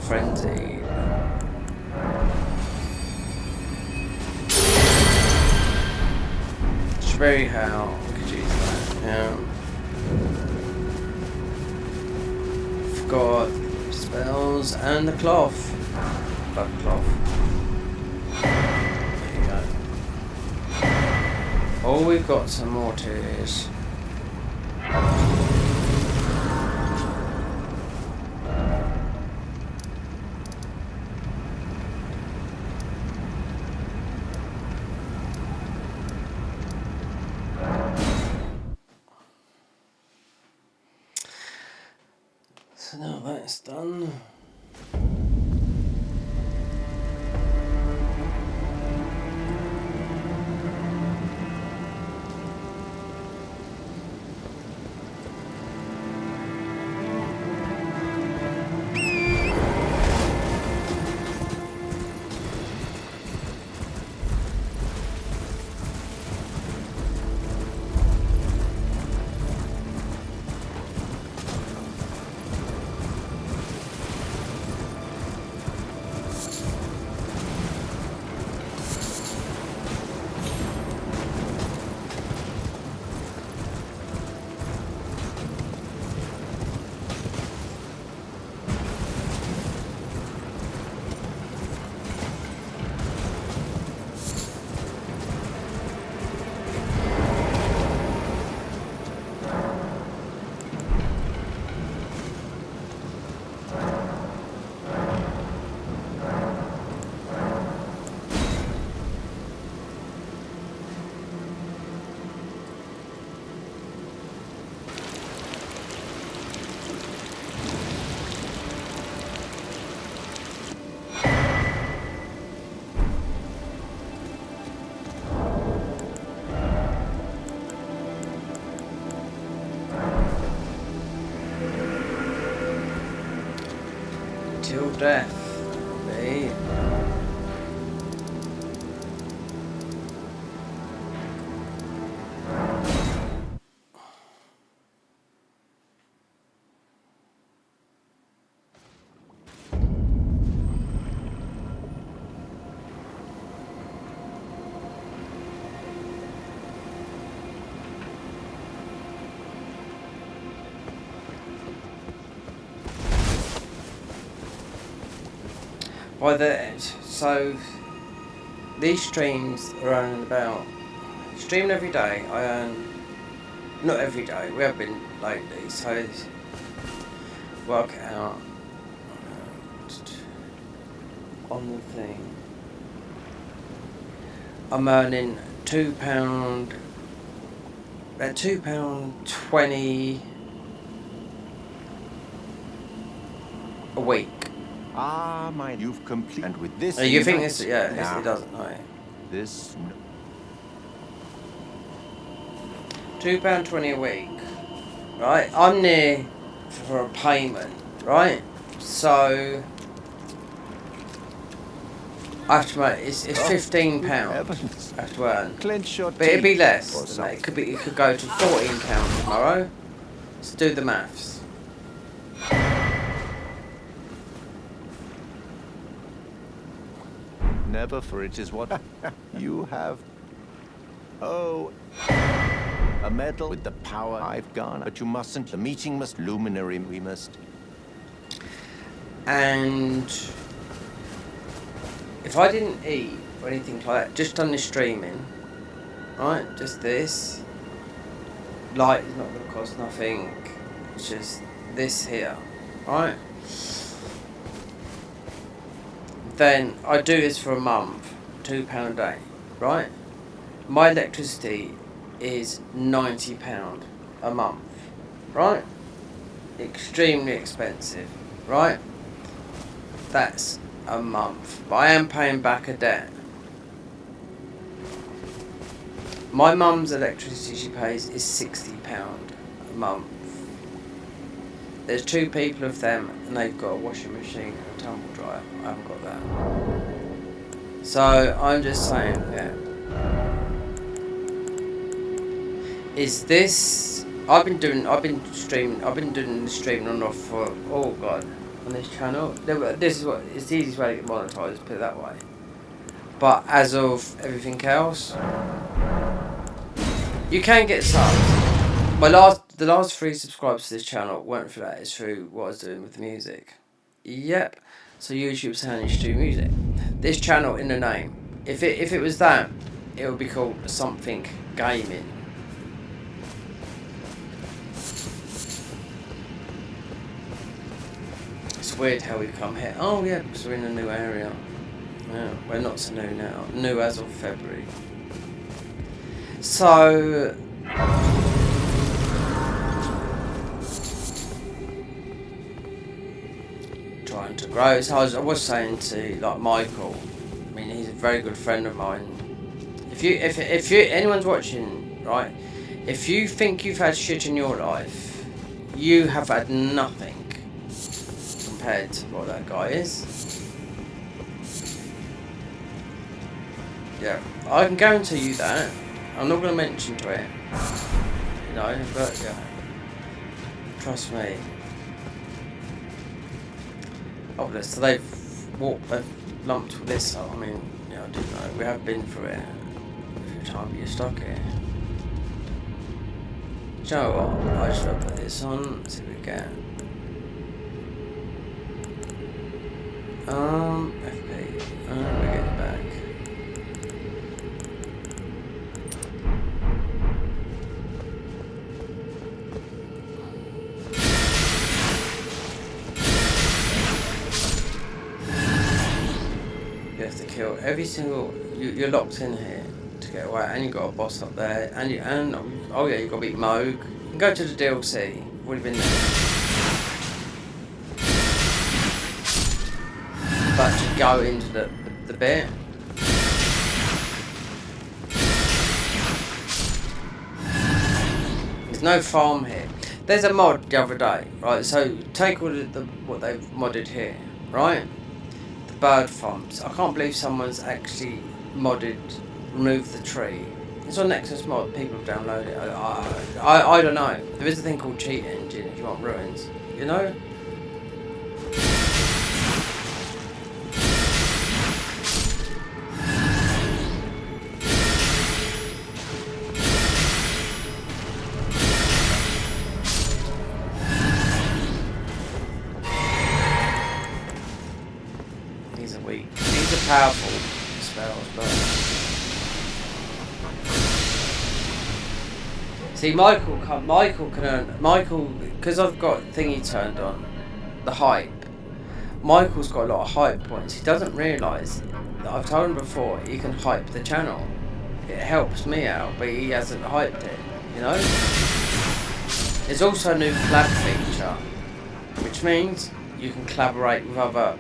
Frenzy. Strawberry how we could use that. Yeah. Forgot spells and the cloth. Blood cloth. There you go. Oh, we've got some more tears. So now that's done. Till death. Me. By the so these streams are earning about streaming every day. I earn not every day. We have been lately, so work it out on the thing. I'm earning £2, about £2.20 a week. Ah, my, you've completed. And with this, You think this? Yeah, now, it doesn't. No. This. £2.20 a week, right? I'm near for a payment, right? So I have to make it's £15 Heavens. I have to earn, Clench your but it'd be teeth less or than that. It could go to £14 tomorrow. Let's do the maths. Never, for it is what you have. Oh, a medal with the power I've gone. But you mustn't. The meeting must luminary. We must. And if I didn't eat or anything like that, just done this streaming, right? Just this. Light is not going to cost nothing. It's just this here, right? Then I do this for a month, £2 a day, right? My electricity is £90 a month, right? Extremely expensive, right? That's a month, but I am paying back a debt. My mum's electricity she pays is £60 a month. There't two people of them, and they've got a washing machine and a tumble dryer. I haven't got that. So I'm just saying, yeah. Is this? I've been doing the streaming on and off for oh god on this channel. This is what it's the easiest way to get monetized. Put it that way. But as of everything else, you can get subs. The last 3 subscribers to this channel weren't for that. It's through what I was doing with the music. Yep. So YouTube's saying you should do music. This channel in the name. If it was that, it would be called something gaming. It's weird how we come here. Oh yeah, because we're in a new area. Yeah, we're not so new now. New as of February. So trying to grow. So I was saying to like Michael. I mean, he's a very good friend of mine. If anyone's watching, right? If you think you've had shit in your life, you have had nothing compared to what that guy is. Yeah, I can guarantee you that. I'm not going to mention to it, you know, but yeah, trust me. Oh, so they've lumped with this up. I mean, yeah, I didn't know. We have been through it a few times. You're stuck here. Do you know what? I just put this on. See what we get. FP. We get it back. You have to kill every single. You're locked in here to get away, and you got a boss up there, and oh yeah, you got to beat Moog. You can go to the DLC. Would have been there. But to go into the bit. There's no farm here. There's a mod the other day, right? So take all what they've modded here, right? The bird farms. I can't believe someone's actually modded remove the tree. It's on Nexus Mod. People have downloaded it. I don't know. There is a thing called Cheat Engine if you want ruins. You know. These are weak. These are powerful spells, but see, Michael can earn because I've got thingy turned on, the hype. Michael's got a lot of hype points. He doesn't realise that I've told him before he can hype the channel. It helps me out, but he hasn't hyped it. You know. There's also a new collab feature, which means you can collaborate with other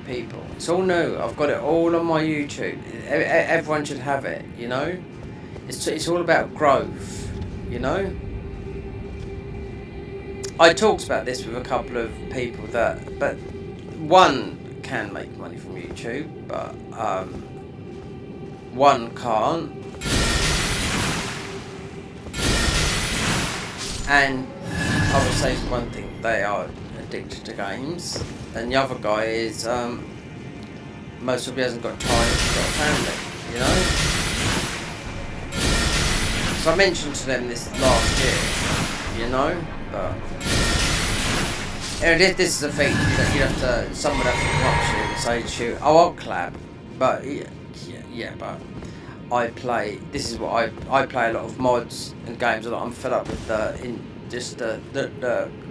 people. It's all new. I've got it all on my YouTube. Everyone should have it. You know. It's all about growth. You know, I talked about this with a couple of people but one can make money from YouTube, but one can't, and I would say for one thing they are addicted to games, and the other guy is most of he hasn't got time, he's got a family, you know. So I mentioned to them this last year, you know, but this is a thing. You have to, someone would have to come up to you and say to you, "Oh, I'll collab," but yeah, but I play. This is what I play a lot of mods and games. A lot. I'm fed up with the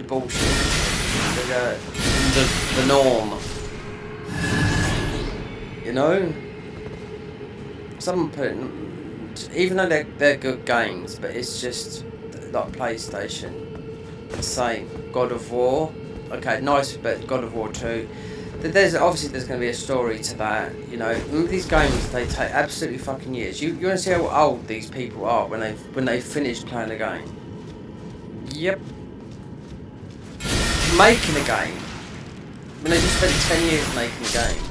bullshit, the norm, you know. Someone put it. Even though they're good games, but it's just like PlayStation, the same. God of War, okay, nice, but God of War 2. There's going to be a story to that, you know. These games, they take absolutely fucking years. You want to see how old these people are when they finish playing a game. Yep. Making a game, when they just spent 10 years making a game.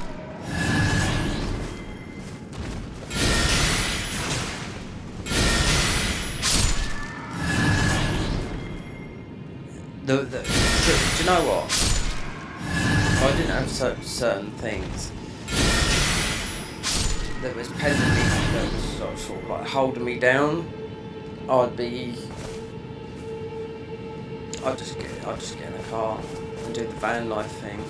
Do you know what? If I didn't have certain things that was pending me, that was sort of like holding me down, I'd just get in a car and do the van life thing.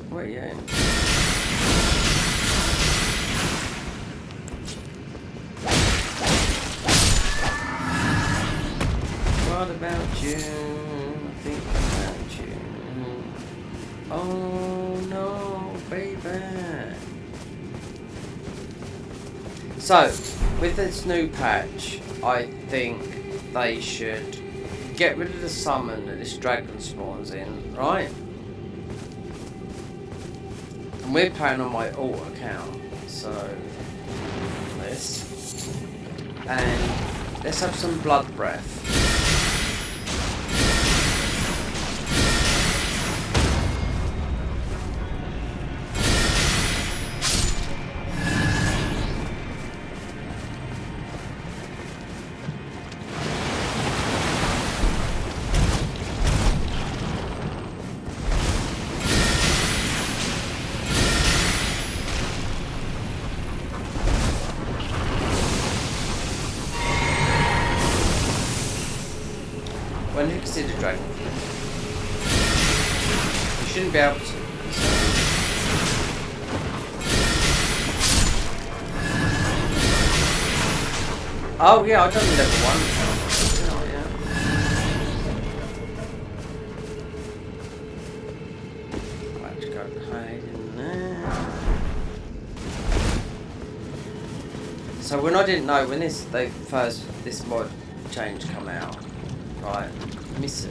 Where you at? What about you? Think about you. Oh no, baby. So, with this new patch, I think they should get rid of the summon that this dragon spawns in, right? And we're playing on my alt account, so this, and let's have some blood breath. When you consider dragon, you shouldn't be able to. Oh yeah, I've done level 1. Oh, yeah. So when I didn't know when this mod change come out, right? Let me see.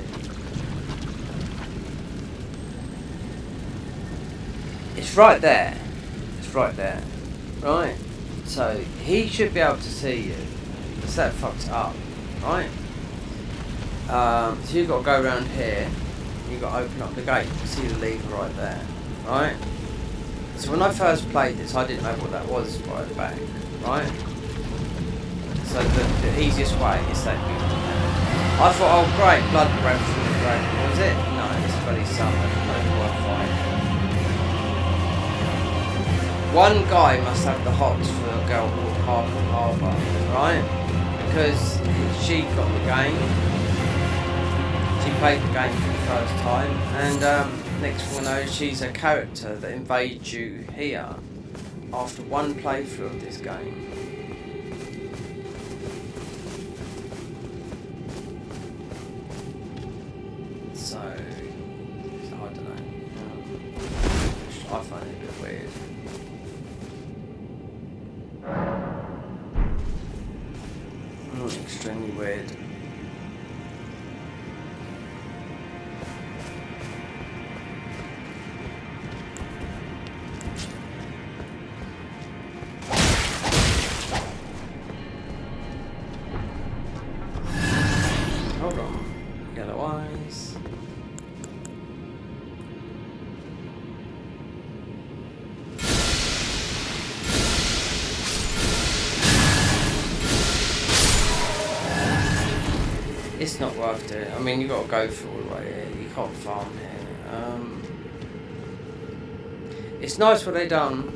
It's right there. It's right there. Right? So he should be able to see you. Because that fucks up. Right? So you've got to go around here. You've got to open up the gate. You see the lever right there. Right? So when I first played this, I didn't know what that was right at the back. Right? So the easiest way is that I thought, oh great, blood breath from the dragon. Was it? No, it's bloody summoned. No worth fighting. One guy must have the hots for a girl called Harbour, right? Because she got the game. She played the game for the first time, and next thing I know, she's a character that invades you here after one playthrough of this game. So I don't know. I find it a bit weird. Extremely weird. Hold on. Yellow eyes. It's not worth it. I mean, you got to go through all the way here. You can't farm here. It's nice what they done.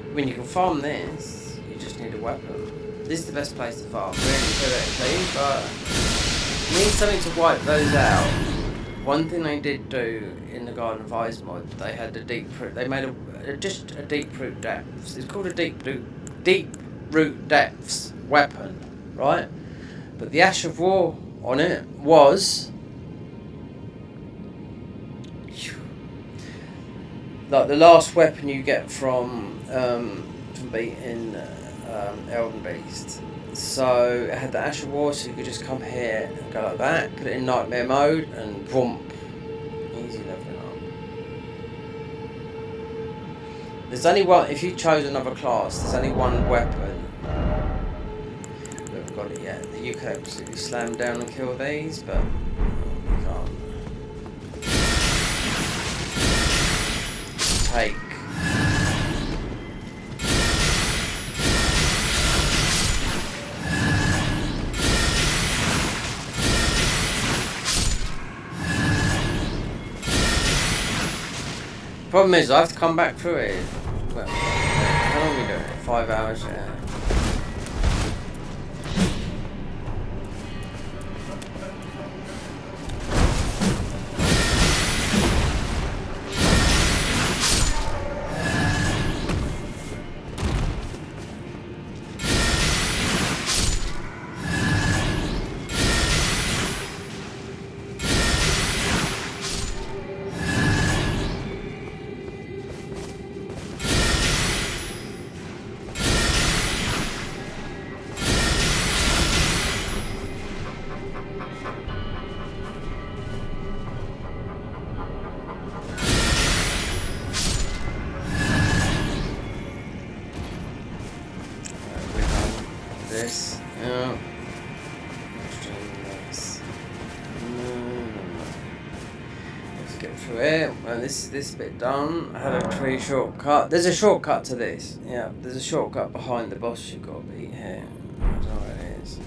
I mean, you can farm this. You just need a weapon. This is the best place to farm, really, theoretically, but you need something to wipe those out. One thing they did do in the Garden of Ice mod, they had the deep root. They made just a deep root depths. It's called a deep root depths weapon, right? But the Ash of War on it was like the last weapon you get from beating Elden Beast. So it had the Ash of War, so you could just come here and go like that, put it in nightmare mode, and boom, easy leveling up. There's only one. If you chose another class, there's only one weapon. We haven't got it yet. You could absolutely slam down and kill these, but you can't. Take. Problem is, I have to come back through it. Well, how long are we doing it? 5 hours, yeah. This, yeah. Let's get through it. And this bit done. I had a tree shortcut. There's a shortcut to this. Yeah, there's a shortcut behind the boss you've got to beat here. I don't know what it is.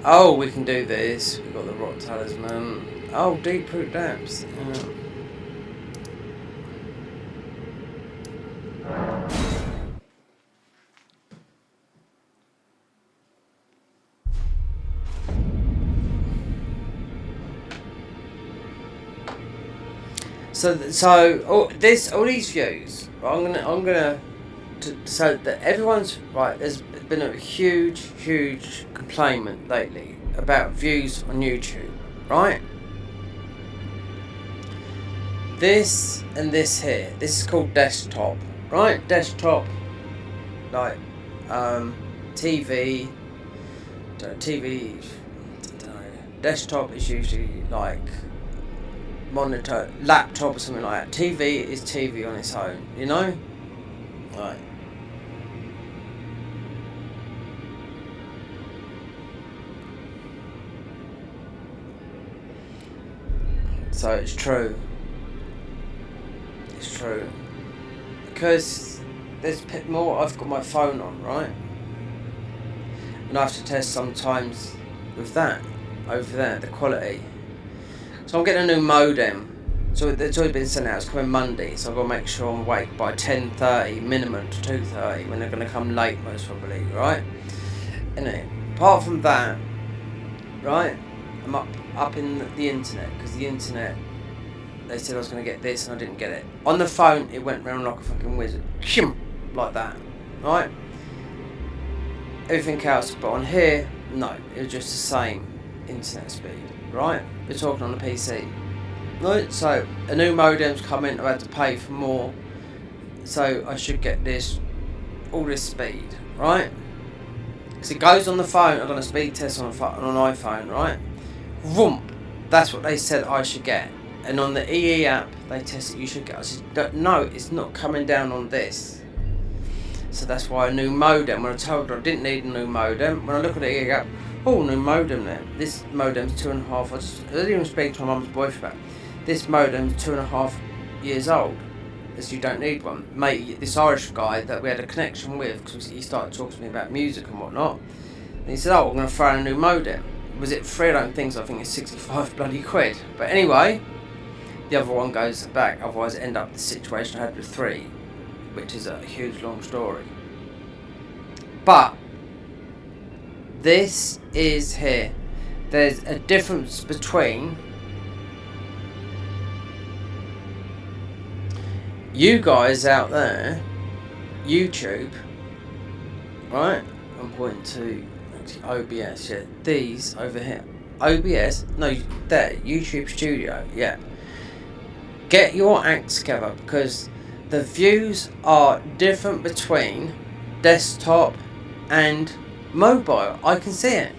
Oh, we can do this. We've got the rock talisman. Oh, deep root depths. Yeah. So all these views. I'm gonna so that everyone's right. There's been a huge complaint lately about views on YouTube, right? This and this here. This is called desktop, right? Desktop, like TV. TV. I don't know. Desktop is usually like monitor, laptop or something like that. TV is TV on its own, you know? Right. So it's true. It's true. Because there's more, I've got my phone on, right? And I have to test sometimes with that, over there, the quality. So I'm getting a new modem. So it's already been sent out, it's coming Monday, so I've got to make sure I'm awake by 10:30, minimum to 2:30, when they're going to come late most probably, right? Anyway, apart from that, right, I'm up in the internet, because the internet, they said I was going to get this and I didn't get it. On the phone, it went round like a fucking wizard, like that, right? Everything else, but on here, no, it was just the same internet speed, right? We're talking on the PC. Right, so a new modem's coming, I've had to pay for more, so I should get all this speed, right? Because it goes on the phone, I've done a speed test on an iPhone, right? Vroom, that's what they said I should get. And on the EE app, they tested you should get. I said, no, it's not coming down on this. So that's why a new modem, when I told her I didn't need a new modem, when I look at the EE app, oh, new modem there. This modem's 2.5, I didn't even speak to my mum's boyfriend about it. This modem's 2.5 years old, so you don't need one. Mate, this Irish guy that we had a connection with, because he started talking to me about music and whatnot, and he said, oh, I'm going to throw in a new modem. Was it free? I don't think so, I think it's 65 bloody quid. But anyway, the other one goes back, otherwise it end up the situation I had with 3, which is a huge long story. But this is here. There's a difference between you guys out there, YouTube, right? I'm pointing to actually OBS, yeah. These over here. OBS, no, there, YouTube Studio, yeah. Get your acts together, because the views are different between desktop and mobile. I can see it.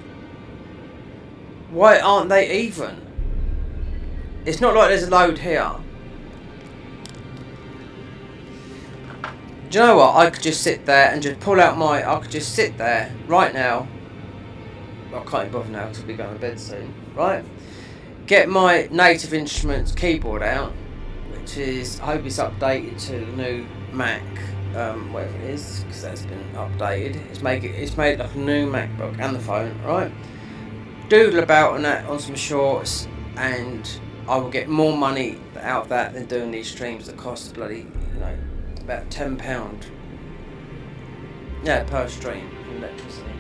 Why aren't they even? It's not like there's a load here. Do you know what? I could just sit there and just pull out I could just sit there right now. Well, I can't be bothered now because I'll be going to bed soon. Right? Get my Native Instruments keyboard out, which is, I hope it's updated to the new Mac, whatever it is, because that's been updated. It's made like a new MacBook and the phone, right? Doodle about on that on some shorts, and I will get more money out of that than doing these streams that cost bloody, about £10. Yeah, per stream in electricity.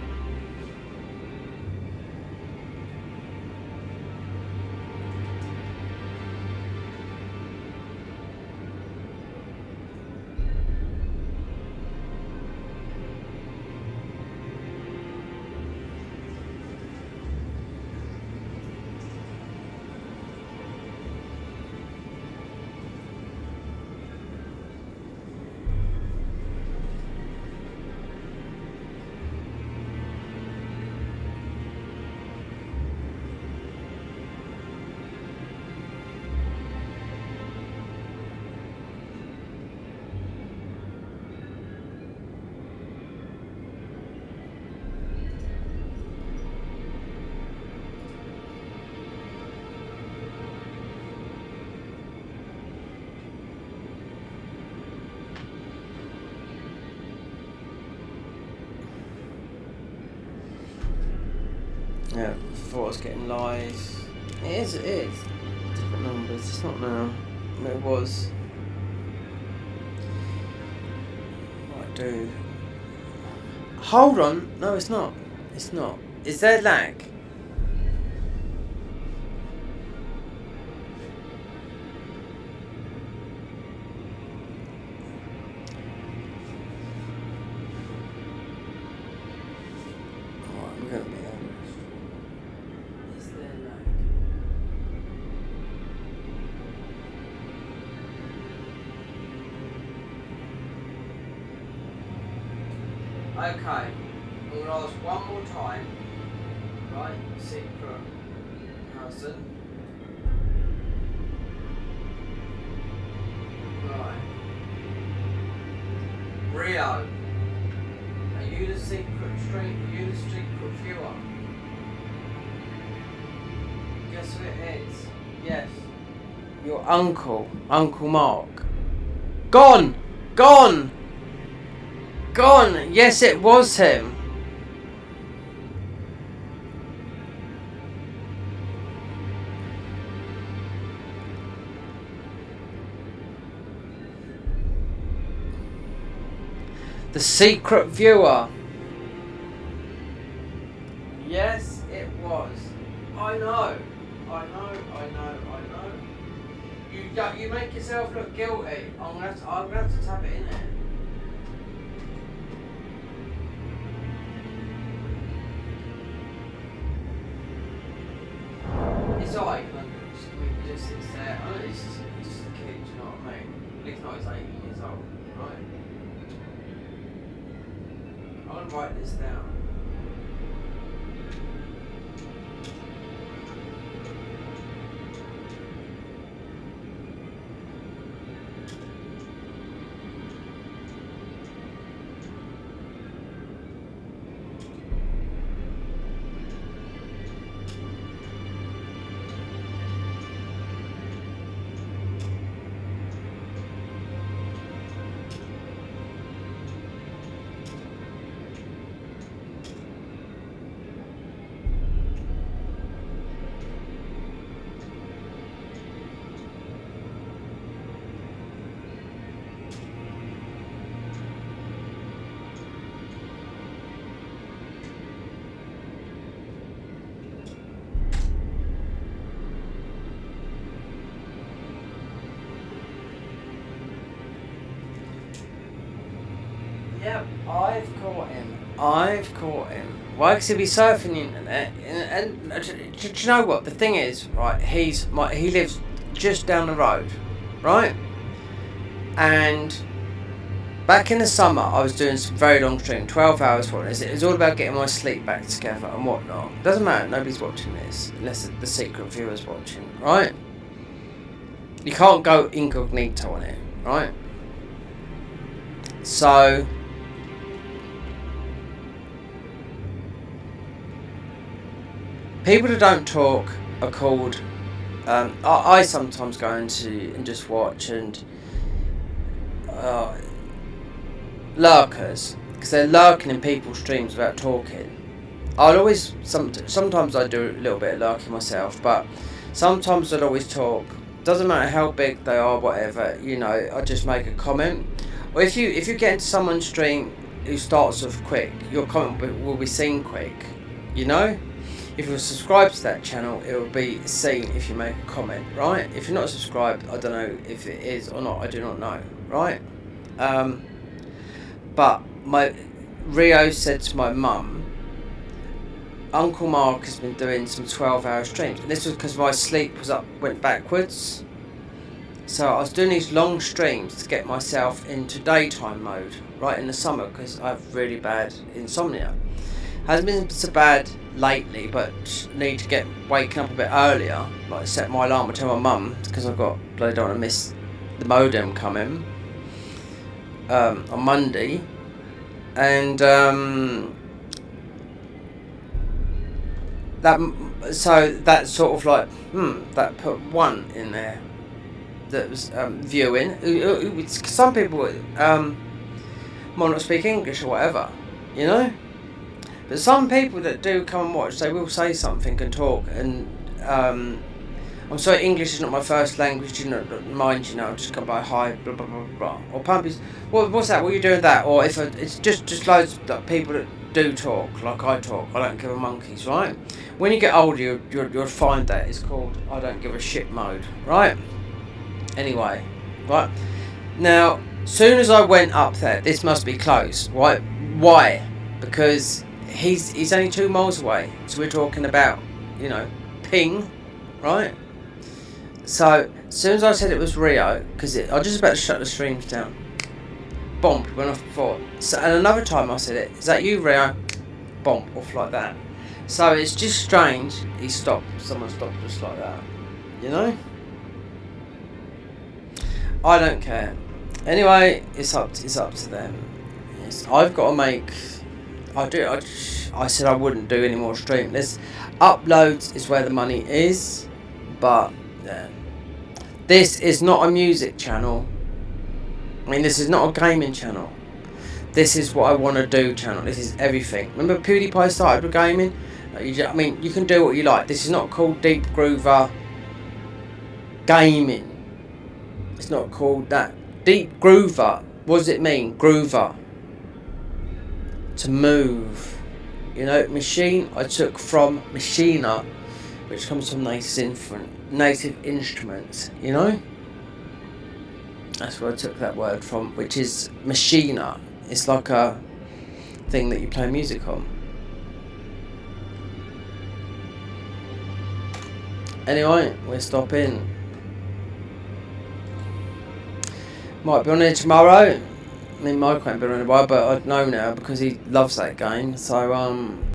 Yeah, before I was getting live. It is. Different numbers, it's not now. It was. What I do. Hold on, no it's not. It's not. Is there lag? We're gonna be there. Is there lag? Okay. I'm gonna ask one more time. Right, secret person. Right. Rio. Are you the secret stream? Are you the secret viewer? Guess who it is? Yes. Your uncle. Uncle Mark. Gone! Gone! Gone! Yes, it was him. The secret viewer. Yes, it was. I know. I know. You make yourself look guilty. I'm gonna have to tap it in there. It's alright, just sits there. I mean, it's just a kid, you know what I mean? At least not he's 80 years old, right? I'm gonna write this down. Yep, I've caught him. Why? Because he'll be surfing the internet, and do you know what? The thing is, right? He lives just down the road, right? And back in the summer, I was doing some very long stream, 12 hours for it. It was all about getting my sleep back together and whatnot. Doesn't matter, nobody's watching this, unless the secret viewer's watching, right? You can't go incognito on it, right? So people that don't talk are called. I sometimes go into and just watch and lurkers, because they're lurking in people's streams without talking. I'll always sometimes I do a little bit of lurking myself, but sometimes I'll always talk. Doesn't matter how big they are, whatever. You know, I just make a comment. Or if you get into someone's stream who starts off quick, your comment will be seen quick. You know. If you're subscribed to that channel, it will be seen if you make a comment, right? If you're not subscribed, I don't know if it is or not, I do not know, right? But Rio said to my mum, Uncle Mark has been doing some 12-hour streams. And this was because my sleep went backwards. So I was doing these long streams to get myself into daytime mode, right, in the summer, because I have really bad insomnia. Hasn't been so bad lately, but need to get waking up a bit earlier. Like set my alarm, I tell my mum, because I've got bloody don't want to miss the modem coming on Monday, and that sort of like that put one in there that was viewing. Some people might not speak English or whatever, you know. But some people that do come and watch, they will say something and talk. And I'm sorry, English is not my first language. You know, mind. You know, I'm just going by hi, blah blah blah blah. Or Pumpy's, what's that? What are you doing that? Or if it's just loads of people that do talk like I talk. I don't give a monkeys, right? When you get older, you'll find that it's called I don't give a shit mode, right? Anyway, right now, soon as I went up there, this must be closed, right? Why? Because he's only 2 miles away. So we're talking about, you know, ping, right? So as soon as I said it was Rio, because I was just about to shut the streams down. Bomb, went off before. So, and another time I said it, is that you, Rio? Bomb, off like that. So it's just strange. He stopped. Someone stopped just like that. You know? I don't care. Anyway, it's up to them. Yes, I've got to make. I said I wouldn't do any more stream. Uploads is where the money is, but yeah. This is not a music channel. I mean, this is not a gaming channel. This is what I want to do channel. This is everything. Remember PewDiePie started with gaming? I mean, you can do what you like. This is not called Deep Groover Gaming. It's not called that. Deep Groover. What does it mean? Groover. To move. You know, machine I took from machina, which comes from native instruments. You know? That's where I took that word from, which is machina. It's like a thing that you play music on. Anyway, we're stopping. Might be on it tomorrow. I mean, Mike won't be on it, but I know now because he loves that game. So